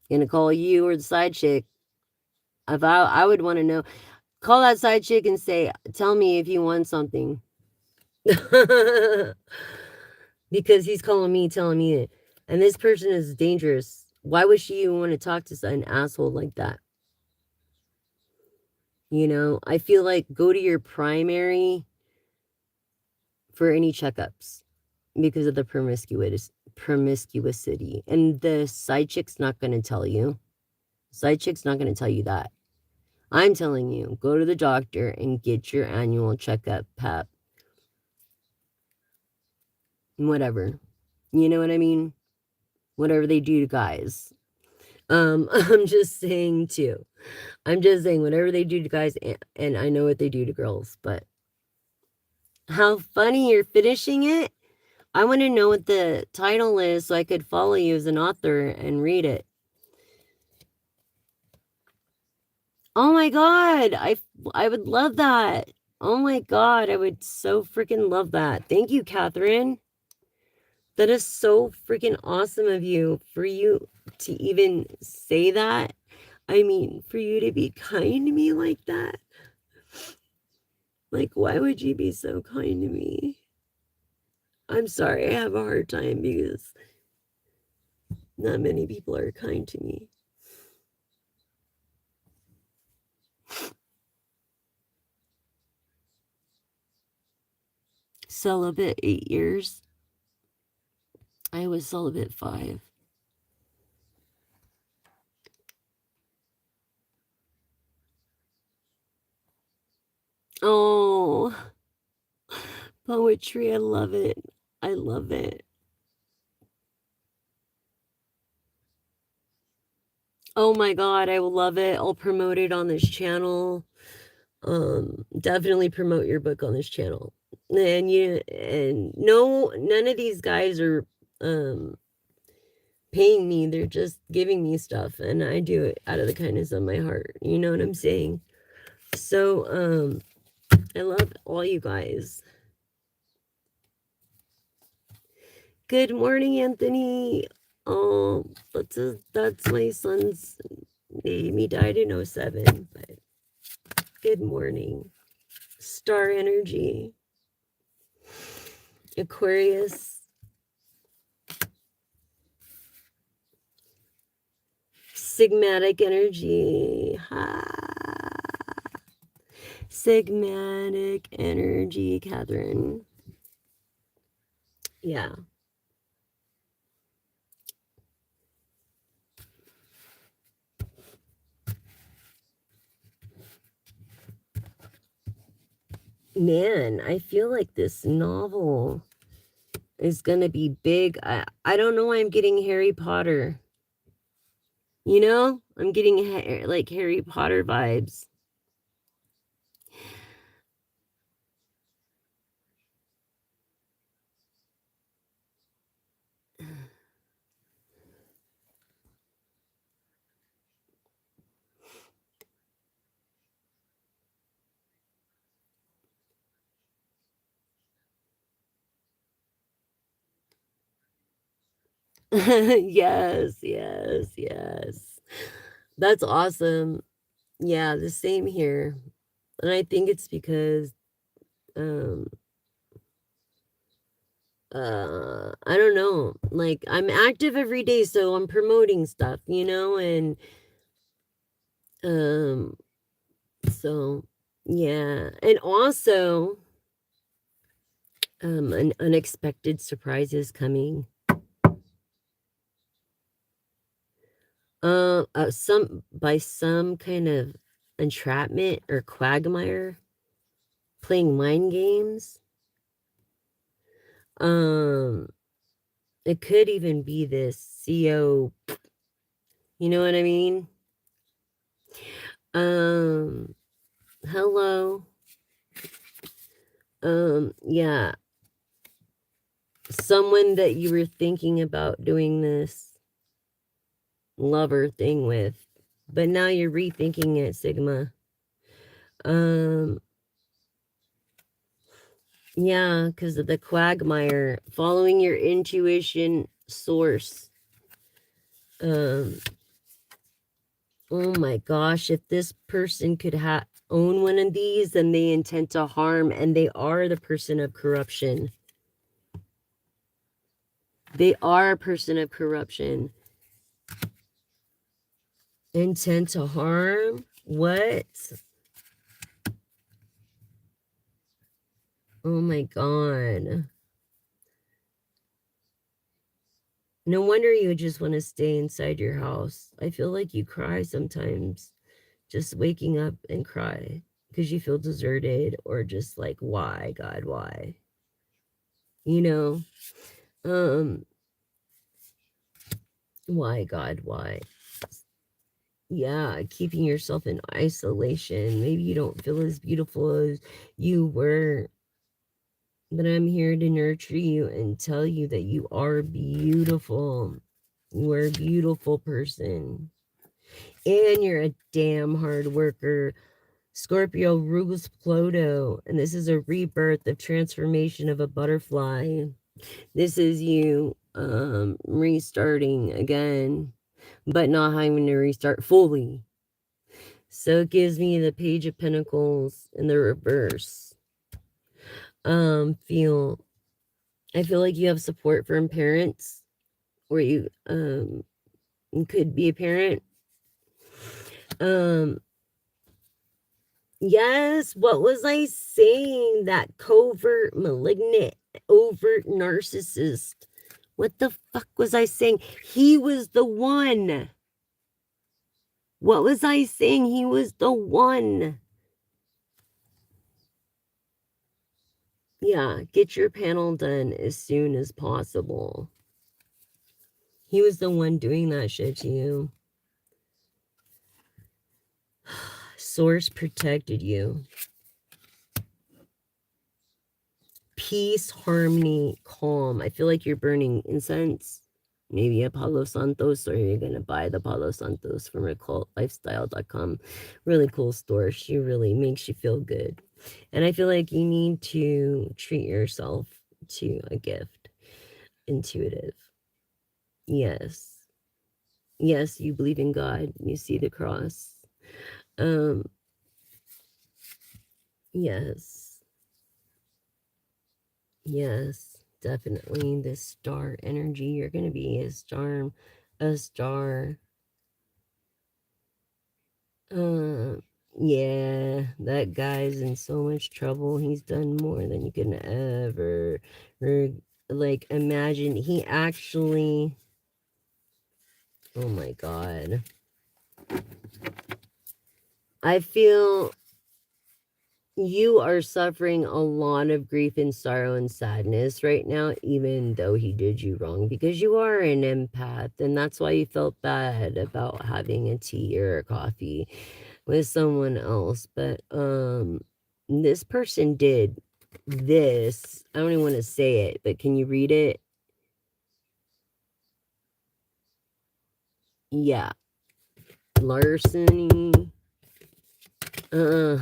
Gonna call you or the side chick. If I would want to know. Call that side chick and say, tell me if you want something. Because he's calling me, telling me it. And this person is dangerous. Why would she even want to talk to an asshole like that? I feel like go to your primary for any checkups because of the promiscuity. And the side chick's not going to tell you. Side chick's not going to tell you that. I'm telling you, go to the doctor and get your annual checkup, PAP. Whatever. You know what I mean? Whatever they do to guys. I'm just saying too. I'm just saying whatever they do to guys, and I know what they do to girls, but how funny you're finishing it. I want to know what the title is so I could follow you as an author and read it. Oh my God. I would love that. Oh my God. I would so freaking love that. Thank you, Catherine. That is so freaking awesome of you for you to even say that. I mean, for you to be kind to me like that. Like, why would you be so kind to me? I'm sorry. I have a hard time because not many people are kind to me. Celibate 8 years. I was celibate 5. Oh, poetry. I love it. I love it. Oh my God, I will love it. I'll promote it on this channel. Definitely promote your book on this channel. And no, none of these guys are um paying me. They're just giving me stuff and I do it out of the kindness of my heart. You know what I'm saying? So I love all you guys. Good morning, Anthony. Oh, that's my son's name. He died in 07, but good morning. Star energy. Aquarius. Sigmatic energy. Ha. Sigmatic energy, Catherine. Yeah. Man, I feel like this novel is gonna be big. I don't know why I'm getting Harry Potter. You know, I'm getting like Harry Potter vibes. Yes, yes, yes. That's awesome. Yeah, the same here. And I think it's because um I don't know. Like I'm active every day, so I'm promoting stuff, you know, and um so yeah. And also an unexpected surprise is coming. Some by some kind of entrapment or quagmire playing mind games. Um, it could even be this CO, you know what I mean? Um, hello. Yeah, someone that you were thinking about doing this lover thing with, but now you're rethinking it, Sigma. Um, yeah, because of the quagmire, following your intuition source. Um, oh my gosh, if this person could own one of these, then they intend to harm, and they are the person of corruption. They are a person of corruption. Intent to harm? What? Oh my God. No wonder you just want to stay inside your house. I feel like you cry sometimes, just waking up and cry because you feel deserted or just like, why, God, why? You know, um, why, God, why? yeah, keeping yourself in isolation. Maybe you don't feel as beautiful as you were, but I'm here to nurture you and tell you that you are beautiful. You are a beautiful person. And you're a damn hard worker. Scorpio rules Pluto, and this is a rebirth of transformation of a butterfly. This is you restarting again, but not having to restart fully. So it gives me the Page of Pentacles in the reverse. Feel I feel like you have support from parents, or you could be a parent. Yes, what was I saying? That covert, malignant, overt narcissist. What the fuck was I saying? He was the one. What was I saying? He was the one. Yeah, get your panel done as soon as possible. He was the one doing that shit to you. Source protected you. Peace, harmony, calm. I feel like you're burning incense. Maybe a Palo Santos, or you're going to buy the Palo Santos from occultlifestyle.com. Really cool store. She really makes you feel good. And I feel like you need to treat yourself to a gift. Intuitive. Yes. Yes, you believe in God. You see the cross. Yes. Yes, definitely. This star energy. You're going to be a star. A star. Yeah, that guy's in so much trouble. He's done more than you can ever, like, imagine. He actually, oh my God. I feel you are suffering a lot of grief and sorrow and sadness right now, even though he did you wrong, because you are an empath, and that's why you felt bad about having a tea or a coffee with someone else. But this person did this. I don't even want to say it, but can you read it? Yeah. Larceny. Uh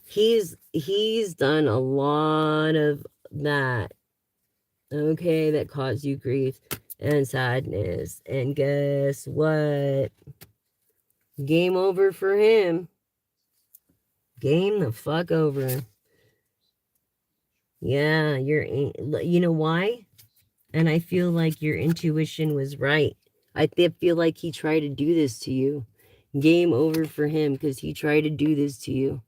he's done a lot of that. Okay, that caused you grief and sadness. And guess what? Game over for him. Game the fuck over. Yeah, you know why? And I feel like your intuition was right. Feel like he tried to do this to you. Game over for him because he tried to do this to you.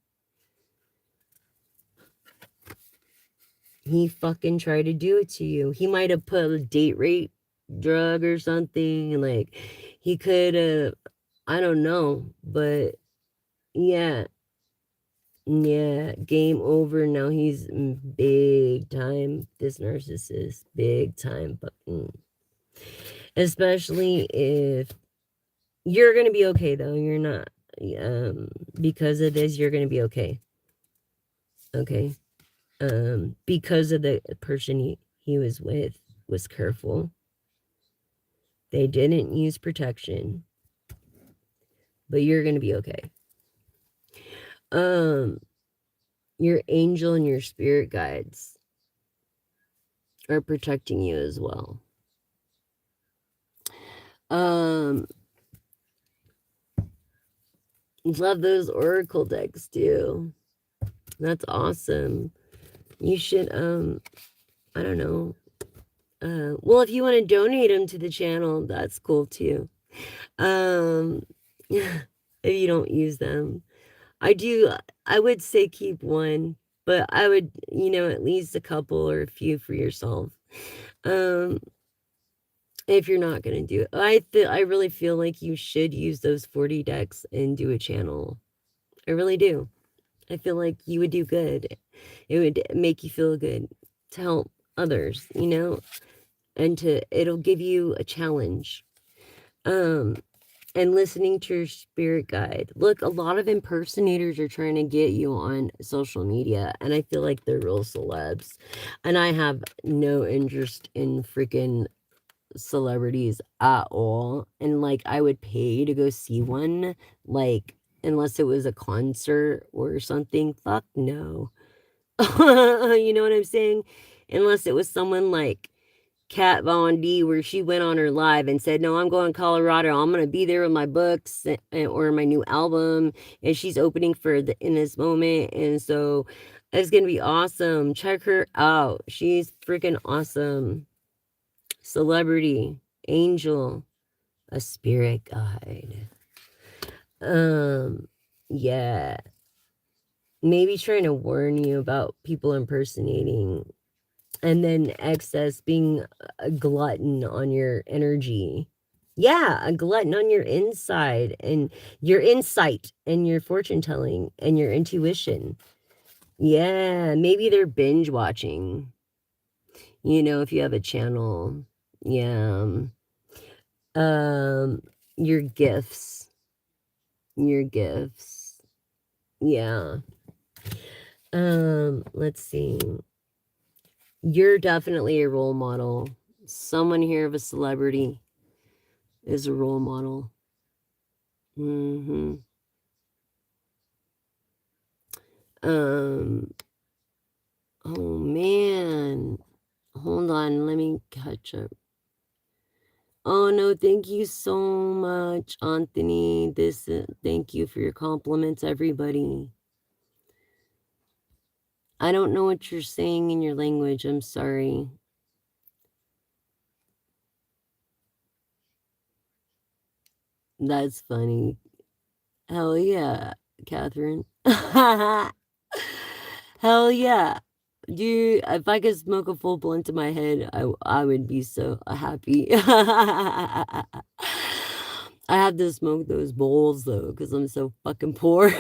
He fucking tried to do it to you. He might have put a date rape drug or something. Like, he could have, I don't know. But yeah, yeah, game over. Now he's big time, this narcissist. Big time. But especially if you're gonna be okay, though. You're not. Because of this, you're gonna be okay. Okay. Because of the person he was with was careful. They didn't use protection, but you're gonna be okay. Your angel and your spirit guides are protecting you as well. Love those oracle decks too. That's awesome. You should I don't know. Well, if you want to donate them to the channel, that's cool too. If you don't use them. I would say keep one, but I would, at least a couple or a few for yourself. If you're not gonna do it. I really feel like you should use those 40 decks and do a channel. I really do. I feel like you would do good. It would make you feel good to help others, and it'll give you a challenge. And and listening to your spirit guide. Look, a lot of impersonators are trying to get you on social media, and I feel like they're real celebs. And I have no interest in freaking celebrities at all. And like, I would pay to go see one, like, unless it was a concert or something. Fuck no. You know what I'm saying? Unless it was someone like Kat Von D, where she went on her live and said, "No, I'm going to Colorado. I'm going to be there with my books or my new album." And she's opening for the In This Moment. And so it's going to be awesome. Check her out. She's freaking awesome. Celebrity, angel, a spirit guide. Um, yeah. Maybe trying to warn you about people impersonating, and then excess being a glutton on your energy. Yeah, a glutton on your inside and your insight and your fortune telling and your intuition. Yeah, maybe they're binge watching, if you have a channel. Yeah. Um, your gifts. Your gifts. Yeah. Let's see. You're definitely a role model. Someone here of a celebrity is a role model. Mm-hmm. Um, oh man. Hold on, let me catch up. Oh no, thank you so much, Anthony. Thank you for your compliments, everybody. I don't know what you're saying in your language. I'm sorry. That's funny. Hell yeah, Catherine. Hell yeah. Dude, if I could smoke a full blunt to my head, I would be so happy. I have to smoke those bowls though, because I'm so fucking poor.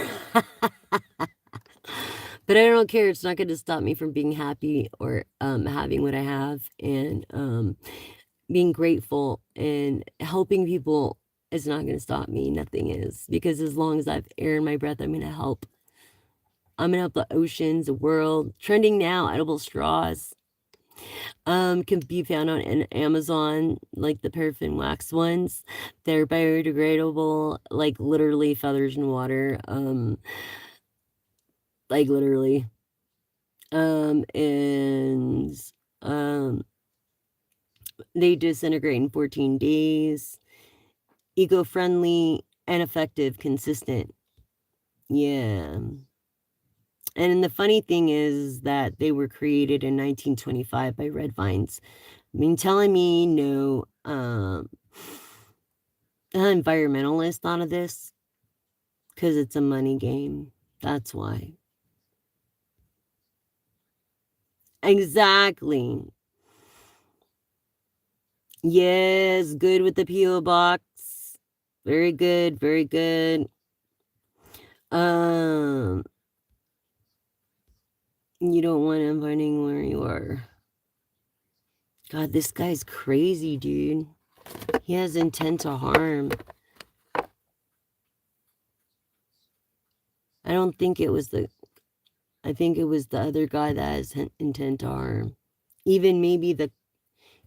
But I don't care. It's not going to stop me from being happy or having what I have and being grateful and helping people is not going to stop me. Nothing is. Because as long as I've air in my breath, I'm going to help. I'm going to help the oceans, the world. Trending now, edible straws. Can be found on Amazon, like the paraffin wax ones. They're biodegradable, like literally feathers in water. Like literally. And um they disintegrate in 14 days. Eco-friendly and effective, consistent. Yeah. And the funny thing is that they were created in 1925 by Red Vines. I mean, telling me no environmentalist thought of this because it's a money game. That's why. Exactly. Yes, good with the P.O. box. Very good, very good. Um, you don't want him finding where you are. God, this guy's crazy, dude. He has intent to harm. I don't think it was I think it was the other guy that has intent to harm. Even maybe the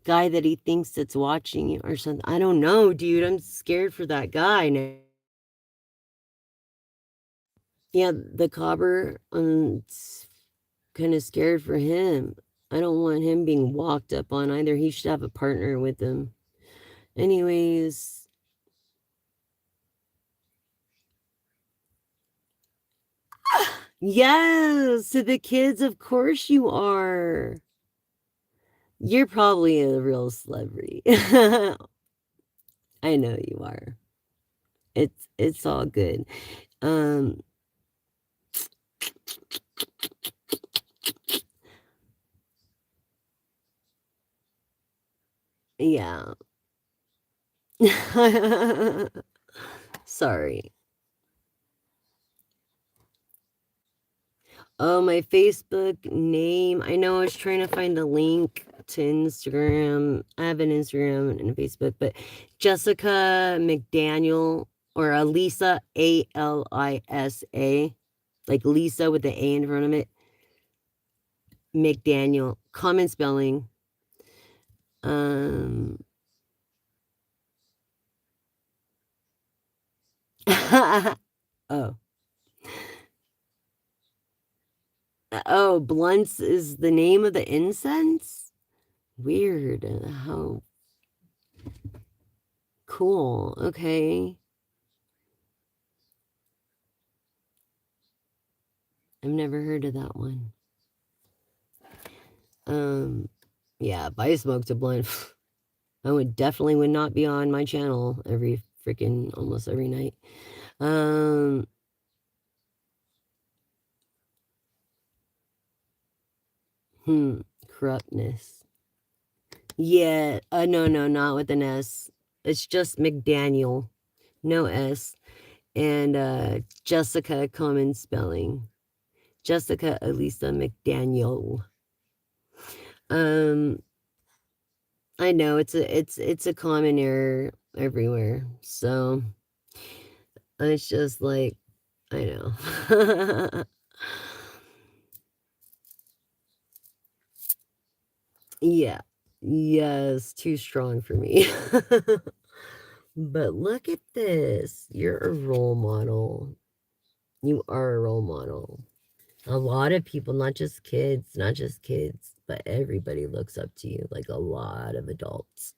guy that he thinks that's watching it or something. I don't know, dude. I'm scared for that guy now. Yeah, the cobber, kind of scared for him. I don't want him being walked up on either. He should have a partner with him. Anyways, yes, to the kids, of course you are. You're probably a real celebrity. I know you are. It's all good. Um, yeah. Sorry. Oh, my Facebook name. I know I was trying to find the link to Instagram. I have an Instagram and a Facebook, but Jessica McDaniel or Alisa, Alisa, like Lisa with the A in front of it. McDaniel, common spelling. Oh. Oh, blunts is the name of the incense? Weird. How cool. Okay. I've never heard of that one. Yeah, if I smoked a blunt, I would not be on my channel almost every night. Corruptness. Yeah, no, not with an S. It's just McDaniel. No S. And Jessica, common spelling. Jessica Elisa McDaniel. I know it's a common error everywhere. So it's just like I know. Yeah. Yes, too strong for me. But look at this. You're a role model. You are a role model. A lot of people, not just kids, but everybody looks up to you, like a lot of adults.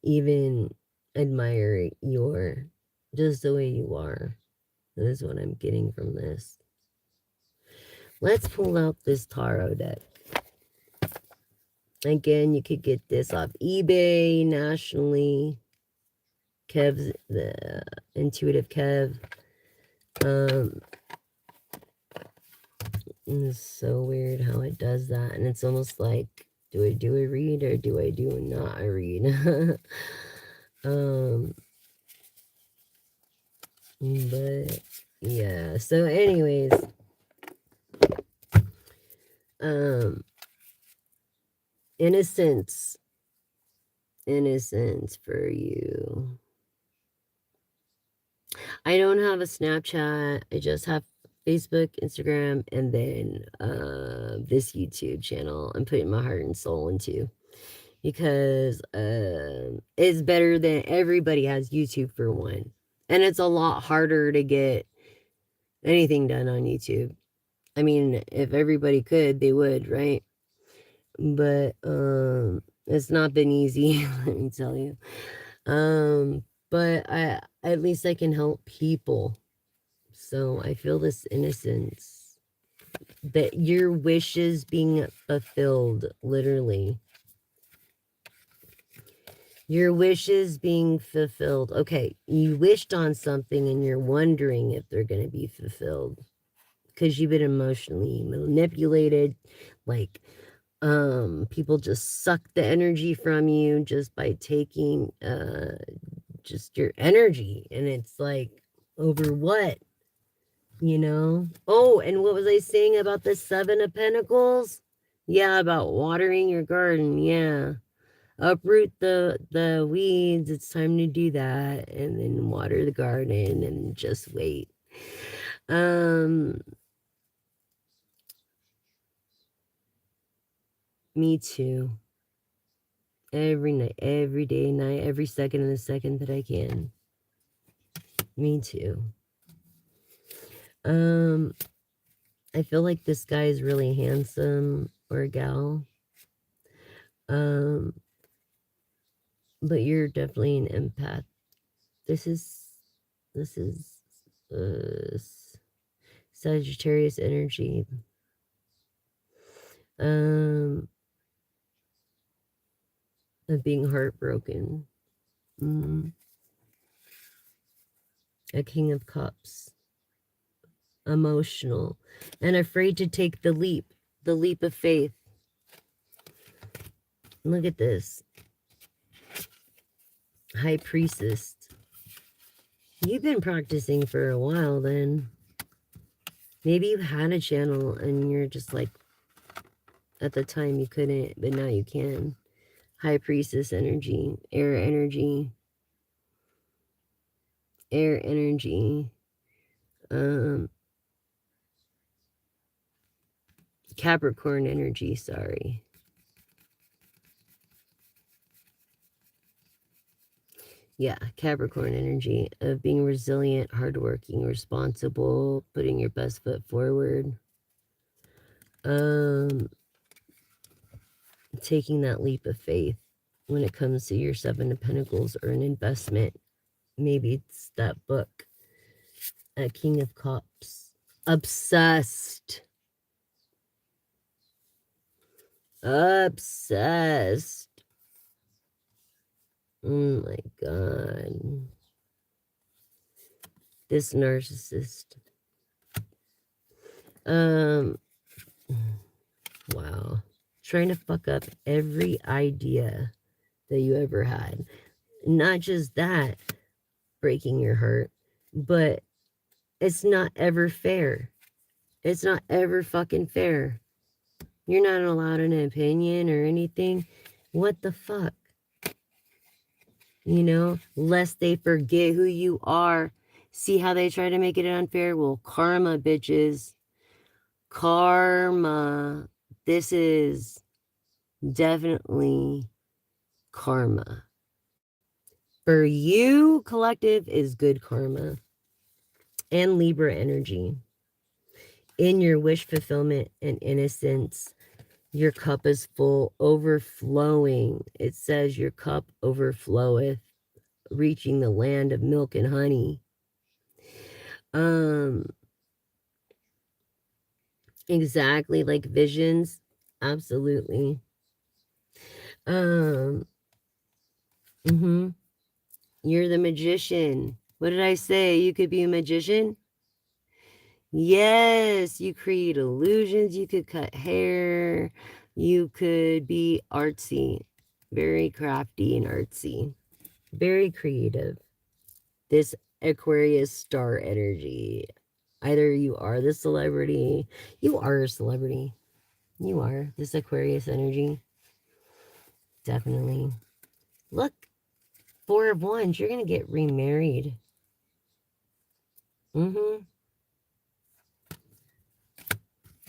Even admire your just the way you are. That is what I'm getting from this. Let's pull out this tarot deck. Again, you could get this off eBay nationally. Kev's the Intuitive Kev. It's so weird how it does that, and it's almost like, do I do a read or do I do not a read? But yeah. So, anyways, innocence for you. I don't have a Snapchat. I just have Facebook, Instagram, and then this YouTube channel I'm putting my heart and soul into because it's better than everybody has YouTube for one. And it's a lot harder to get anything done on YouTube. I mean, if everybody could, they would, right? But it's not been easy, let me tell you. But at least I can help people. So I feel this innocence that your wishes being fulfilled, literally. Your wishes being fulfilled. Okay, you wished on something and you're wondering if they're going to be fulfilled because you've been emotionally manipulated. Like, people just suck the energy from you just by taking just your energy, and it's like, over what? Oh, and what was I saying about the Seven of Pentacles? Yeah, about watering your garden. Yeah, uproot the weeds. It's time to do that, and then water the garden and just wait. Me too. Every night, every day, night, every second of the second that I can. Me too. I feel like this guy is really handsome, or gal. But you're definitely an empath. This is uh Sagittarius energy. Of being heartbroken. A King of Cups. Emotional and afraid to take the leap of faith. Look at this. High Priestess. You've been practicing for a while then. Maybe you had a channel and you're just like, at the time you couldn't, but now you can. High priestess energy, air energy, air energy, Capricorn energy, sorry. Yeah, Capricorn energy of being resilient, hardworking, responsible, putting your best foot forward. Taking that leap of faith when it comes to your Seven of Pentacles or an investment. Maybe it's that book, King of Cups. Obsessed. Obsessed. Oh my God. This narcissist. Wow. Trying to fuck up every idea that you ever had. Not just that, breaking your heart, but it's not ever fair. It's not ever fucking fair. You're not allowed an opinion or anything. What the fuck? You know, lest they forget who you are. See how they try to make it unfair? Well, karma, bitches. Karma. This is definitely karma. For you, collective is good karma. And Libra energy. In your wish fulfillment and innocence, your cup is full, overflowing. It says your cup overfloweth, reaching the land of milk and honey. Exactly, like visions. Absolutely. Mm-hmm. You're the magician. What did I say? You could be a magician? Yes, you create illusions. You could cut hair. You could be artsy. Very crafty and artsy. Very creative. This Aquarius star energy. Either you are the celebrity. You are a celebrity. You are. This Aquarius energy. Definitely. Look, Four of Wands. You're going to get remarried. Mm-hmm.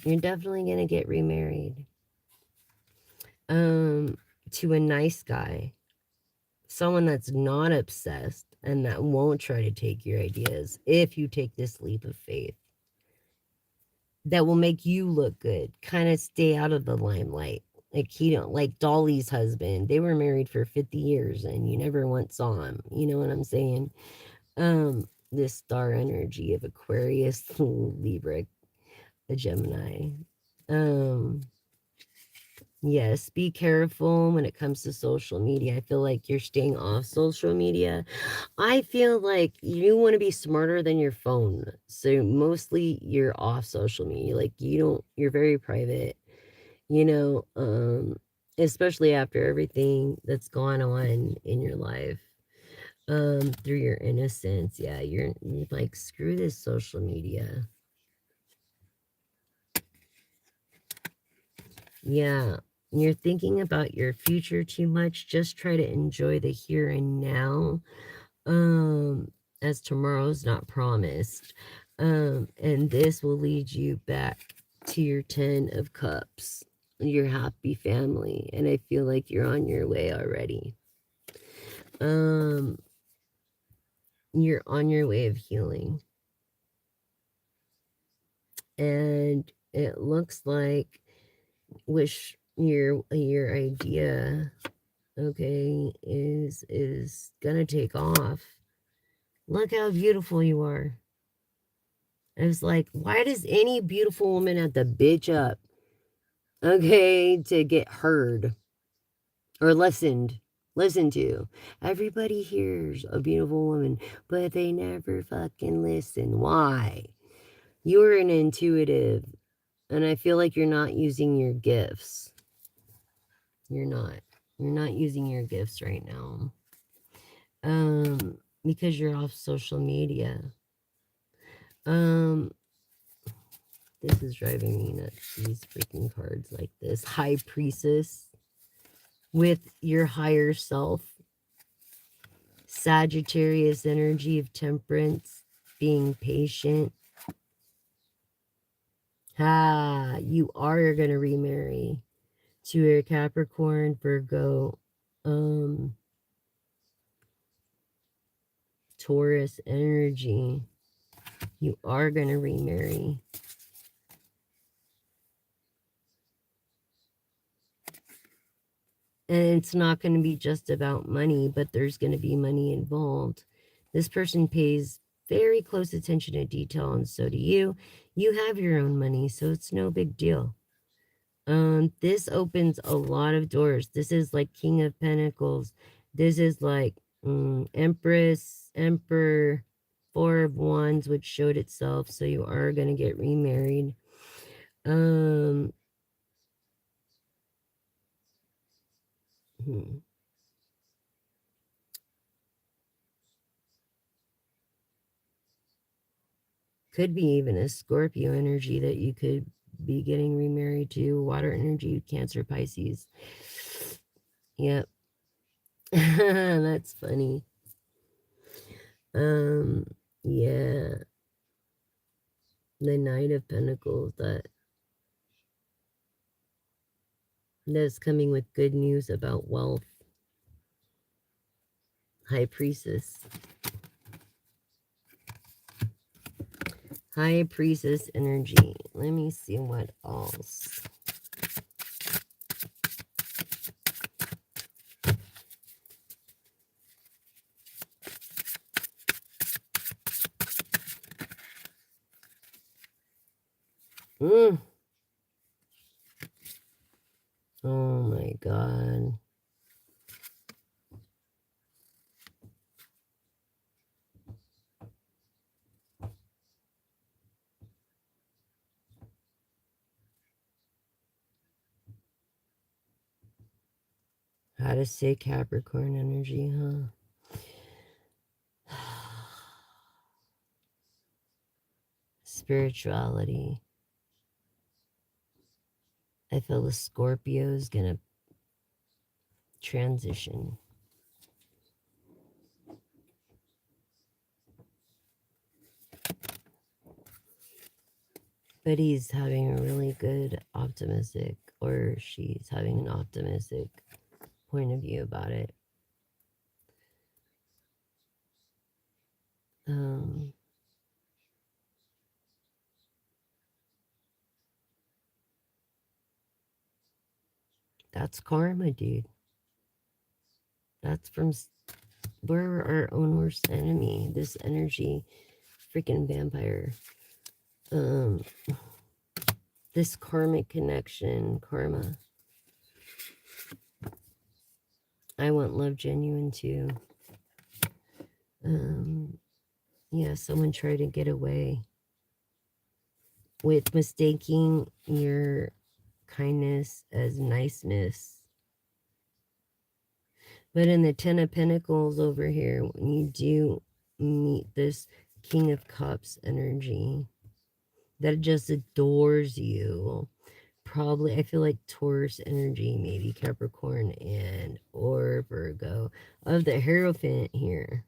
You're definitely going to get remarried. To a nice guy. Someone that's not obsessed and that won't try to take your ideas if you take this leap of faith. That will make you look good. Kind of stay out of the limelight. Like he don't like Dolly's husband. They were married for 50 years and you never once saw him. You know what I'm saying? This star energy of Aquarius, Libra, a Gemini. Yes, be careful when it comes to social media. I feel like you're staying off social media. I feel like you want to be smarter than your phone. So mostly you're off social media. Like you're very private, you know, especially after everything that's gone on in your life. Through your innocence. Yeah, you're like, screw this social media. Yeah. You're thinking about your future too much. Just try to enjoy the here and now. As tomorrow's not promised. And this will lead you back to your 10 of cups, your happy family. And I feel like you're on your way already. You're on your way of healing. And it looks like wish your idea, okay, is gonna take off. Look how beautiful you are. I was like, why does any beautiful woman have to bitch up, okay, to get heard or listened to? Everybody hears a beautiful woman, but they never fucking listen. Why? You're an intuitive, and I feel like you're not using your gifts. You're not. You're not using your gifts right now. Because you're off social media. This is driving me nuts. These freaking cards like this. High Priestess. with your higher self. Sagittarius energy of temperance, being patient. You are going to remarry to your Capricorn, Virgo, Taurus energy. You are going to remarry. And it's not going to be just about money, but there's going to be money involved. This person pays very close attention to detail, and so do you. You have your own money, so it's no big deal. This opens a lot of doors. This is like King of Pentacles. This is like Empress, Emperor, Four of Wands, which showed itself. So you are going to get remarried. Hmm. Could be even a Scorpio energy that you could be getting remarried to. Water energy, Cancer, Pisces. Yep. That's funny. Yeah. The Knight of Pentacles, that's coming with good news about wealth. High Priestess. High Priestess energy. Let me see what else. Oh my God. How to say Capricorn energy, huh? Spirituality. I feel the Scorpio is going to transition. But he's having a really good optimistic, or she's having an optimistic point of view about it. That's karma, dude. That's from we're our own worst enemy. This energy, freaking vampire. This karmic connection, karma. I want love genuine too. Yeah, someone tried to get away with mistaking your kindness as niceness. But in the Ten of Pentacles over here, when you do meet this King of Cups energy that just adores you, probably, I feel like Taurus energy, maybe Capricorn and or Virgo, of the Hierophant here,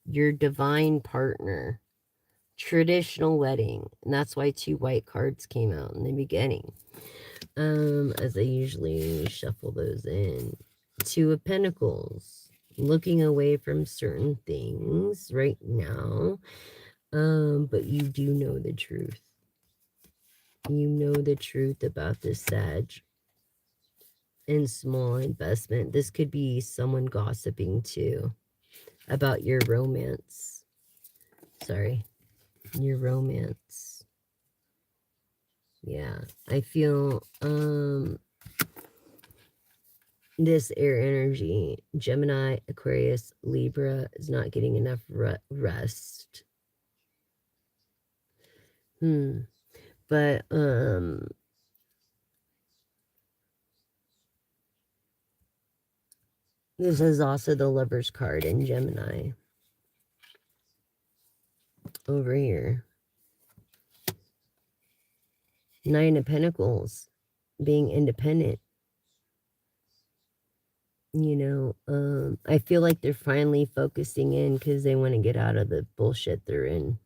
your divine partner, traditional wedding, and that's why 2 white cards came out in the beginning. As I usually shuffle those in. 2 of Pentacles, looking away from certain things right now, but you do know the truth. You know the truth about this Sag and small investment. This could be someone gossiping too about your romance. Sorry, your romance. Yeah, I feel this air energy, Gemini, Aquarius, Libra, is not getting enough rest. But this is also the Lover's card in Gemini over here. 9 of Pentacles, being independent. I feel like they're finally focusing in because they want to get out of the bullshit they're in.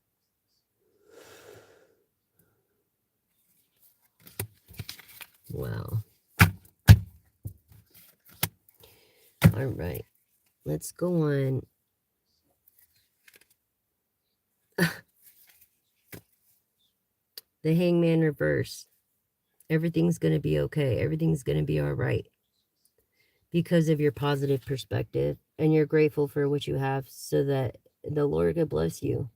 Wow. All right. Let's go on. The Hangman reverse. Everything's going to be okay. Everything's going to be all right because of your positive perspective, and you're grateful for what you have so that the Lord could bless you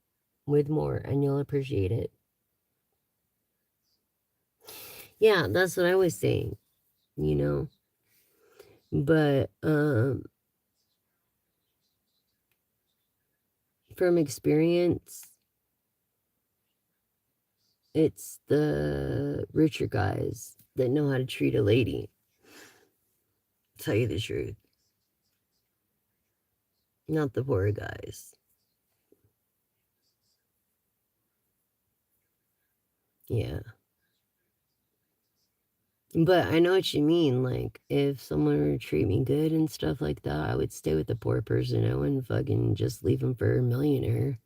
with more and you'll appreciate it. Yeah, that's what I was saying, you know. But from experience, it's the richer guys that know how to treat a lady. Tell you the truth. Not the poor guys. Yeah. But I know what you mean. Like, if someone were to treat me good and stuff like that, I would stay with the poor person. I wouldn't fucking just leave him for a millionaire.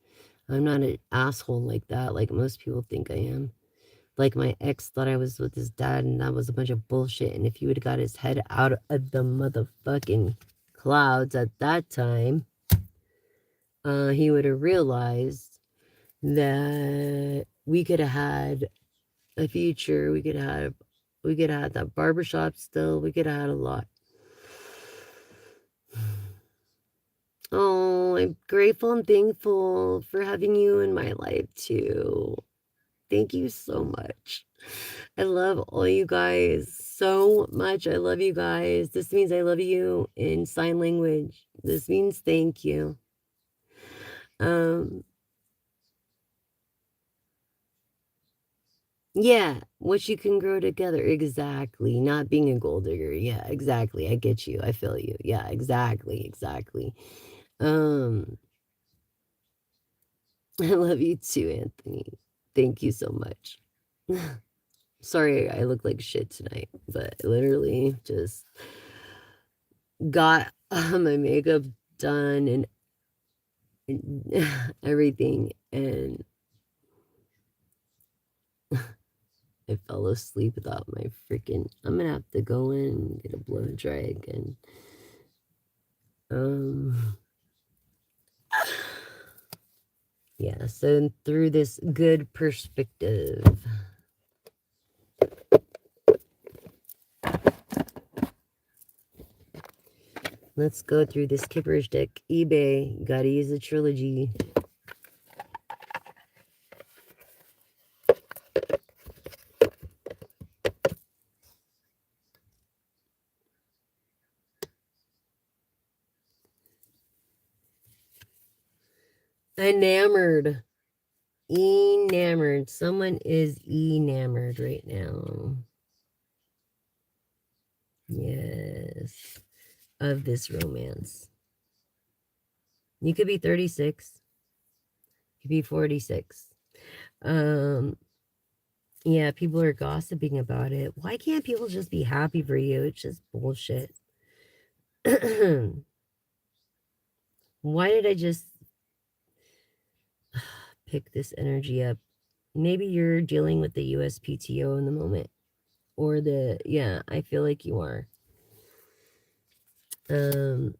I'm not an asshole like that, like most people think I am. Like, my ex thought I was with his dad, and that was a bunch of bullshit. And if he would have got his head out of the motherfucking clouds at that time, he would have realized that we could have had a future. We could have had that barbershop still. We could have had a lot. Oh, I'm grateful and thankful for having you in my life too. Thank you so much. I love all you guys so much. I love you guys. This means I love you in sign language. This means thank you. Um, yeah, what you can grow together. Exactly. Not being a gold digger. Yeah, exactly. I get you. I feel you. Yeah, exactly. Exactly. Um, I love you too, Anthony. Thank you so much. Sorry I look like shit tonight, but literally just got my makeup done and everything, and I fell asleep without my freaking. I'm gonna have to go in and get a blow dry again. Um, yeah, so through this good perspective, let's go through this kipperish deck. eBay, gotta use the trilogy. Enamored. Enamored. Someone is enamored right now. Yes. Of this romance. You could be 36. You could be 46. Um, yeah, people are gossiping about it. Why can't people just be happy for you? It's just bullshit. Why did I just pick this energy up? Maybe you're dealing with the USPTO in the moment. Or yeah, I feel like you are. Um,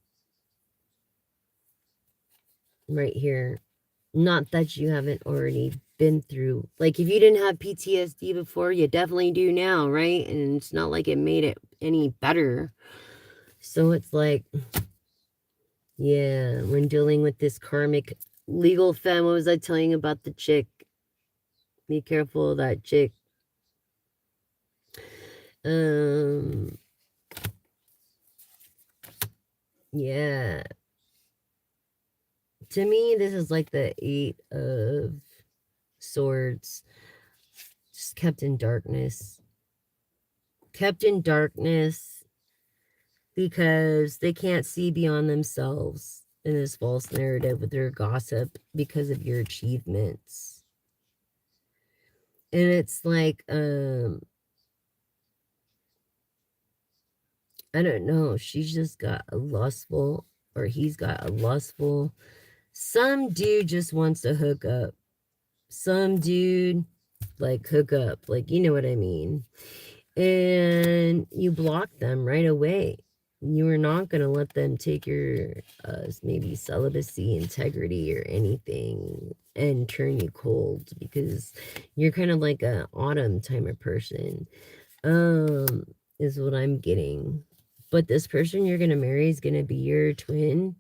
right here. Not that you haven't already been through. Like, if you didn't have PTSD before, you definitely do now, right? And it's not like it made it any better. So it's like, yeah, when dealing with this karmic legal femme, what was I telling you about the chick? Be careful of that chick. Um, yeah. To me, this is like the 8 of Swords, just kept in darkness. Kept in darkness because they can't see beyond themselves in this false narrative with their gossip because of your achievements. And it's like, I don't know. She's just got a lustful, or he's got a lustful. Some dude just wants to hook up. Some dude, like, hook up. Like, you know what I mean. And you block them right away. You are not going to let them take your maybe celibacy, integrity, or anything and turn you cold, because you're kind of like a autumn type of person, um, is what I'm getting. But this person you're going to marry is going to be your twin.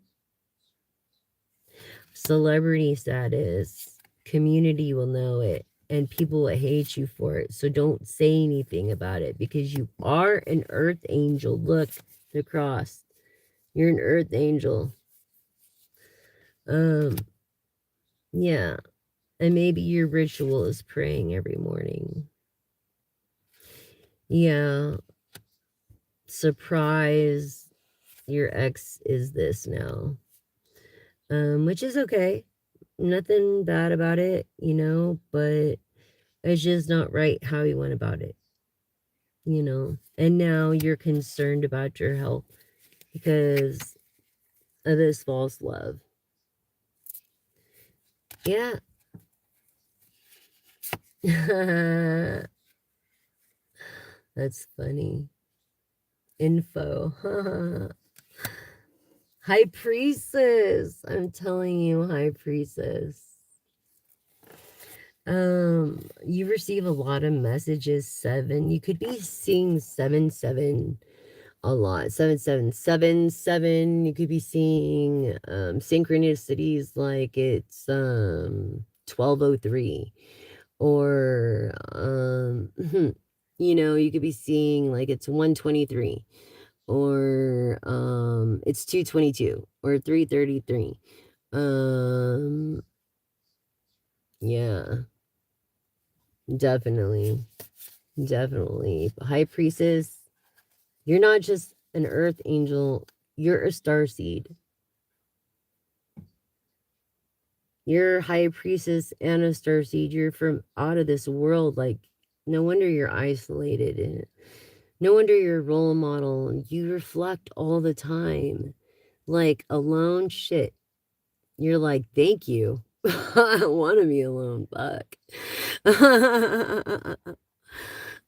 Celebrity status. Community will know it. And people will hate you for it. So don't say anything about it, because you are an earth angel. Look, the cross. You're an earth angel. Um, yeah. And maybe your ritual is praying every morning. Yeah. Surprise. Your ex is this now. Which is okay. Nothing bad about it, but it's just not right how he went about it. And now you're concerned about your health because of this false love. Yeah. That's funny. Info. High priestess. I'm telling you, high priestess. You receive a lot of messages. 7. You could be seeing 7 a lot. 7 You could be seeing synchronicities like it's 1203, or you could be seeing like it's 123, or it's 222 or 333. Yeah, definitely. Definitely. High priestess, you're not just an earth angel, you're a star seed. You're high priestess and a star seed. You're from out of this world. Like, no wonder you're isolated, and no wonder you're a role model. You reflect all the time. Like, alone, shit. You're like, thank you. I don't want to be alone. Fuck.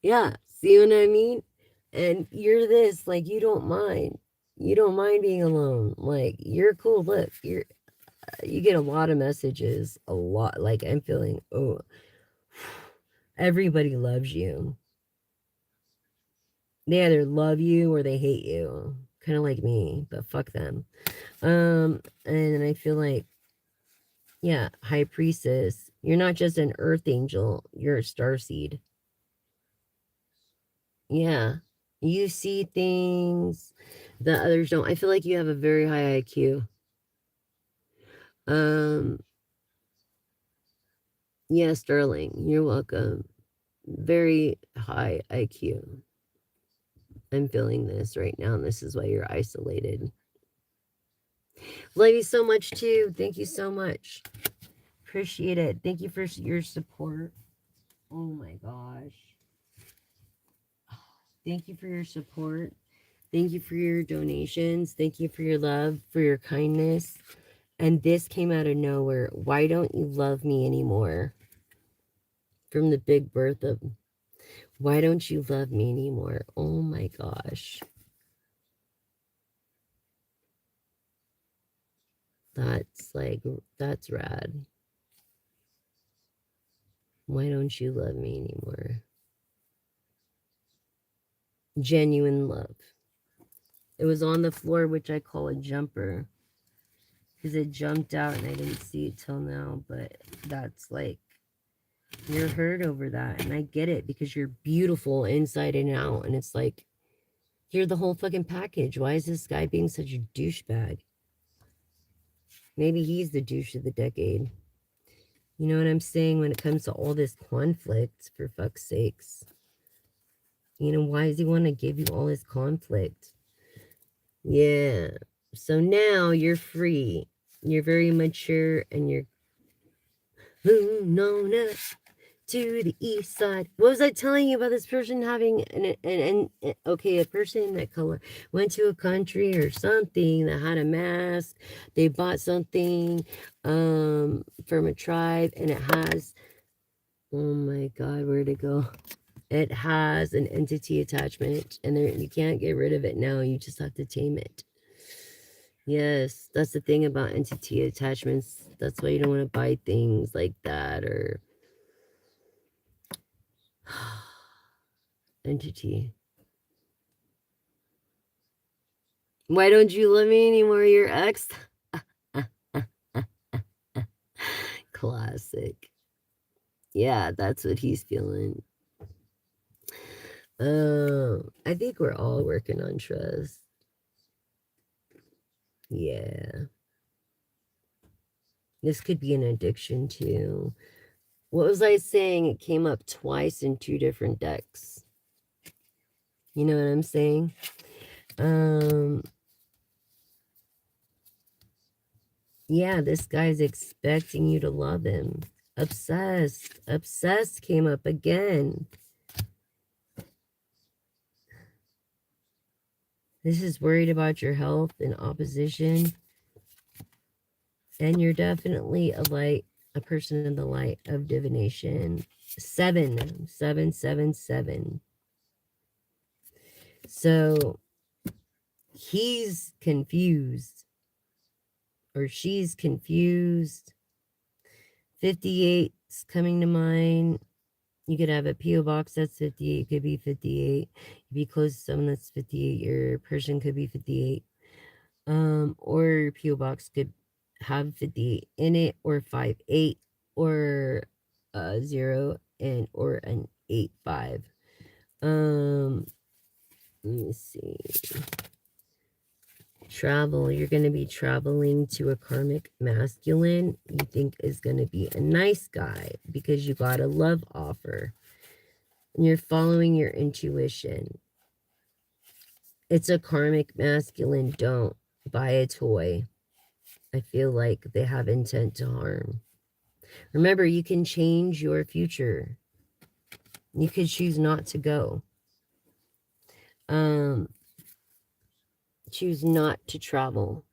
Yeah, see what I mean? And you're this, like, you don't mind. You don't mind being alone. Like, you're cool. Look, you get a lot of messages, a lot. Like, I'm feeling, oh, everybody loves you. They either love you or they hate you. Kind of like me, but fuck them. And I feel like, yeah, high priestess, you're not just an earth angel, you're a star seed. Yeah. You see things that others don't. I feel like you have a very high IQ. Um, yeah, Sterling, you're welcome. Very high IQ. I'm feeling this right now, and this is why you're isolated. Love you so much, too. Thank you so much. Appreciate it. Thank you for your support. Oh my gosh. Thank you for your support. Thank you for your donations. Thank you for your love, for your kindness. And this came out of nowhere. Why don't you love me anymore? From the big birth of, why don't you love me anymore? Oh my gosh. That's rad. Why don't you love me anymore? Genuine love. It was on the floor, which I call a jumper, because it jumped out and I didn't see it till now. But that's like, you're hurt over that. And I get it, because you're beautiful inside and out. And it's like, you're the whole fucking package. Why is this guy being such a douchebag? Maybe he's the douche of the decade. You know what I'm saying? When it comes to all this conflict, for fuck's sakes. Why does he want to give you all this conflict? Yeah. So now you're free. You're very mature, and you're, no, to the east side. What was I telling you about this person having okay, a person that color went to a country or something that had a mask. They bought something from a tribe and it has, oh my god, where'd it go? It has an entity attachment and there you can't get rid of it now. You just have to tame it. Yes, that's the thing about entity attachments. That's why you don't want to buy things like that or entity. Why don't you love me anymore? Your ex? Classic. Yeah, that's what he's feeling. I think we're all working on trust. Yeah. This could be an addiction too. What was I saying? It came up twice in two different decks. You know what I'm saying? Yeah, this guy's expecting you to love him. Obsessed. Obsessed came up again. This is worried about your health and opposition. And you're definitely a light, a person in the light of divination. 7. So he's confused or she's confused. 58's coming to mind. You could have a P.O. box that's 58. It could be 58. If you close to someone that's 58, your person could be 58. Or your P.O. box could have 58 in it, or 58, or 0, and or an 85. Let me see. Travel. You're going to be traveling to a karmic masculine you think is going to be a nice guy because you got a love offer. And you're following your intuition. It's a karmic masculine. Don't buy a toy. I feel like they have intent to harm. Remember, you can change your future. You could choose not to go. Choose not to travel.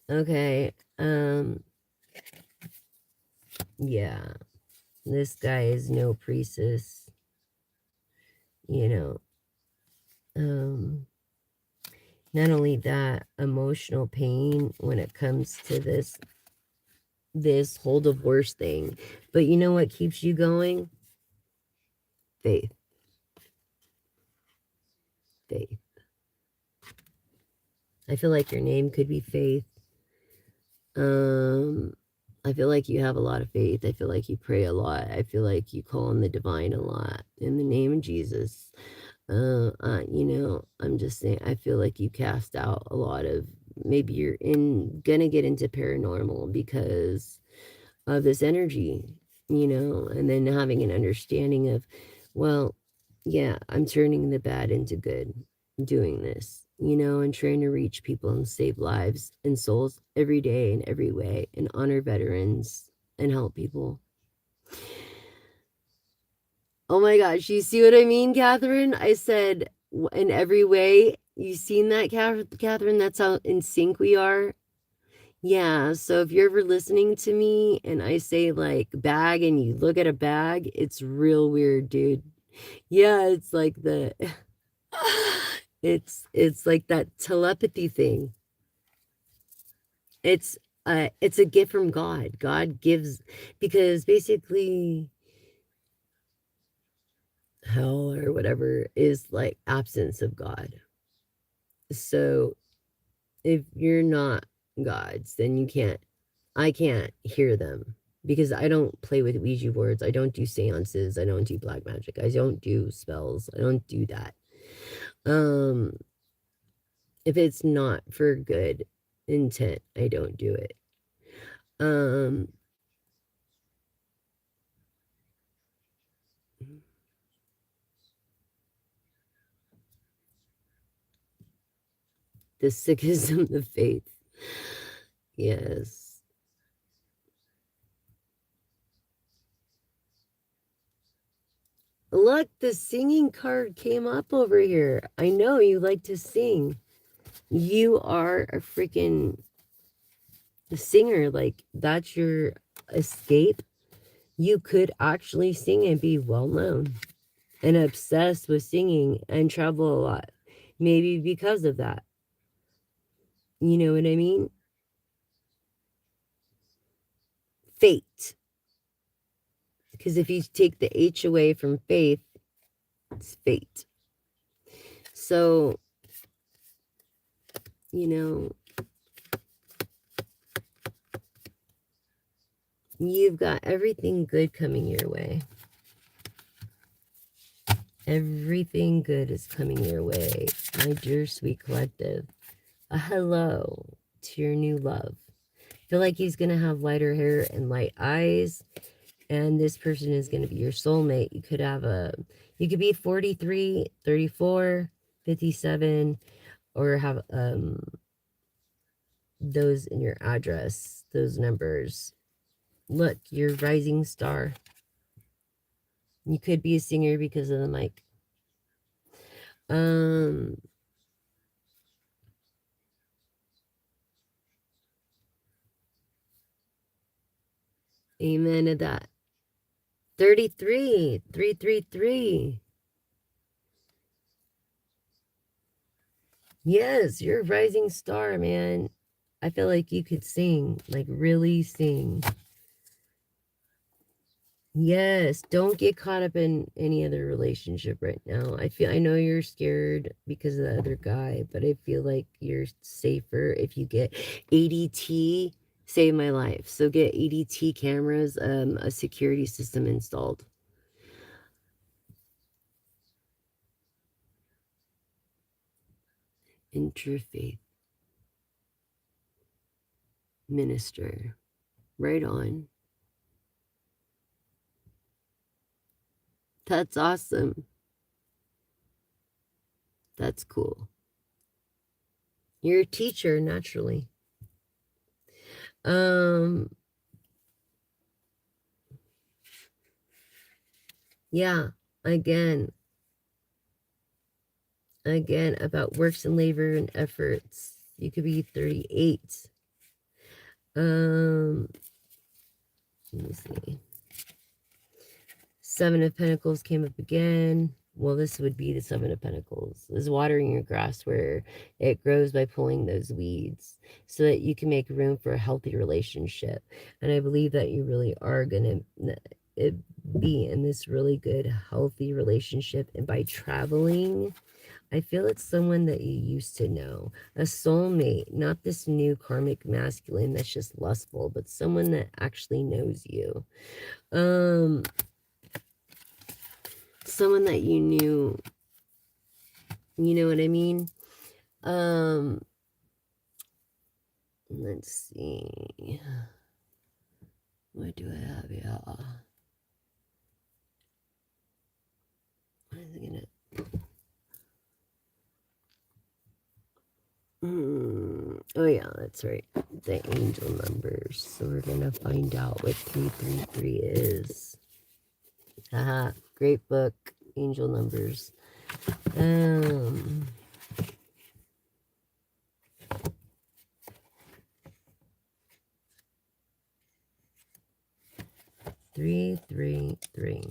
Okay. Yeah. This guy is no priestess. You know. Not only that, emotional pain when it comes to this whole divorce thing. But you know what keeps you going? Faith. Faith. I feel like your name could be Faith. I feel like you have a lot of faith. I feel like you pray a lot. I feel like you call on the divine a lot. In the name of Jesus. You know, I'm just saying, I feel like you cast out a lot of, maybe you're gonna get into paranormal because of this energy, you know, and then having an understanding of, well, yeah, I'm turning the bad into good doing this, you know, and trying to reach people and save lives and souls every day in every way and honor veterans and help people. Oh my gosh, you see what I mean, Catherine? I said in every way. You seen that, Catherine? That's how in sync we are. Yeah, so if you're ever listening to me and I say like bag and you look at a bag, it's real weird, dude. Yeah, it's like the it's like that telepathy thing. It's a gift from God. God gives, because basically hell or whatever is like absence of God. So if you're not God's, then I can't hear them because I don't play with Ouija boards. I don't do seances. I don't do black magic. I don't do spells. I don't do that. Um, if it's not for good intent, I don't do it. Um, the sickism of faith. Yes. Look, the singing card came up over here. I know you like to sing. You are a freaking singer. Like, that's your escape. You could actually sing and be well known and obsessed with singing and travel a lot. Maybe because of that. You know what I mean? Fate. Because if you take the H away from faith, it's fate. So, you know, you've got everything good coming your way. Everything good is coming your way, my dear sweet collective. A hello to your new love. Feel like he's going to have lighter hair and light eyes, and this person is going to be your soulmate. You could be 43, 34, 57, or have those in your address, those numbers. Look, you're rising star. You could be a singer because of the mic. Amen to that. 33, 333. Yes, you're a rising star, man. I feel like you could sing, like really sing. Yes, don't get caught up in any other relationship right now. I know you're scared because of the other guy, but I feel like you're safer if you get ADT. Save my life. So get ADT cameras, a security system installed. Interfaith minister. Right on. That's awesome. That's cool. You're a teacher, naturally. Yeah, again, about works and labor and efforts. You could be 38. Let me see. Seven of Pentacles came up again. Well, this would be the Seven of Pentacles. Is watering your grass where it grows by pulling those weeds so that you can make room for a healthy relationship. And I believe that you really are going to be in this really good, healthy relationship. And by traveling, I feel it's someone that you used to know. A soulmate, not this new karmic masculine that's just lustful, but someone that actually knows you. Someone that you knew, you know what I mean? Let's see. What do I have here? What is it gonna... Oh yeah, that's right. The angel numbers. So we're gonna find out what 333 is. Haha, great book. Angel numbers. 333.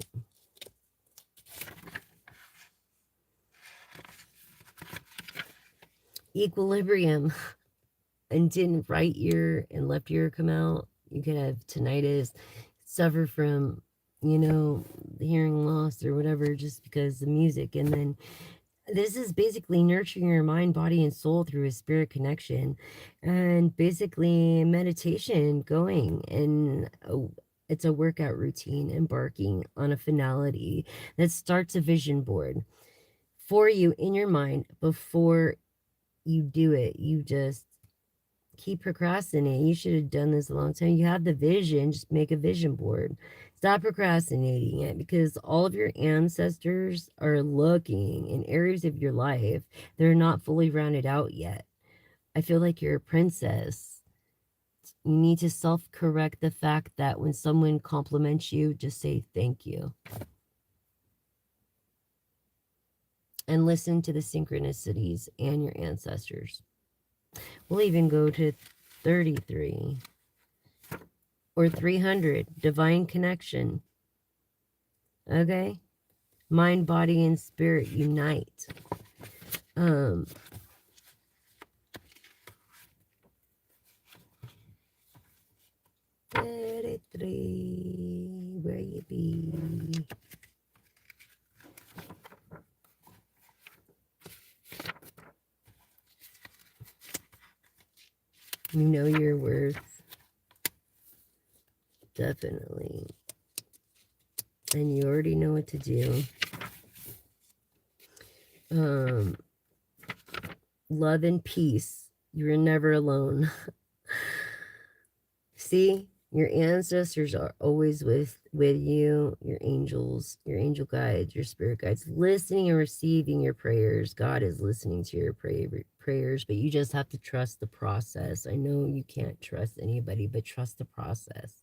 Equilibrium. And didn't right ear and left ear come out. You could have tinnitus, suffer from, hearing loss or whatever, just because the music. And then this is basically nurturing your mind, body, and soul through a spirit connection, and basically meditation going. And it's a workout routine, embarking on a finality that starts a vision board for you in your mind before you do it. You just keep procrastinating. You should have done this a long time. You have the vision, just make a vision board. Stop procrastinating it, because all of your ancestors are looking in areas of your life that are not fully rounded out yet. I feel like you're a princess. You need to self-correct the fact that when someone compliments you, just say thank you. and listen to the synchronicities and your ancestors. We'll even go to 33 or 300, divine connection. Okay? Mind, body, and spirit unite. Um, 33, where you be? You know your worth. Definitely. And you already know what to do. Love and peace. You're never alone. See, your ancestors are always with you, your angels, your angel guides, your spirit guides, listening and receiving your prayers. God is listening to your prayers, but you just have to trust the process. I know you can't trust anybody, but trust the process.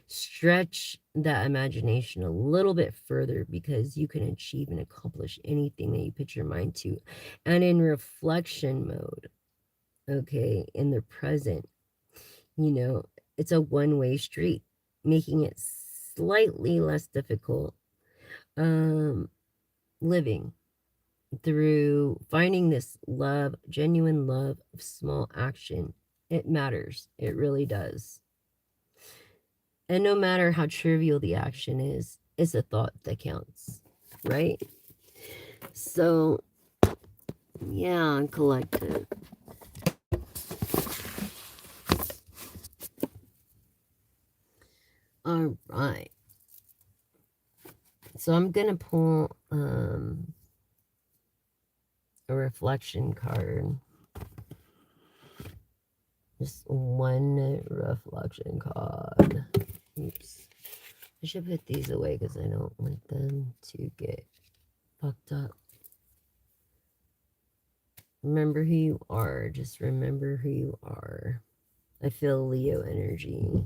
Stretch that imagination a little bit further, because you can achieve and accomplish anything that you put your mind to. And in reflection mode, okay, in the present, you know, it's a one-way street, making it slightly less difficult living through finding this love, genuine love of small action. It matters. It really does. And no matter how trivial the action is, it's a thought that counts, right? So, yeah, collective. All right. So I'm going to pull a reflection card. Just one reflection card. Oops. I should put these away because I don't want them to get fucked up. Remember who you are. Just remember who you are. I feel Leo energy.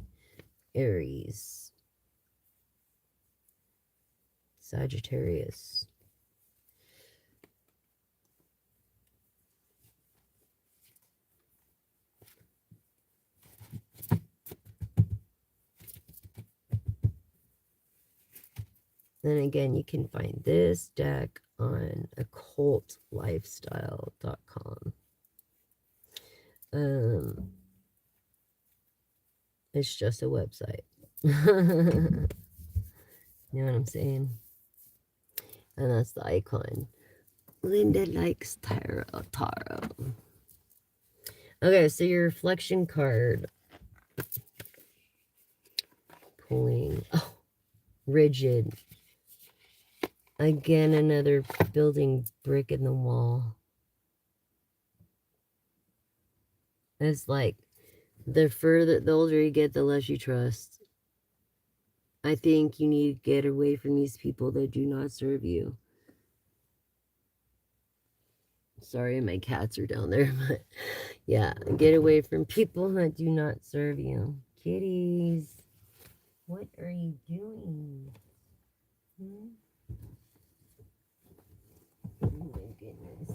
Aries. Sagittarius. Then again, you can find this deck on occultlifestyle.com. It's just a website. You know what I'm saying? And that's the icon. Linda likes tarot. Okay, so your reflection card. Pulling. Oh, rigid. Again, another building brick in the wall. It's like the older you get, the less you trust. I think you need to get away from these people that do not serve you. Sorry, my cats are down there, but yeah, get away from people that do not serve you. Kitties, what are you doing? Oh my goodness.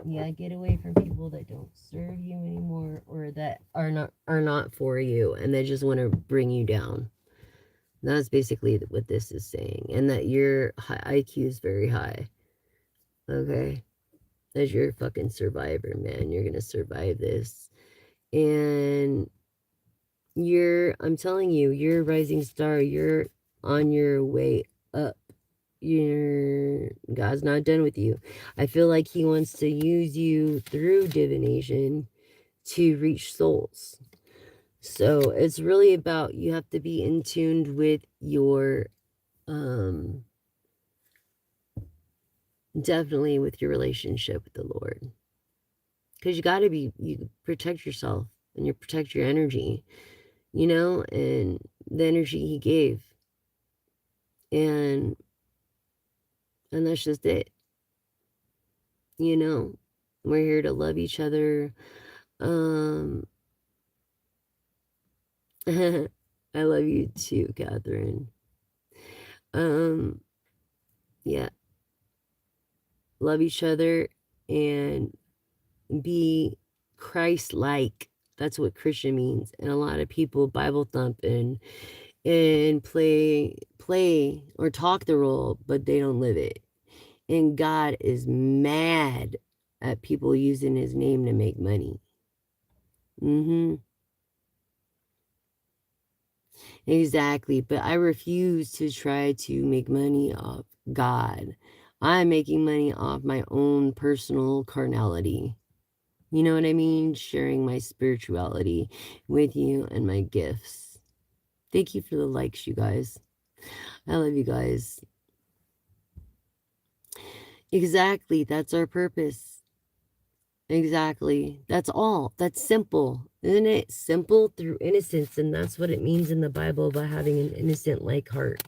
Yeah, get away from people that don't serve you anymore, or that are not for you, and they just want to bring you down. That's basically what this is saying, and that your IQ is very high. Okay, as you're a fucking survivor, man, you're gonna survive this, and I'm telling you, you're a rising star. You're on your way up. God's not done with you. I feel like he wants to use you through divination to reach souls. So it's really about, you have to be in tuned with your definitely with your relationship with the Lord. Because you protect yourself and you protect your energy, and the energy he gave. And that's just it. We're here to love each other. I love you too, Catherine. Yeah. love each other, and be Christ-like. That's what Christian means. And a lot of people Bible thump and play or talk the role, but they don't live it. And God is mad at people using his name to make money. Mm-hmm. Exactly. But I refuse to try to make money off God. I'm making money off my own personal carnality. You know what I mean? Sharing my spirituality with you and my gifts. Thank you for the likes, you guys. I love you guys. Exactly. That's our purpose. Exactly. That's all. That's simple. Isn't it? Simple through innocence. And that's what it means in the Bible about having an innocent like heart,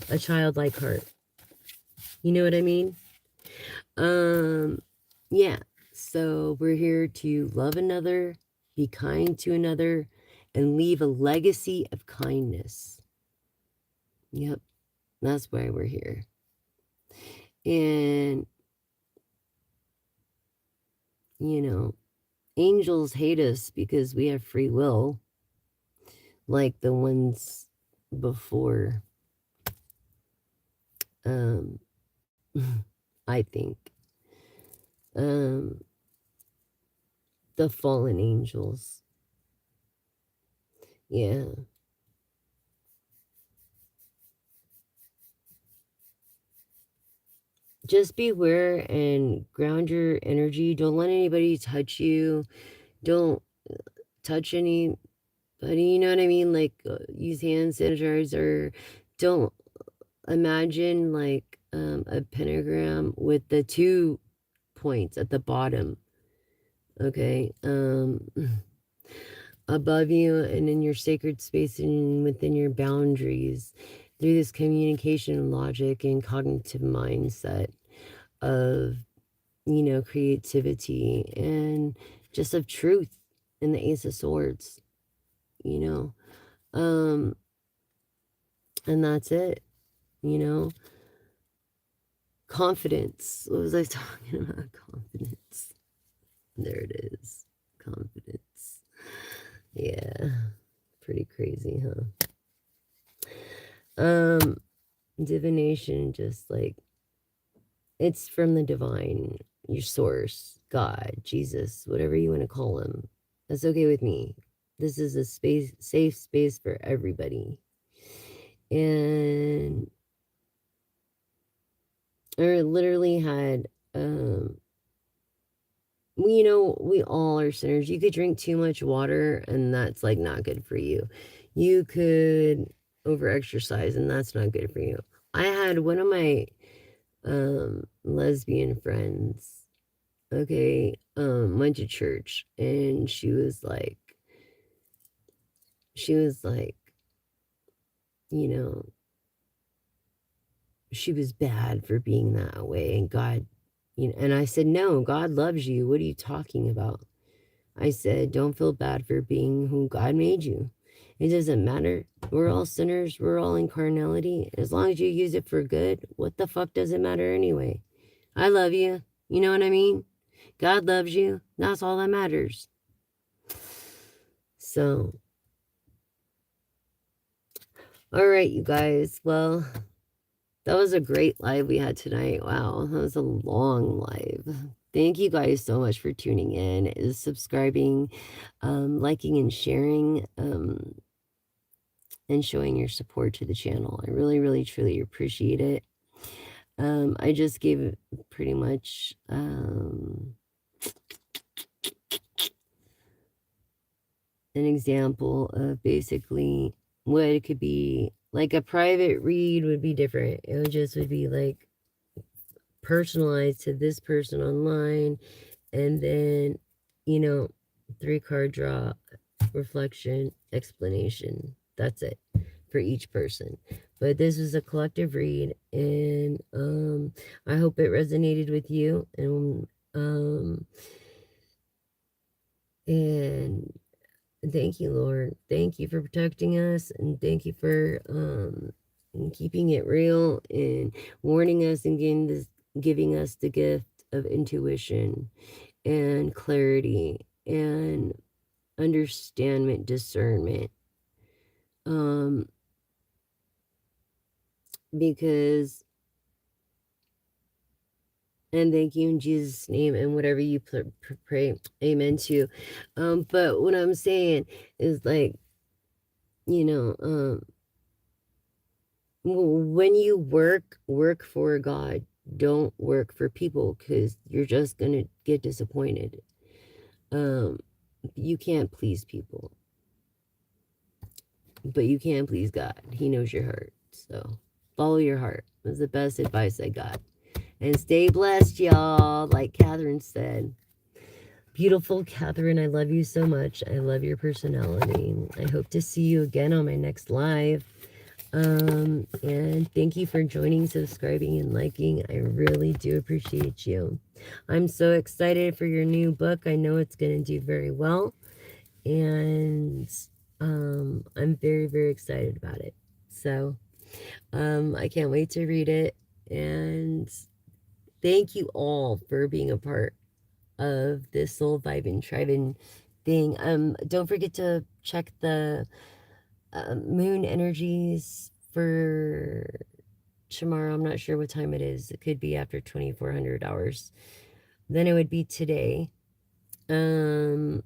a childlike heart. You know what I mean? Yeah. So we're here to love another, be kind to another, and leave a legacy of kindness. Yep. That's why we're here. And, you know, angels hate us because we have free will, like the ones before. Um, I think. Um, the fallen angels. Yeah. Just beware and ground your energy. Don't let anybody touch you. Don't touch anybody, you know what I mean? Like, use hand sanitizer. Don't imagine like a pentagram with the 2 points at the bottom. Okay. Above you and in your sacred space and within your boundaries through this communication logic and cognitive mindset of, you know, creativity and just of truth in the Ace of Swords, you know. And that's it, you know. Confidence. What was I talking about? Confidence. There it is. Confidence. Yeah. Pretty crazy, huh? Divination, just like it's from the divine, your source, God, Jesus, whatever you want to call him. That's okay with me. This is a space, safe space for everybody. And I literally had you know, we all are sinners. You could drink too much water and that's like not good for you. You could over exercise and that's not good for you. I had one of my lesbian friends, okay, went to church and she was like, you know, she was bad for being that way and God, you know, and I said, no, God loves you. What are you talking about? I said, don't feel bad for being who God made you. It doesn't matter. We're all sinners. We're all in carnality. As long as you use it for good, what the fuck does it matter anyway? I love you. You know what I mean? God loves you. That's all that matters. So, all right, you guys. Well, that was a great live we had tonight. Wow, that was a long live. Thank you guys so much for tuning in, is subscribing, liking and sharing, and showing your support to the channel. I really, really, truly appreciate it. I just gave pretty much an example of basically what it could be. Like a private read would be different. Would be like personalized to this person online, and then, you know, 3-card draw, reflection, explanation. That's it for each person. But this was a collective read, and I hope it resonated with you, and thank you, Lord. Thank you for protecting us, and thank you for keeping it real and warning us and getting this giving us the gift of intuition and clarity and understanding, discernment. Um, because, and thank you in Jesus' name, and whatever you pray, amen to. But what I'm saying is like, you know, when you work for God. Don't work for people because you're just gonna get disappointed. Um, you can't please people, but you can please God. He knows your heart. So follow your heart. That's the best advice I got. And stay blessed, y'all. Like Catherine said. Beautiful Catherine, I love you so much. I love your personality. I hope to see you again on my next live. And thank you for joining, subscribing, and liking. I really do appreciate you. I'm so excited for your new book. I know it's going to do very well. And I'm very, very excited about it. So I can't wait to read it. And thank you all for being a part of this soul vibing tribing thing. Don't forget to check the moon energies for tomorrow. I'm not sure what time it is. It could be after 2400 hours. Then it would be today. Um,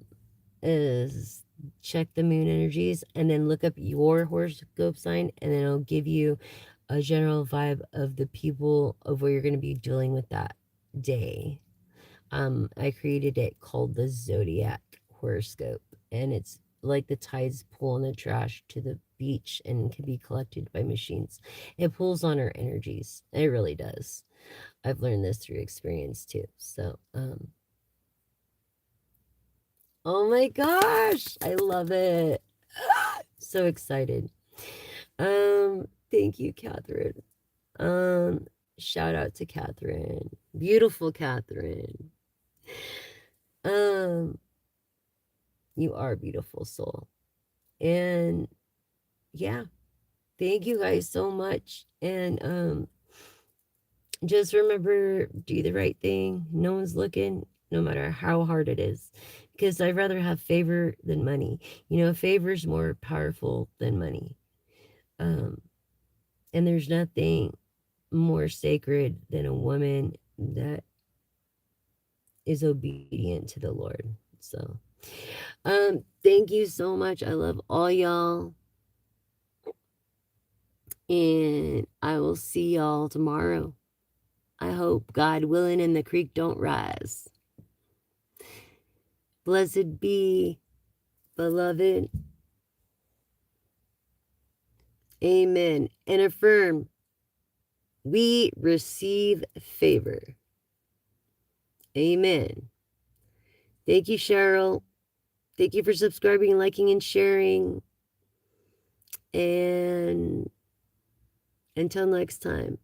is check the moon energies and then look up your horoscope sign, and then it'll give you a general vibe of the people of what you're going to be dealing with that day. I created it called the Zodiac horoscope, and it's like the tides pull in the trash to the beach and can be collected by machines. It pulls on our energies. It really does. I've learned this through experience too. So, oh my gosh, I love it. So excited. Thank you, Catherine. Um, Shout out to Catherine. Beautiful Catherine. Um, you are a beautiful soul. And yeah, thank you guys so much. And just remember, do the right thing. No one's looking, no matter how hard it is. Because I'd rather have favor than money. You know, favor is more powerful than money. Um, and there's nothing more sacred than a woman that is obedient to the Lord. So, thank you so much. I love all y'all. And I will see y'all tomorrow. I hope, God willing, and the creek don't rise. Blessed be, beloved. Amen. And affirm, we receive favor. Amen. Thank you, Cheryl. Thank you for subscribing, liking, and sharing. And until next time.